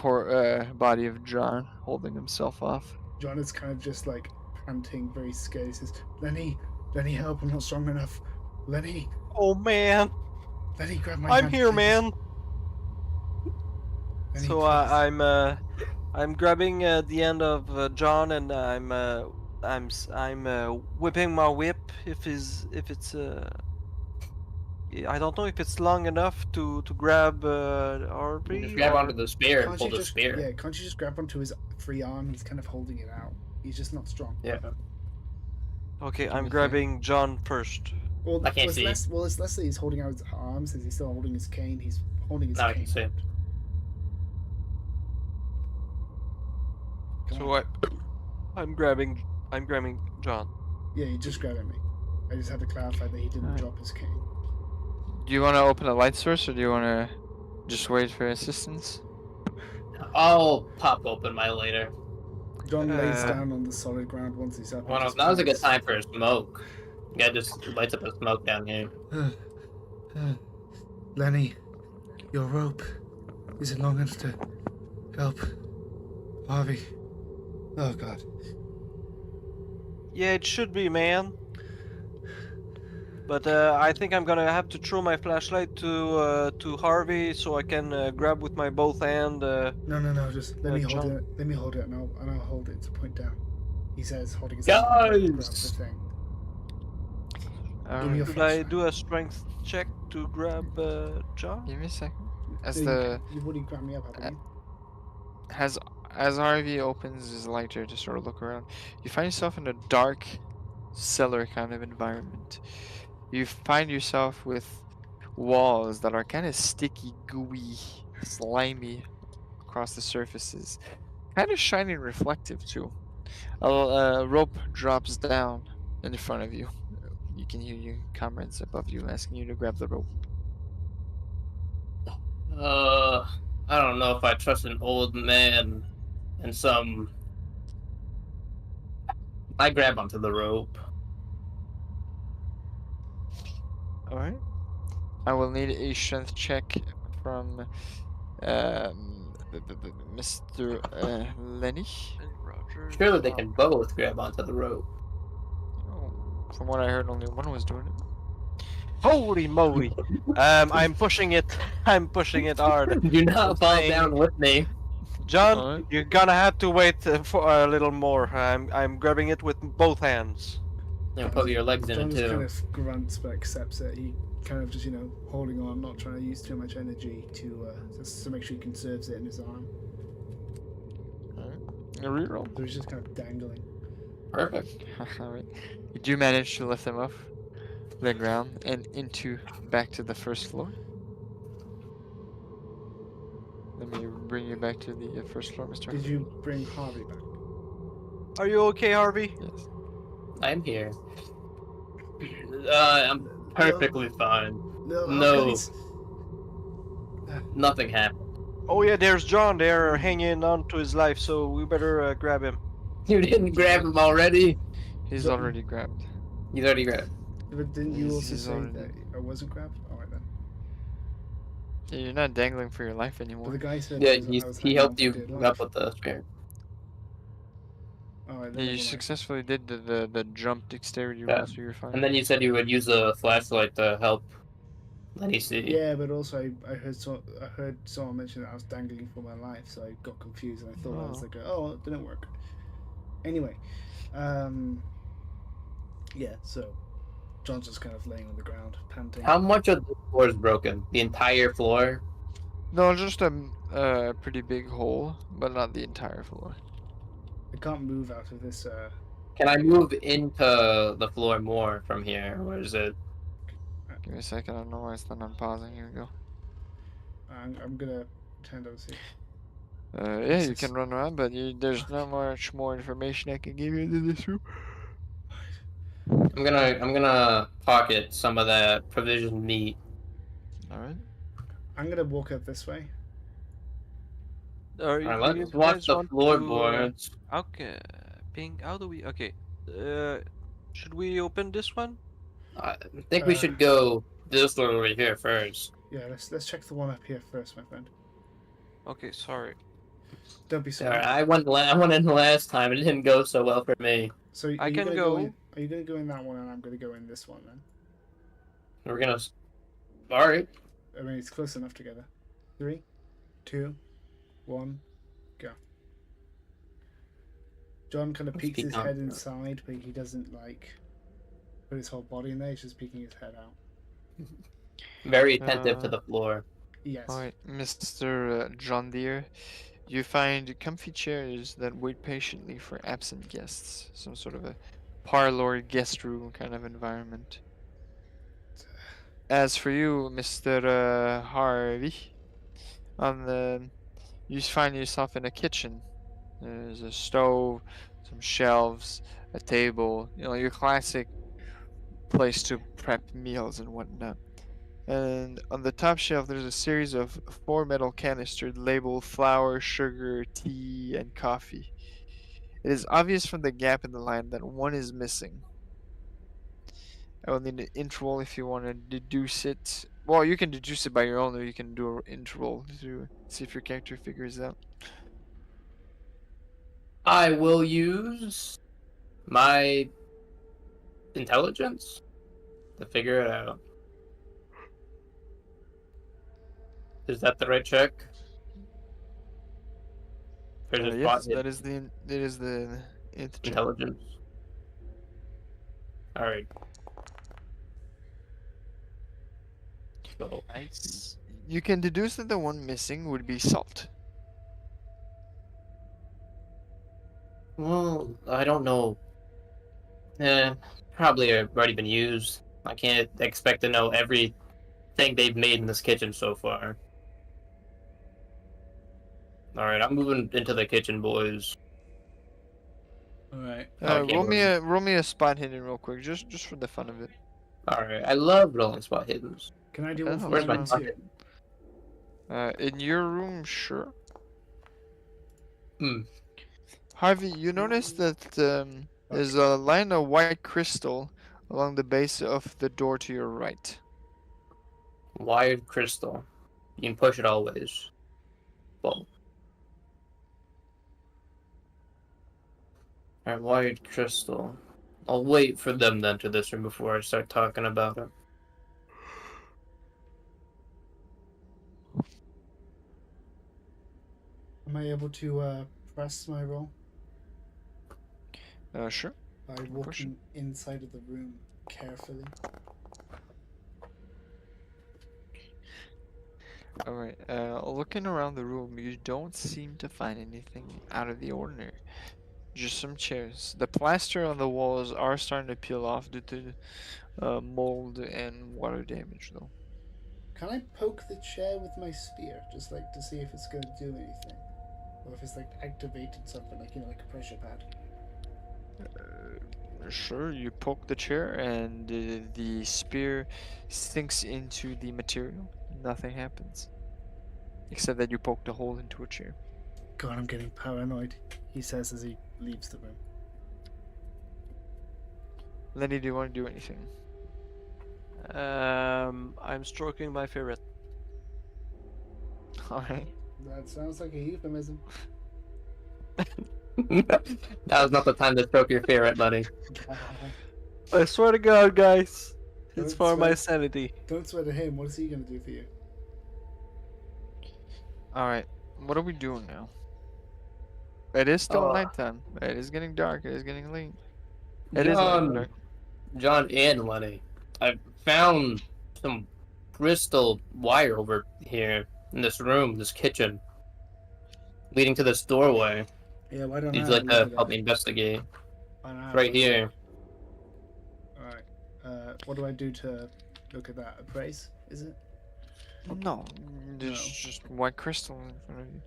body of John holding himself off. John is kind of just like panting, very scared. He says, "Lenny, help! I'm not strong enough. Lenny, oh man, grab my I'm hand, here, please. man." Lenny, So please." I'm grabbing the end of John and I'm whipping my whip if it's I don't know if it's long enough to grab Harvey. Just grab or- onto the spear and Can't pull you the just spear. yeah? Can't you just grab onto his free arm? He's kind of holding it out. He's just not strong. Yeah. Okay, me a I'm sec. grabbing John first. Well, I can't it's see. less that he's holding out his arms. Is he still holding his cane? He's holding his Now I cane. can see. out. Come So on. what? I'm grabbing John. Yeah, you just grabbing me. I just had to clarify that he didn't Alright. drop his cane. Do you want to open a light source or do you want to just wait for assistance? I'll pop open my lighter. John lays Uh, down on the solid ground once he's up. and Well, just now's a good points. time for a smoke. Yeah, just lights up a smoke down here. Lenny, your rope isn't long enough to help Harvey. Oh God. Yeah, it should be, man. But I think I'm gonna have to throw my flashlight to Harvey so I can grab with my both hand. No. Just let me hold John. it. Let me hold it, and I'll hold it to point down. He says, holding his hand up, grab the Guys! thing. Alright, me a Should I flashlight. do a strength check to grab John? give me a second. As You've already grabbed me up, haven't you? as Harvey opens his lighter to sort of look around, you find yourself in a dark cellar kind of environment. You find yourself with walls that are kind of sticky, gooey, slimy across the surfaces, kind of shiny and reflective too. A rope drops down in front of you. You can hear your comrades above you asking you to grab the rope. I don't know if I trust an old man and some. I grab onto the rope. Alright. I will need a strength check from Mr. Lenny. Roger. Surely they can both grab onto the rope. Oh, from what I heard, only one was doing it. Holy moly! I'm pushing it. I'm pushing it hard. Do not fall saying- down with me. John, Alright. you're gonna have to wait for a little more. I'm grabbing it with both hands. And put your legs in John it just too. kind of grunts but accepts it. He kind of just, holding on, not trying to use too much energy just to make sure he conserves it in his arm. A reroll. So he's just kind of dangling. Perfect. Alright. You do manage to lift him off the ground and back to the first floor. Let me bring you back to the first floor, Mr. Did you bring Harvey back? Are you okay, Harvey? Yes. I'm here. I'm perfectly fine. No. No. Nothing happened. Oh yeah, there's John there hanging on to his life, so we better grab him. You didn't grab him already. He's So- already grabbed. He's already grabbed. But didn't you also He's say already- that I wasn't grabbed? Alright then. Yeah, you're not dangling for your life But anymore. the guy said Yeah, I was he hanging helped on for you dear up life. with the spear. Alright, Yeah, then you never mind. successfully did the jump dexterity Yeah. roll, so you're fine. And then you said you would use a flashlight to help Lenny see. Yeah, but also I heard someone mention that I was dangling for my life, so I got confused and I thought I was Oh. like, oh, it didn't work. Anyway, yeah. So John's just kind of laying on the ground, panting. How much of the floor is broken? The entire floor? No, just a pretty big hole, but not the entire floor. I can't move out of this. Can I move into the floor more from here, or is it? Give me a second. I don't know why it's not unpausing. Here we go. I'm gonna pretend I was here. Yeah, you can run around, but there's not much more information I can give you in this room. I'm gonna pocket some of that provisioned meat. All right. I'm gonna walk up this way. Are you, Alright, do you let's watch guys the want to, floorboards. Okay, ping. How do we? Okay. Should we open this one? I think we should go this door over here first. Yeah, let's check the one up here first, my friend. Okay, sorry. Don't be sorry. Alright, I went in last time. It didn't go so well for me. So are I you can gonna go. in? Are you gonna go in that one, and I'm gonna go in this one then? We're gonna. Alright. I mean, it's close enough together. 3, 2, 1, go. John kind of Let's peeks peek his out. head inside, but he doesn't like put his whole body in there. He's just peeking his head out. Very attentive to Uh, the floor. Yes. Alright, Mr. John Deere, you find comfy chairs that wait patiently for absent guests. Some sort of a parlor guest room kind of environment. As for you, Mr. Harvey, you find yourself in a kitchen. There's a stove, some shelves, a table, your classic place to prep meals and whatnot. And on the top shelf, there's a series of 4 metal canisters labeled flour, sugar, tea, and coffee. It is obvious from the gap in the line that one is missing. I will need an int roll if you want to deduce it. Well, you can deduce it by your own, or you can do an int roll to see if your character figures it out. I will use my intelligence to figure it out. Is that the right check? Or is it Yes, spot that is the int check. intelligence? Alright. So, Nice. You can deduce that the one missing would be salt. well, I don't know. Probably have already been used. I can't expect to know everything they've made in this kitchen so far. Alright, I'm moving into the kitchen, boys. All right. Okay, Roll me a spot hidden real quick, just for the fun of it. Alright, I love rolling spot hiddens. Can I do Oh, one for Where's my my room pocket? too? In your room, sure. Hmm. Harvey, you notice that there's a line of white crystal along the base of the door to your right. Wired crystal. You can push it always. Well. Alright, wired crystal. I'll wait for them to enter this room before I start talking about it. Am I able to press my roll Sure. by Push it. walking inside of the room carefully? Alright, looking around the room, you don't seem to find anything out of the ordinary. Just some chairs. The plaster on the walls are starting to peel off due to mold and water damage, though. Can I poke the chair with my spear, just like to see if it's going to do anything, or if it's like activated something, like like a pressure pad? Sure, you poke the chair and the spear sinks into the material. Nothing happens. except that you poked a hole into a chair. God, I'm getting paranoid, he says as he leaves the room. Lenny, do you want to do anything? I'm stroking my ferret. Alright. That sounds like a euphemism. That was not the time to stroke your ferret, buddy. I swear to God, guys, it's Don't for my swear- sanity. Don't swear to him. What is he going to do for you? Alright. What are we doing now? It is still Oh. nighttime. It is getting dark. It is getting late. It is late, John, right? John and Lenny, I found some crystal wire over here in this room, this kitchen, leading to this doorway. Yeah, why don't You'd I like look to at help it? me investigate? Why don't I It's right look at here. it? Alright. What do I do to look at that? Appraise, is it? No. There's No. just white crystal in front of you.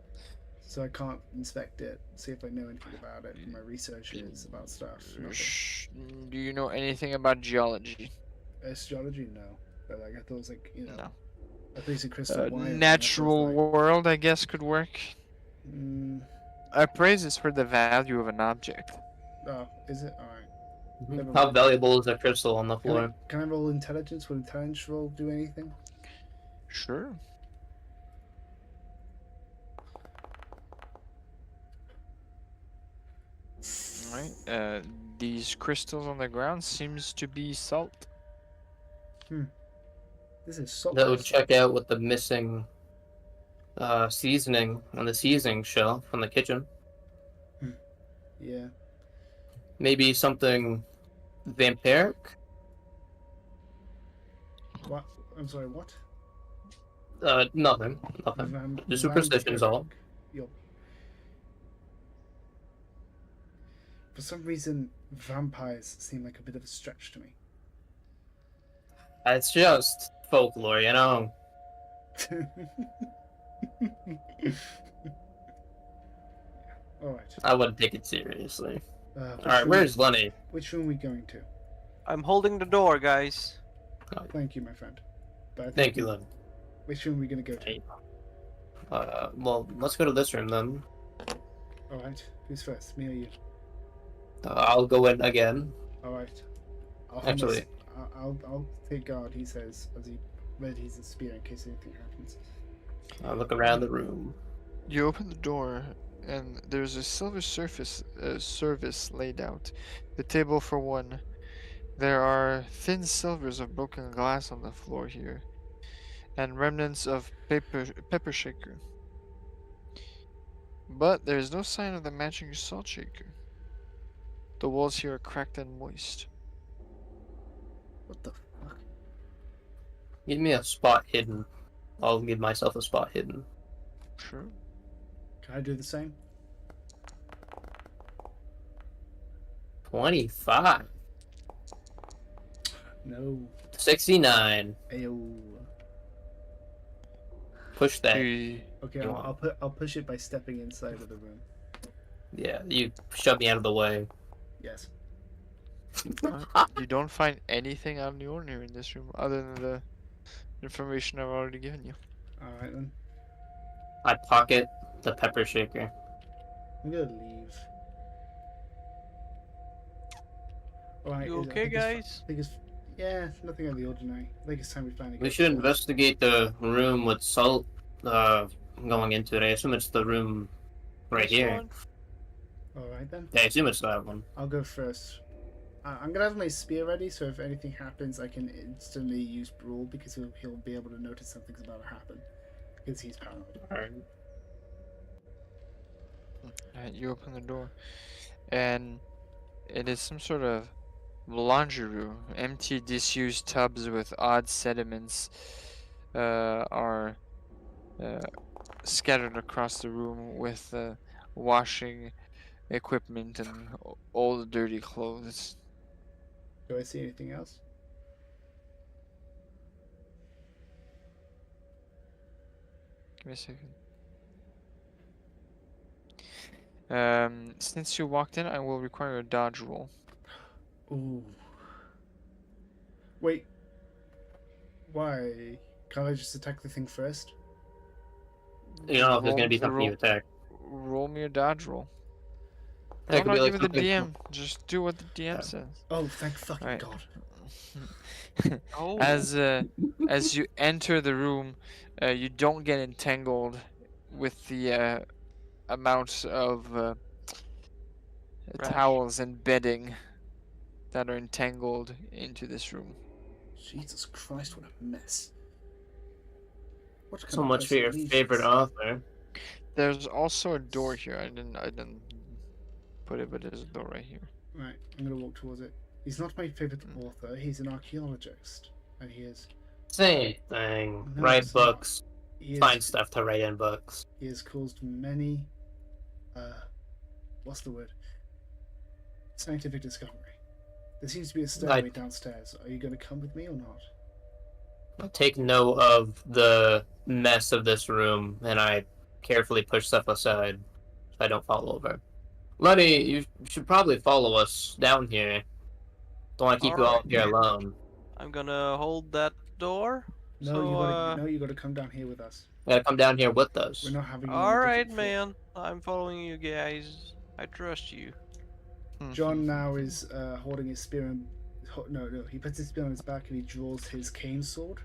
So I can't inspect it, see if I know anything about it from my researches about stuff. Nothing. Do you know anything about geology? Astrology, no. But like I thought it was like, you know, No. a piece of crystal wire. and Natural that was world, I guess, could work. like, Appraise is for the value of an object. oh, is it? Alright. Never How mind. valuable is that crystal on the floor? Can I roll intelligence? Will intelligence roll do anything? Sure. Alright, these crystals on the ground seems to be salt. This is salt. That would crystal. check out with the missing seasoning on the seasoning shelf from the kitchen. Yeah. Maybe something vampiric? What? I'm sorry, what? Nothing. The superstition's all. Yo. For some reason, vampires seem like a bit of a stretch to me. It's just folklore, you know? Alright. I wouldn't take it seriously. Which Alright, room- where's Lenny? Which room are we going to? I'm holding the door, guys. Thank you, my friend. But I think Thank you, Lenny. Which room are we going to go to? Hey. Well, let's go to this room then. Alright. Who's first? Me or you? I'll go in again. Alright. Actually- I'll take guard, he says, as he readies the spear in case anything happens. I'll look around the room. You open the door, and there's a silver service laid out. The table for one. There are thin silvers of broken glass on the floor here, and remnants of pepper shaker. But there is no sign of the matching salt shaker. The walls here are cracked and moist. What the fuck? Give me a spot hidden. I'll give myself a spot hidden. Sure. Can I do the same? 25. No. 69. Ayo. Push that. Okay, You want- I'll push it by stepping inside of the room. Yeah, you shove me out of the way. Yes. You don't find anything out of the ordinary in this room other than the information I've already given you. Alright then. I pocket the pepper shaker. I'm gonna leave. Alright. You okay, guys? Yeah, nothing out of the ordinary. I think it's time we finally We get should to- investigate the room with salt going into it. I assume it's the room right This here. one? Alright then. Yeah, I assume it's that one. I'll go first. I'm gonna have my spear ready, so if anything happens, I can instantly use Brawl because he'll be able to notice something's about to happen because he's paranoid. Alright. You open the door, and it is some sort of laundry room. Empty, disused tubs with odd sediments are scattered across the room with washing equipment and old dirty clothes. Do I see anything else? Give me a second. Since you walked in, I will require a dodge roll. Ooh. Wait. Why? Can't I just attack the thing first? You don't know if there's gonna be something you attack. Roll me a dodge roll. That I'm could not be like giving the something. DM. Just do what the DM says. Oh, thank fucking Right. God. Oh. As you enter the room, you don't get entangled with the amount of Trash. towels and bedding that are entangled into this room. Jesus Christ, what a mess. What kind So of much for person your leaves favorite this? author. There's also a door here. I didn't put it, but there's a door right here. Right, I'm gonna walk towards it. He's not my favourite author, he's an archaeologist. And he is. Same thing. No, Write it's not. books. He Find is, stuff to write in books. he has caused many what's the word? Scientific discovery. There seems to be a stairway downstairs. Are you gonna come with me or not? Take note of the mess of this room, and I carefully push stuff aside so I don't fall over. Lenny, you should probably follow us down here. Don't want to keep you all up here alone. I'm gonna hold that door. No, So, you gotta come down here with us. You gotta come down here with us. We're not having you on a Alright, different floor. man. I'm following you guys. I trust you. John now is holding his spear and no, he puts his spear on his back and he draws his cane sword,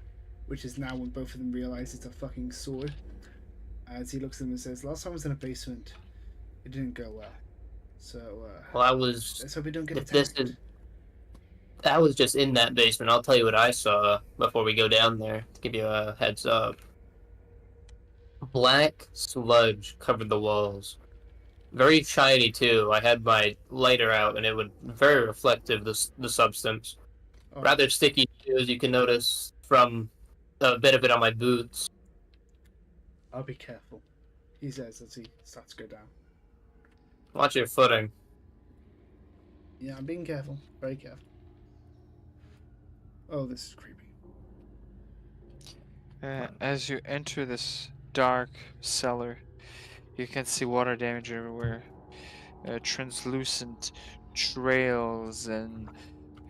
which is now when both of them realize it's a fucking sword. As he looks at them and says, "Last time I was in a basement, it didn't go well. So Well, I was. let's hope we don't get If this attacked." is, I was just in that basement. I'll tell you what I saw before we go down there to give you a heads up. Black sludge covered the walls. Very shiny too. I had my lighter out, and it would very reflective. The substance, Oh, rather sticky too, as you can notice from a bit of it on my boots. I'll be careful, he says as he starts to go down. Watch your footing. Yeah, I'm being careful, very careful. Oh, this is creepy. As you enter this dark cellar, you can see water damage everywhere. Translucent trails and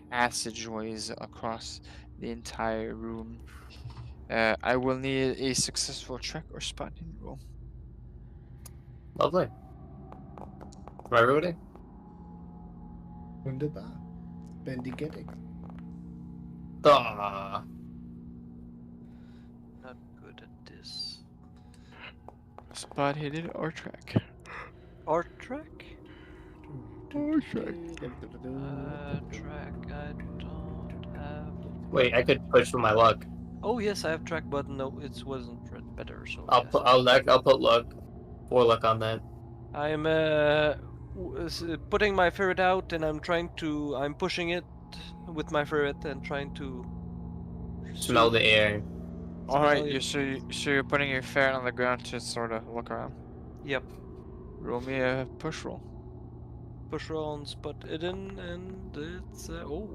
passageways across the entire room. I will need a successful track or spotting roll. Lovely. Right, everybody? Wunderbar. Bendigedig. Ah. Not good at this. Spot hidden or track. Or track? Or track. Track. I don't have. Wait, I could push for my luck. Oh yes, I have track, but no, it wasn't better. So I'll yes. put luck, 4 luck on that. I'm putting my ferret out, and I'm pushing it with my ferret and trying to Smell the air. All right, it. you're putting your ferret on the ground to sort of look around. Yep. Roll me a push roll. Push roll and spot hidden, and it's oh.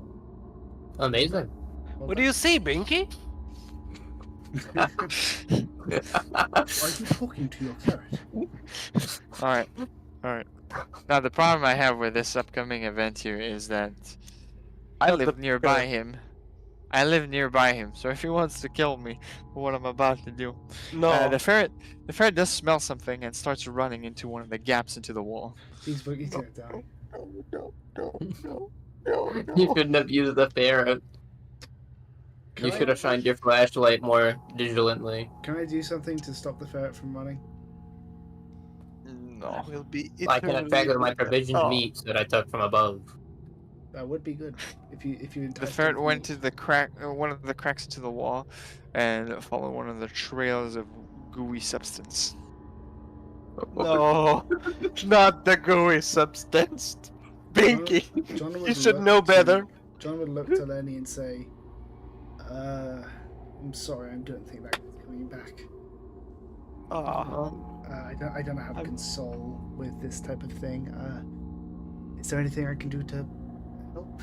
Amazing. What do you see, Binky? Are you talking to your ferret? All right. Now the problem I have with this upcoming event here is that I live nearby him. So if he wants to kill me for what I'm about to do, No. the ferret does smell something and starts running into one of the gaps into the wall. He's gonna die. You shouldn't have used the ferret. You should have shined your flashlight more vigilantly. Can I do something to stop the ferret from running? No. Will be I can attack with my provisioned meats that I took from above. That would be good if you The entice ferret them went to to the crack, one of the cracks into the wall, and followed one of the trails of gooey substance. No, not the gooey substance. Binky, John would you should look know to- better. John would look to Lenny and say, I'm sorry, I don't think that guy's coming back. I don't know how to console with this type of thing. Is there anything I can do to help?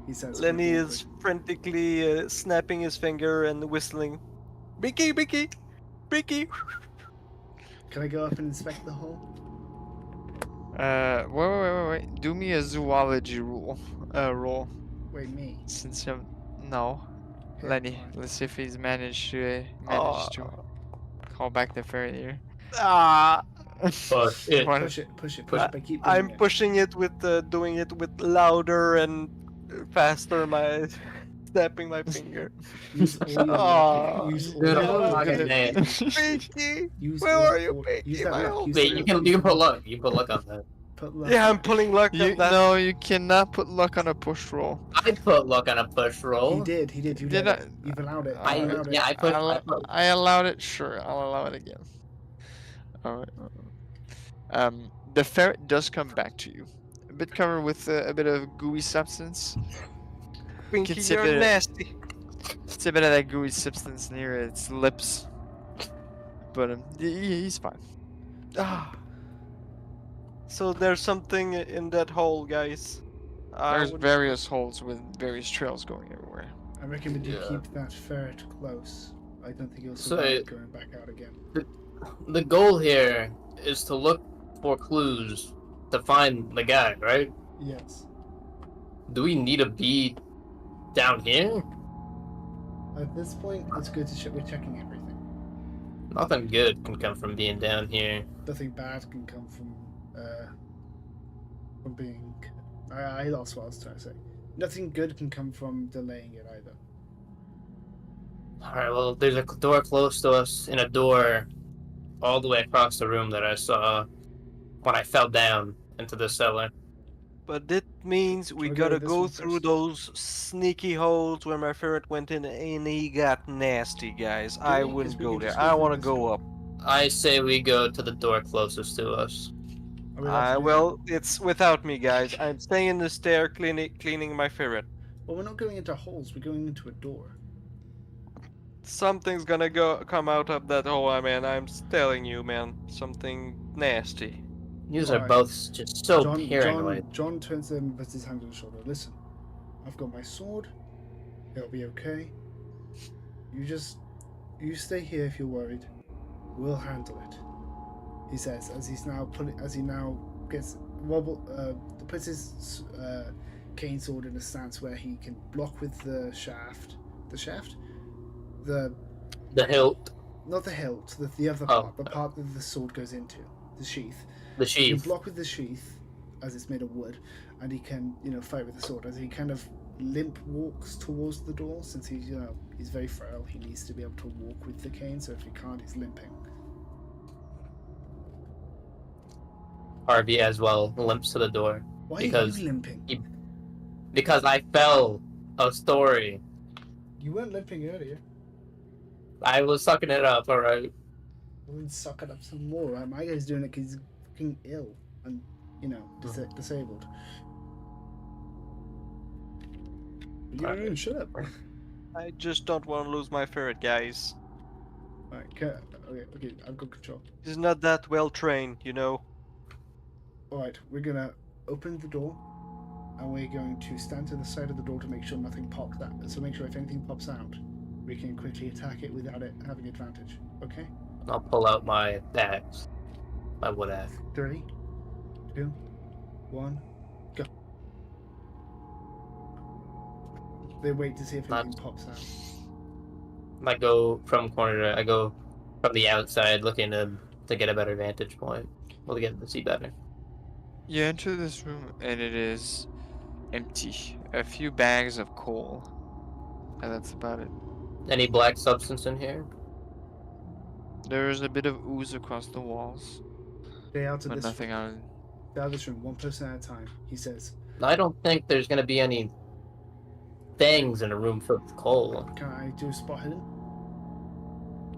He says. Lenny is frantically snapping his finger and whistling. Binky, Binky, Binky. Can I go up and inspect the hole? Wait. Do me a zoology roll. Wait, me. Since you no, Okay, Lenny. fine. Let's see if he's managed to call back the ferret here. Ah, But it, What? Push it by keep doing I'm it. pushing it with doing it with louder and faster. My snapping my finger. Use all your Aw, use all Dude, your oh, oh, fucking man. Pinky, use where all, are you, all use Pinky? that My luck. whole Use Wait, that, you can use put that- luck. You can put luck on that. Put luck. Yeah, I'm pulling luck You on that. no, you cannot put luck on a push roll. I put luck on a push He roll. did. You Did let I? it. You've allowed it. I- You've allowed it. Yeah, I put. I allowed it. Sure, I'll allow it again. All right. The ferret does come back to you, a bit covered with a bit of gooey substance. Pinky, Can see a you're bit of- nasty. It's a bit of that gooey substance near its lips, but he's fine. Ah. So there's something in that hole, guys. There's would- various holes with various trails going everywhere. I recommend you Yeah. keep that ferret close. I don't think he'll So- survive going back out again. The goal here is to look for clues to find the guy, right? Yes. Do we need to be down here? At this point, it's good to we're checking everything. Nothing good can come from being down here. Nothing bad can come from being. I lost what I was trying to say. Nothing good can come from delaying it either. Alright, well, there's a door close to us and a door all the way across the room that I saw when I fell down into the cellar. But that means we We'll gotta this go one through first. those sneaky holes where my ferret went in and he got nasty, guys. I we? 'Cause wouldn't we go can there. just go I through wanna this go door. up. I say we go to the door closest to us. Are we allowed to do Well, it's without me, guys. I'm staying in the stair cleaning my ferret. that? Well, we're not going into holes. We're going into a door. Something's gonna come out of that hole, I'm telling you, man. Something nasty. You are Alright. both just so John, paranoid. John turns to him and puts his hand on his shoulder. Listen, I've got my sword. It'll be okay. You stay here if you're worried. We'll handle it. He says as he now puts his cane sword in a stance where he can block with the shaft. The shaft? The hilt, not the hilt. The other Oh. part. The part that the sword goes into. The sheath. the He can sheath. block with the sheath, as it's made of wood, and he can, fight with the sword. As he kind of limp walks towards the door, since he's very frail. He needs to be able to walk with the cane. So if he can't, he's limping. Harvey as well limps to the door Why Because- are you limping? because I fell a story. You weren't limping earlier. I was sucking it up, alright. Well, then suck it up some more. Right? My guy's doing it because he's fucking ill and disabled. Shut up. I just don't want to lose my ferret, guys. Alright, okay, I've got control. He's not that well trained, you know. Alright, we're gonna open the door and we're going to stand to the side of the door to make sure nothing pops out. So make sure if anything pops out, we can quickly attack it without it having advantage. Okay? I'll pull out my axe. My wood axe. 3, 2, 1, go. They wait to see if anything pops out. I go from corner. I go from the outside, looking to get a better vantage point. Well, to get to see better. You enter this room and it is empty. A few bags of coal, and that's about it. Any black substance in here? There is a bit of ooze across the walls, Stay out of but this nothing room. on. Stay out of this room, one person at a time, he says. I don't think there's gonna be any things in a room filled with coal. Can I do a spot hidden?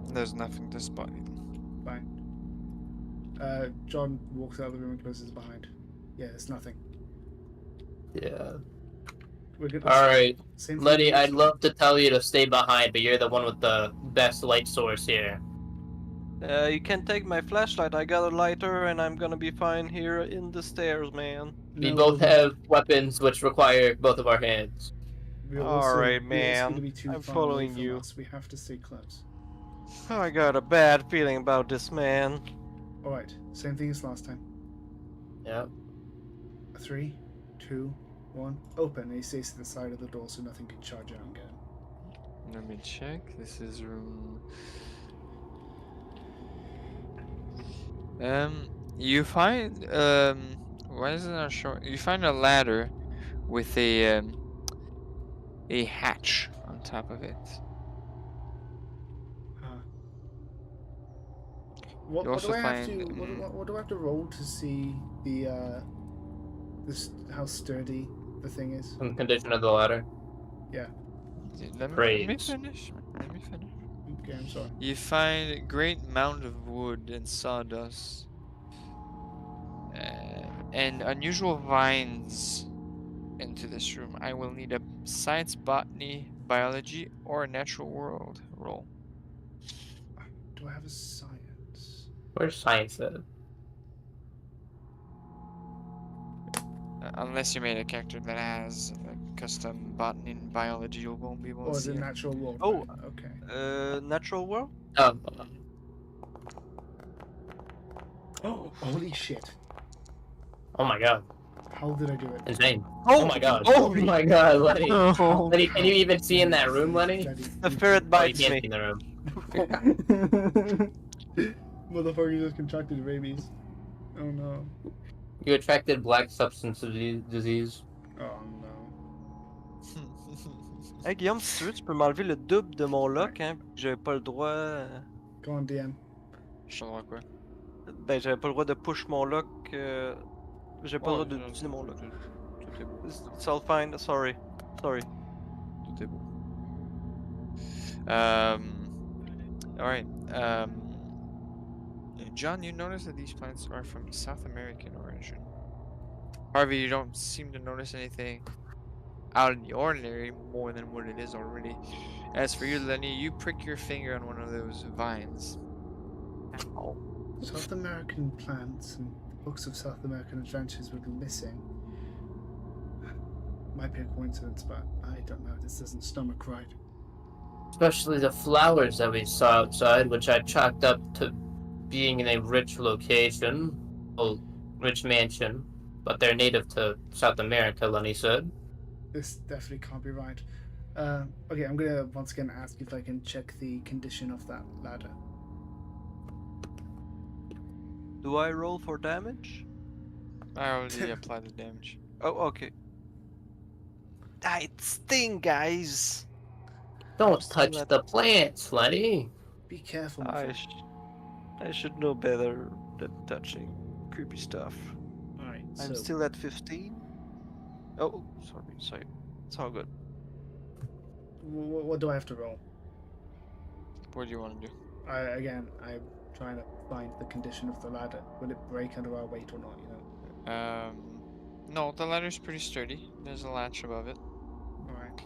There's nothing to spot even. Fine. John walks out of the room and closes behind. Yeah, there's nothing. Yeah. We're good. All right, Same thing Letty. as- I'd love to tell you to stay behind, but you're the one with the best light source here. You can take my flashlight. I got a lighter, and I'm gonna be fine here in the stairs, man. We No, both have weapons which require both of our hands. we're Alright, we're also gonna man. be too I'm far away following from you. us. We have to stay close. I got a bad feeling about this, man. Alright, same thing as last time. Yeah. 3, 2, 1, open. And he stays to the side of the door so nothing can charge out and get him. Let me check. This is room You find why is it not showing? You find a ladder with a hatch on top of it. What, You what do also I have find to what do I have to roll to see the how sturdy the thing is? And the condition of the ladder. Yeah. let me Praise. finish. Let me finish. Okay, I'm sorry. You find a great mound of wood and sawdust, and unusual vines into this room. I will need a science, botany, biology, or a natural world roll. Do I have a science? Where's science at? Unless you made a character that has like custom botany and biology, you won't be able Or to is see it it. natural world? Oh, Right, okay. natural world. Oh, Oh, holy shit! oh my god. How did I do it? Insane. Oh my god. Oh Holy! my god, Lenny. Oh, Lenny, can you even see in that room, Lenny? The ferret Oh, you bites can't me. see in the room. Motherfucker just contracted rabies. Oh no. You attracted black substance disease. Oh no. Hey Guillaume, si tu veux, tu peux m'enlever le double de mon lock, hein. J'avais pas le droit. Go on, DM. Je vois quoi? Ben, j'avais pas le droit de push mon lock. J'avais pas le droit Oh, d'utiliser mon lock. tout est beau. It's all fine. Sorry. Sorry. Tout est beau. Alright. John, you notice that these plants are from South American origin. However, you don't seem to notice anything out in the ordinary more than what it is already. As for you, Lenny, you prick your finger on one of those vines. Ow. South American plants and the books of South American adventures would be missing. Might be a coincidence, but I don't know. This doesn't stomach right. Especially the flowers that we saw outside, which I chalked up to being in a rich location, a rich mansion, but they're native to South America, Lenny said. This definitely can't be right. Okay, I'm gonna once again ask if I can check the condition of that ladder. Do I roll for damage? I already applied the damage. Oh, okay. Ah, it sting, guys. Don't Still touch at- the plants, Lenny. Be careful. my I, friend. I should know better than touching creepy stuff. Alright, I'm so still at 15. Oh, sorry. It's all good. what do I have to roll? What do you want to do? I'm trying to find the condition of the ladder. Will it break under our weight or not? You know. No, the ladder's pretty sturdy. There's a latch above it. All right.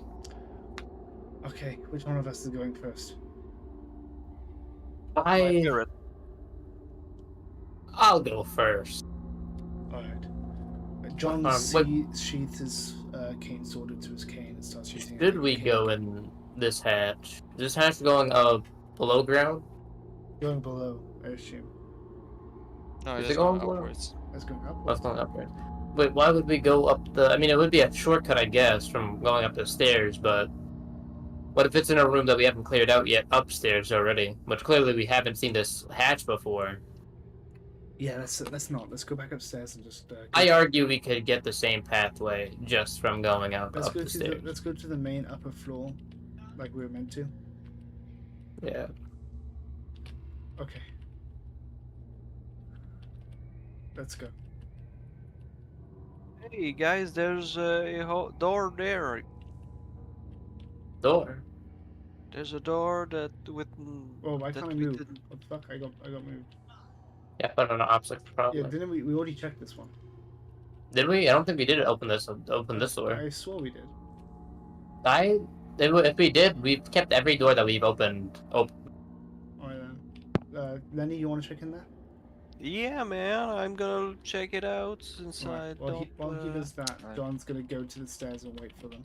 Okay, which one of us is going first? I'll go first. All right. John sheathes his cane sword into his cane and starts shooting. Should we go in this hatch? Is this hatch going below ground? Going below, I assume. No, Is it it is going going below? upwards. That's going upwards. What's going upwards? Wait, why would we go up the... I mean, it would be a shortcut, I guess, from going up the stairs, but... What if it's in a room that we haven't cleared out yet upstairs already? Which clearly we haven't seen this hatch before. Yeah, let's not. Let's go back upstairs and just. I argue we could get the same pathway just from going up the stairs. Let's go to the main upper floor, like we were meant to. Yeah. Okay. Let's go. Hey guys, there's a door there. Door? There's a door that with. Oh, why that can't I we move? didn't- What the fuck? I got moved. Yeah, but on the opposite probably. Yeah, didn't we already checked this one? Did we? I don't think we did open this door. I swore we did. If we did, we've kept every door that we've opened open. Alright then. Lenny, you want to check in there? Yeah, man, I'm gonna check it out since I Alright, don't. while he does that, Alright. John's gonna go to the stairs and wait for them.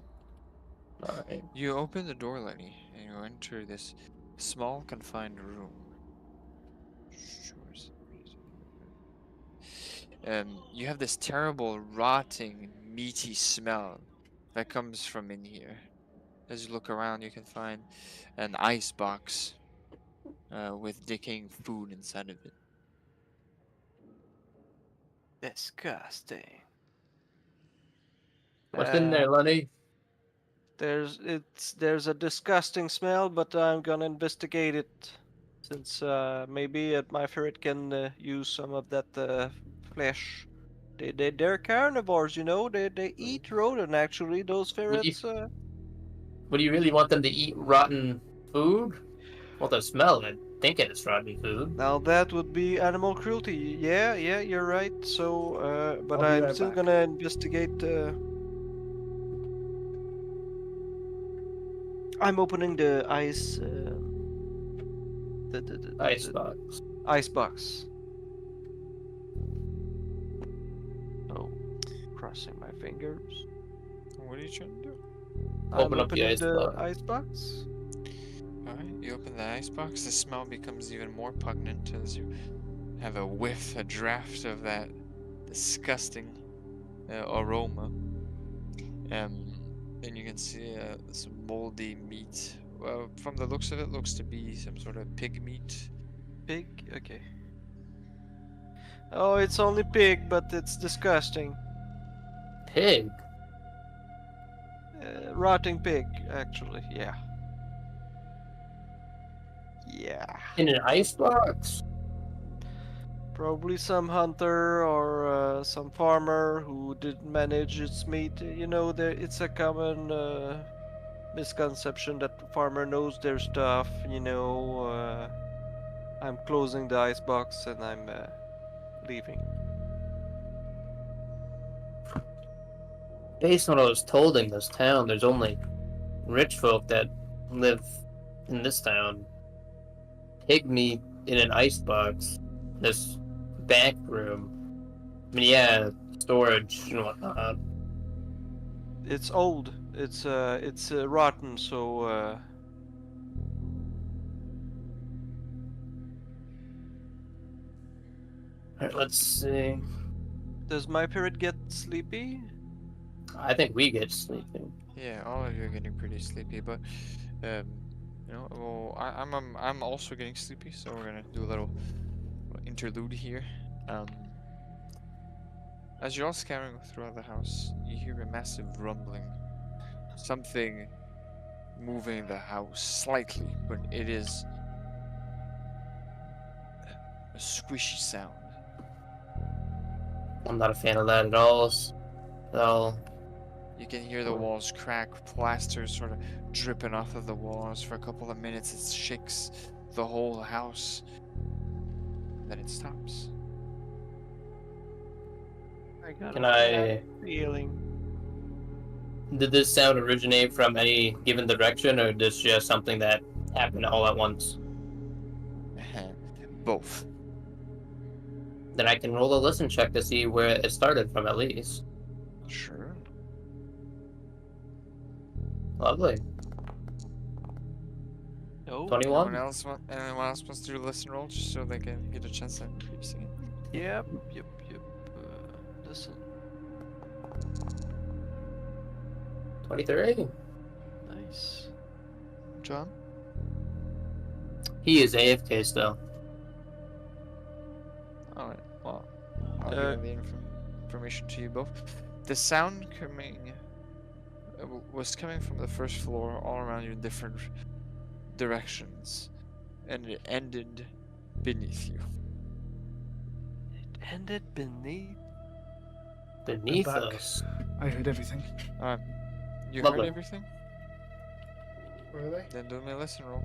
Alright. You open the door, Lenny, and you enter this small, confined room. You have this terrible, rotting, meaty smell that comes from in here. As you look around, you can find an ice box with decaying food inside of it. Disgusting. What's in there, Lenny? There's a disgusting smell, but I'm gonna investigate it, since maybe my ferret can use some of that flesh. They're carnivores, you know. They eat rodent actually. Those Would you, ferrets. would you really want them to eat rotten food? Well, the smell, I think it is rotten food. Now that would be animal cruelty. Yeah, you're right. So, but I'll be I'm right still back. gonna investigate. I'm opening the ice. Icebox. Ice box. Oh, crossing my fingers. What are you trying to do? I'm Open up the opening the icebox. ice box. Alright, you open the icebox. The smell becomes even more pungent as you have a whiff, a draft of that disgusting aroma. And you can see some moldy meat. Well, from the looks of it, looks to be some sort of pig meat. Pig? Okay. Oh, it's only pig, but it's disgusting. Pig. Rotting pig, actually. Yeah. Yeah. In an icebox? Probably some hunter or some farmer who didn't manage its meat. You know, it's a common misconception that the farmer knows their stuff. You know, I'm closing the icebox and I'm leaving. Based on what I was told in this town, there's only rich folk that live in this town. Pig meat in an icebox. This back room. I mean, yeah, storage and whatnot. It's old. It's rotten. So Alright, let's see. does my parrot get sleepy? I think we get sleeping. Yeah, all of you are getting pretty sleepy, but well, I'm also getting sleepy, so we're gonna do a little interlude here. As you're all scouring throughout the house, you hear a massive rumbling. Something moving the house slightly, but it is a squishy sound. I'm not a fan of that at all. So, You can hear the walls crack, plaster sort of dripping off of the walls for a couple of minutes. It shakes the whole house. Then it stops. I got Can a I- bad feeling. did this sound originate from any given direction, or this just something that happened all at once? Both. Then I can roll a listen check to see where it started from at least. Sure. Lovely. No. 21? Anyone else wants to do a listen roll just so they can get a chance at increasing it? Yep. Listen. 23. Nice. John? He is AFK still. Alright, well, I'll give the information to you both. The sound was coming from the first floor all around you in different directions, and it ended beneath you. It ended beneath. Beneath I'm back. us. I heard everything. You Lovely. heard everything? Where are they? Then do me a listen roll.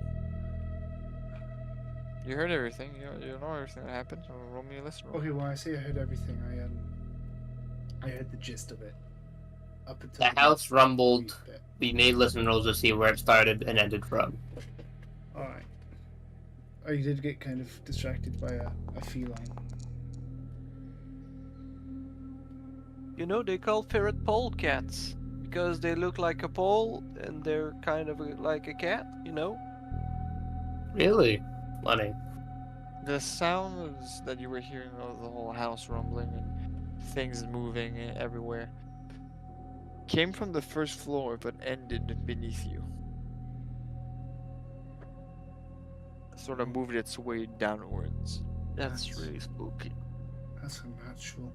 You heard everything. You know everything that happened. So roll me a listen roll. Okay, well I say I heard everything. I heard the gist of it. Up until The house rumbled. bit. We made listen rolls to see where it started and ended from. Alright. I did get kind of distracted by a feline. You know, they call ferret polecats because they look like a pole and they're kind of like a cat. You know. Really? Lenny. The sounds that you were hearing of the whole house rumbling and things moving everywhere came from the first floor but ended beneath you. Sort of moved its way downwards. That's really spooky. That's unnatural.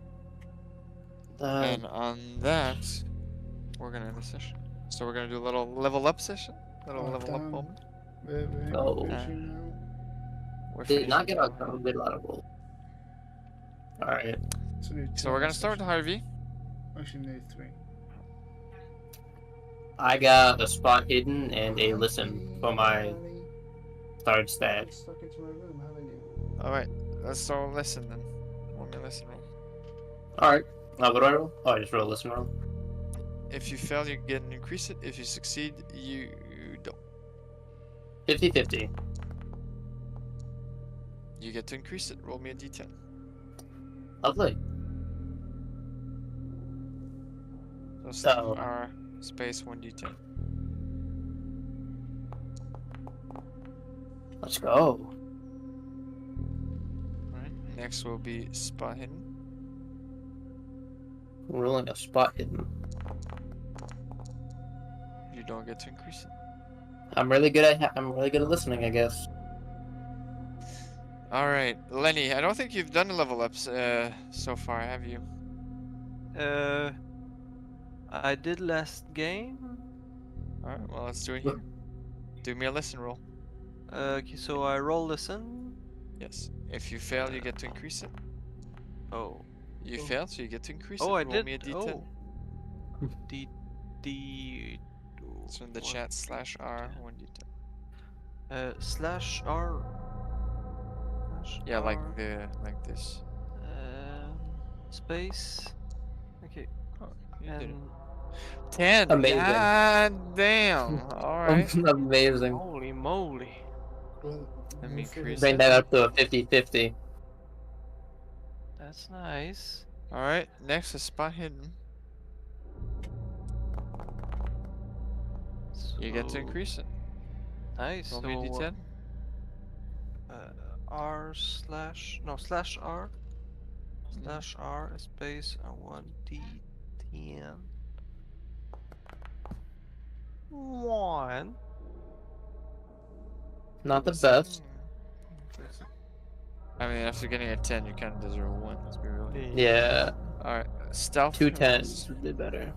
And on that, we're gonna end the session. So we're gonna do a little level up session. Little Oh, level up damn. moment. We're Oh. finishing now. We're did not finishing get now. a good lot of roll. Alright. So we're gonna start with Harvey. Actually, no, 3. I got a spot hidden and a listen for my third stat. Stuck into my room, haven't you? Alright, let's start listen then. Let me listen roll. Alright. What do I roll? Oh, I just roll a listen roll. If you fail, you get an increase it. If you succeed, you don't. 50-50. You get to increase it. Roll me a d10. Lovely. So R space 1d10. Let's go. Alright, next will be spot hidden. Rolling a spot hidden. You don't get to increase it. I'm really good at listening, I guess. Alright, Lenny, I don't think you've done level ups so far, have you? I did last game. Alright, well, let's do it here. Do me a listen roll. Okay, so I roll listen. Yes. If you fail, you get to increase it. Oh. You failed, so you get to increase it. Oh, I Roll did. me a d10. Oh. D. So in the what? chat /R 1d10. Slash R. Slash Yeah, like R, this. Space. Okay. Oh, you did it. And 10. Amazing. God damn. Alright. Amazing. holy moly. Well, Let me increase Bring it. that up to a 50-50. That's nice. Alright, next is spot hidden. You get to So, increase it. Nice. Roll me a So, d10. R slash R slash R space 1d10 1. Not the best. I mean, after getting a 10, you kind of deserve a 1. Let's be real. Yeah. Alright, stealth. 2 10s would be better.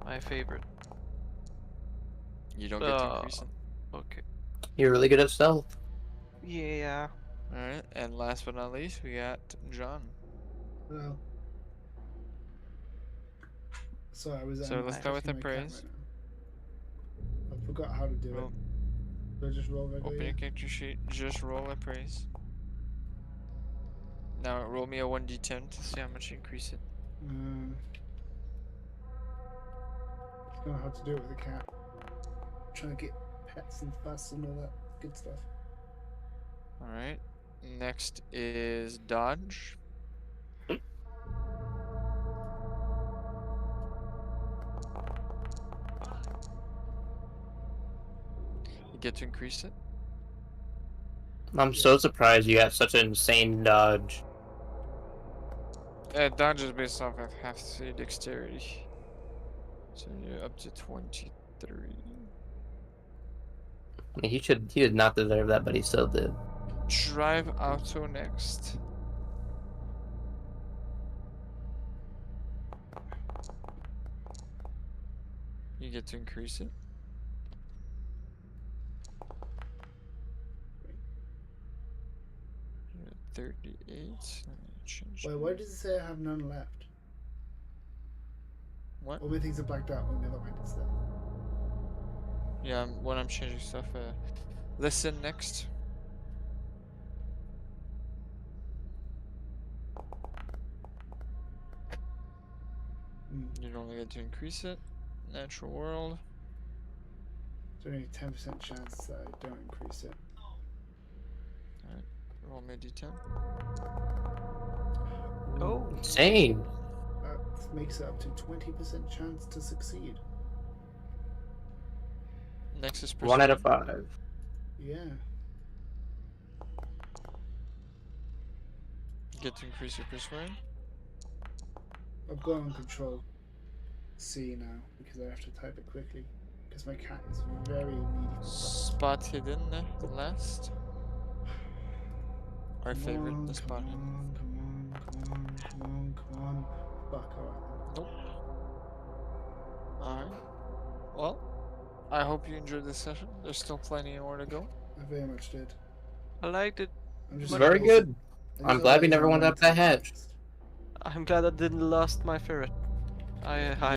My favorite. You don't get to increase it. Okay. You're really good at stealth. Yeah. Alright, and last but not least, we got John. Well. So I was. So let's start with checking my cat appraise. right now. I forgot how to do Roll. it. Do I just roll regular? Open your character sheet, just roll appraise. Now roll me a 1d10 to see how much you increase it. I don't know how to do it with a cat. Trying to get pets and fuss and all that good stuff. Alright. Next is dodge. You get to increase it. I'm so surprised you got such an insane dodge. Dodge is based off of half the dexterity. So you're up to 23. I mean, he did not deserve that, but he still did. Drive auto next. You get to increase it. You're at 38. Let me change. Wait, why does it say I have none left? What? All my things are blacked out. Oh, never mind. It's there. Yeah, when I'm changing stuff, listen next. You don't get to increase it. Natural world. There's only 10% chance that I don't increase it. Alright, roll me a d10. Oh. Insane. That makes it up to 20% chance to succeed. Next is 1 out persuade. of 5. Yeah. You get to increase your persuade. I've got on control C now because I have to type it quickly because my cat is very needy for stuff. Spot hidden last. Our Come favorite, on, the spot come hidden. on, come on, come on, come on, come on. Fuck, alright then. Nope. Alright. Well, I hope you enjoyed this session. There's still plenty more to go. I very much did. I liked it. I'm It's just very also- good. I I'm just glad we like never how went long up that to hatch. next. I'm glad I didn't lost my ferret. I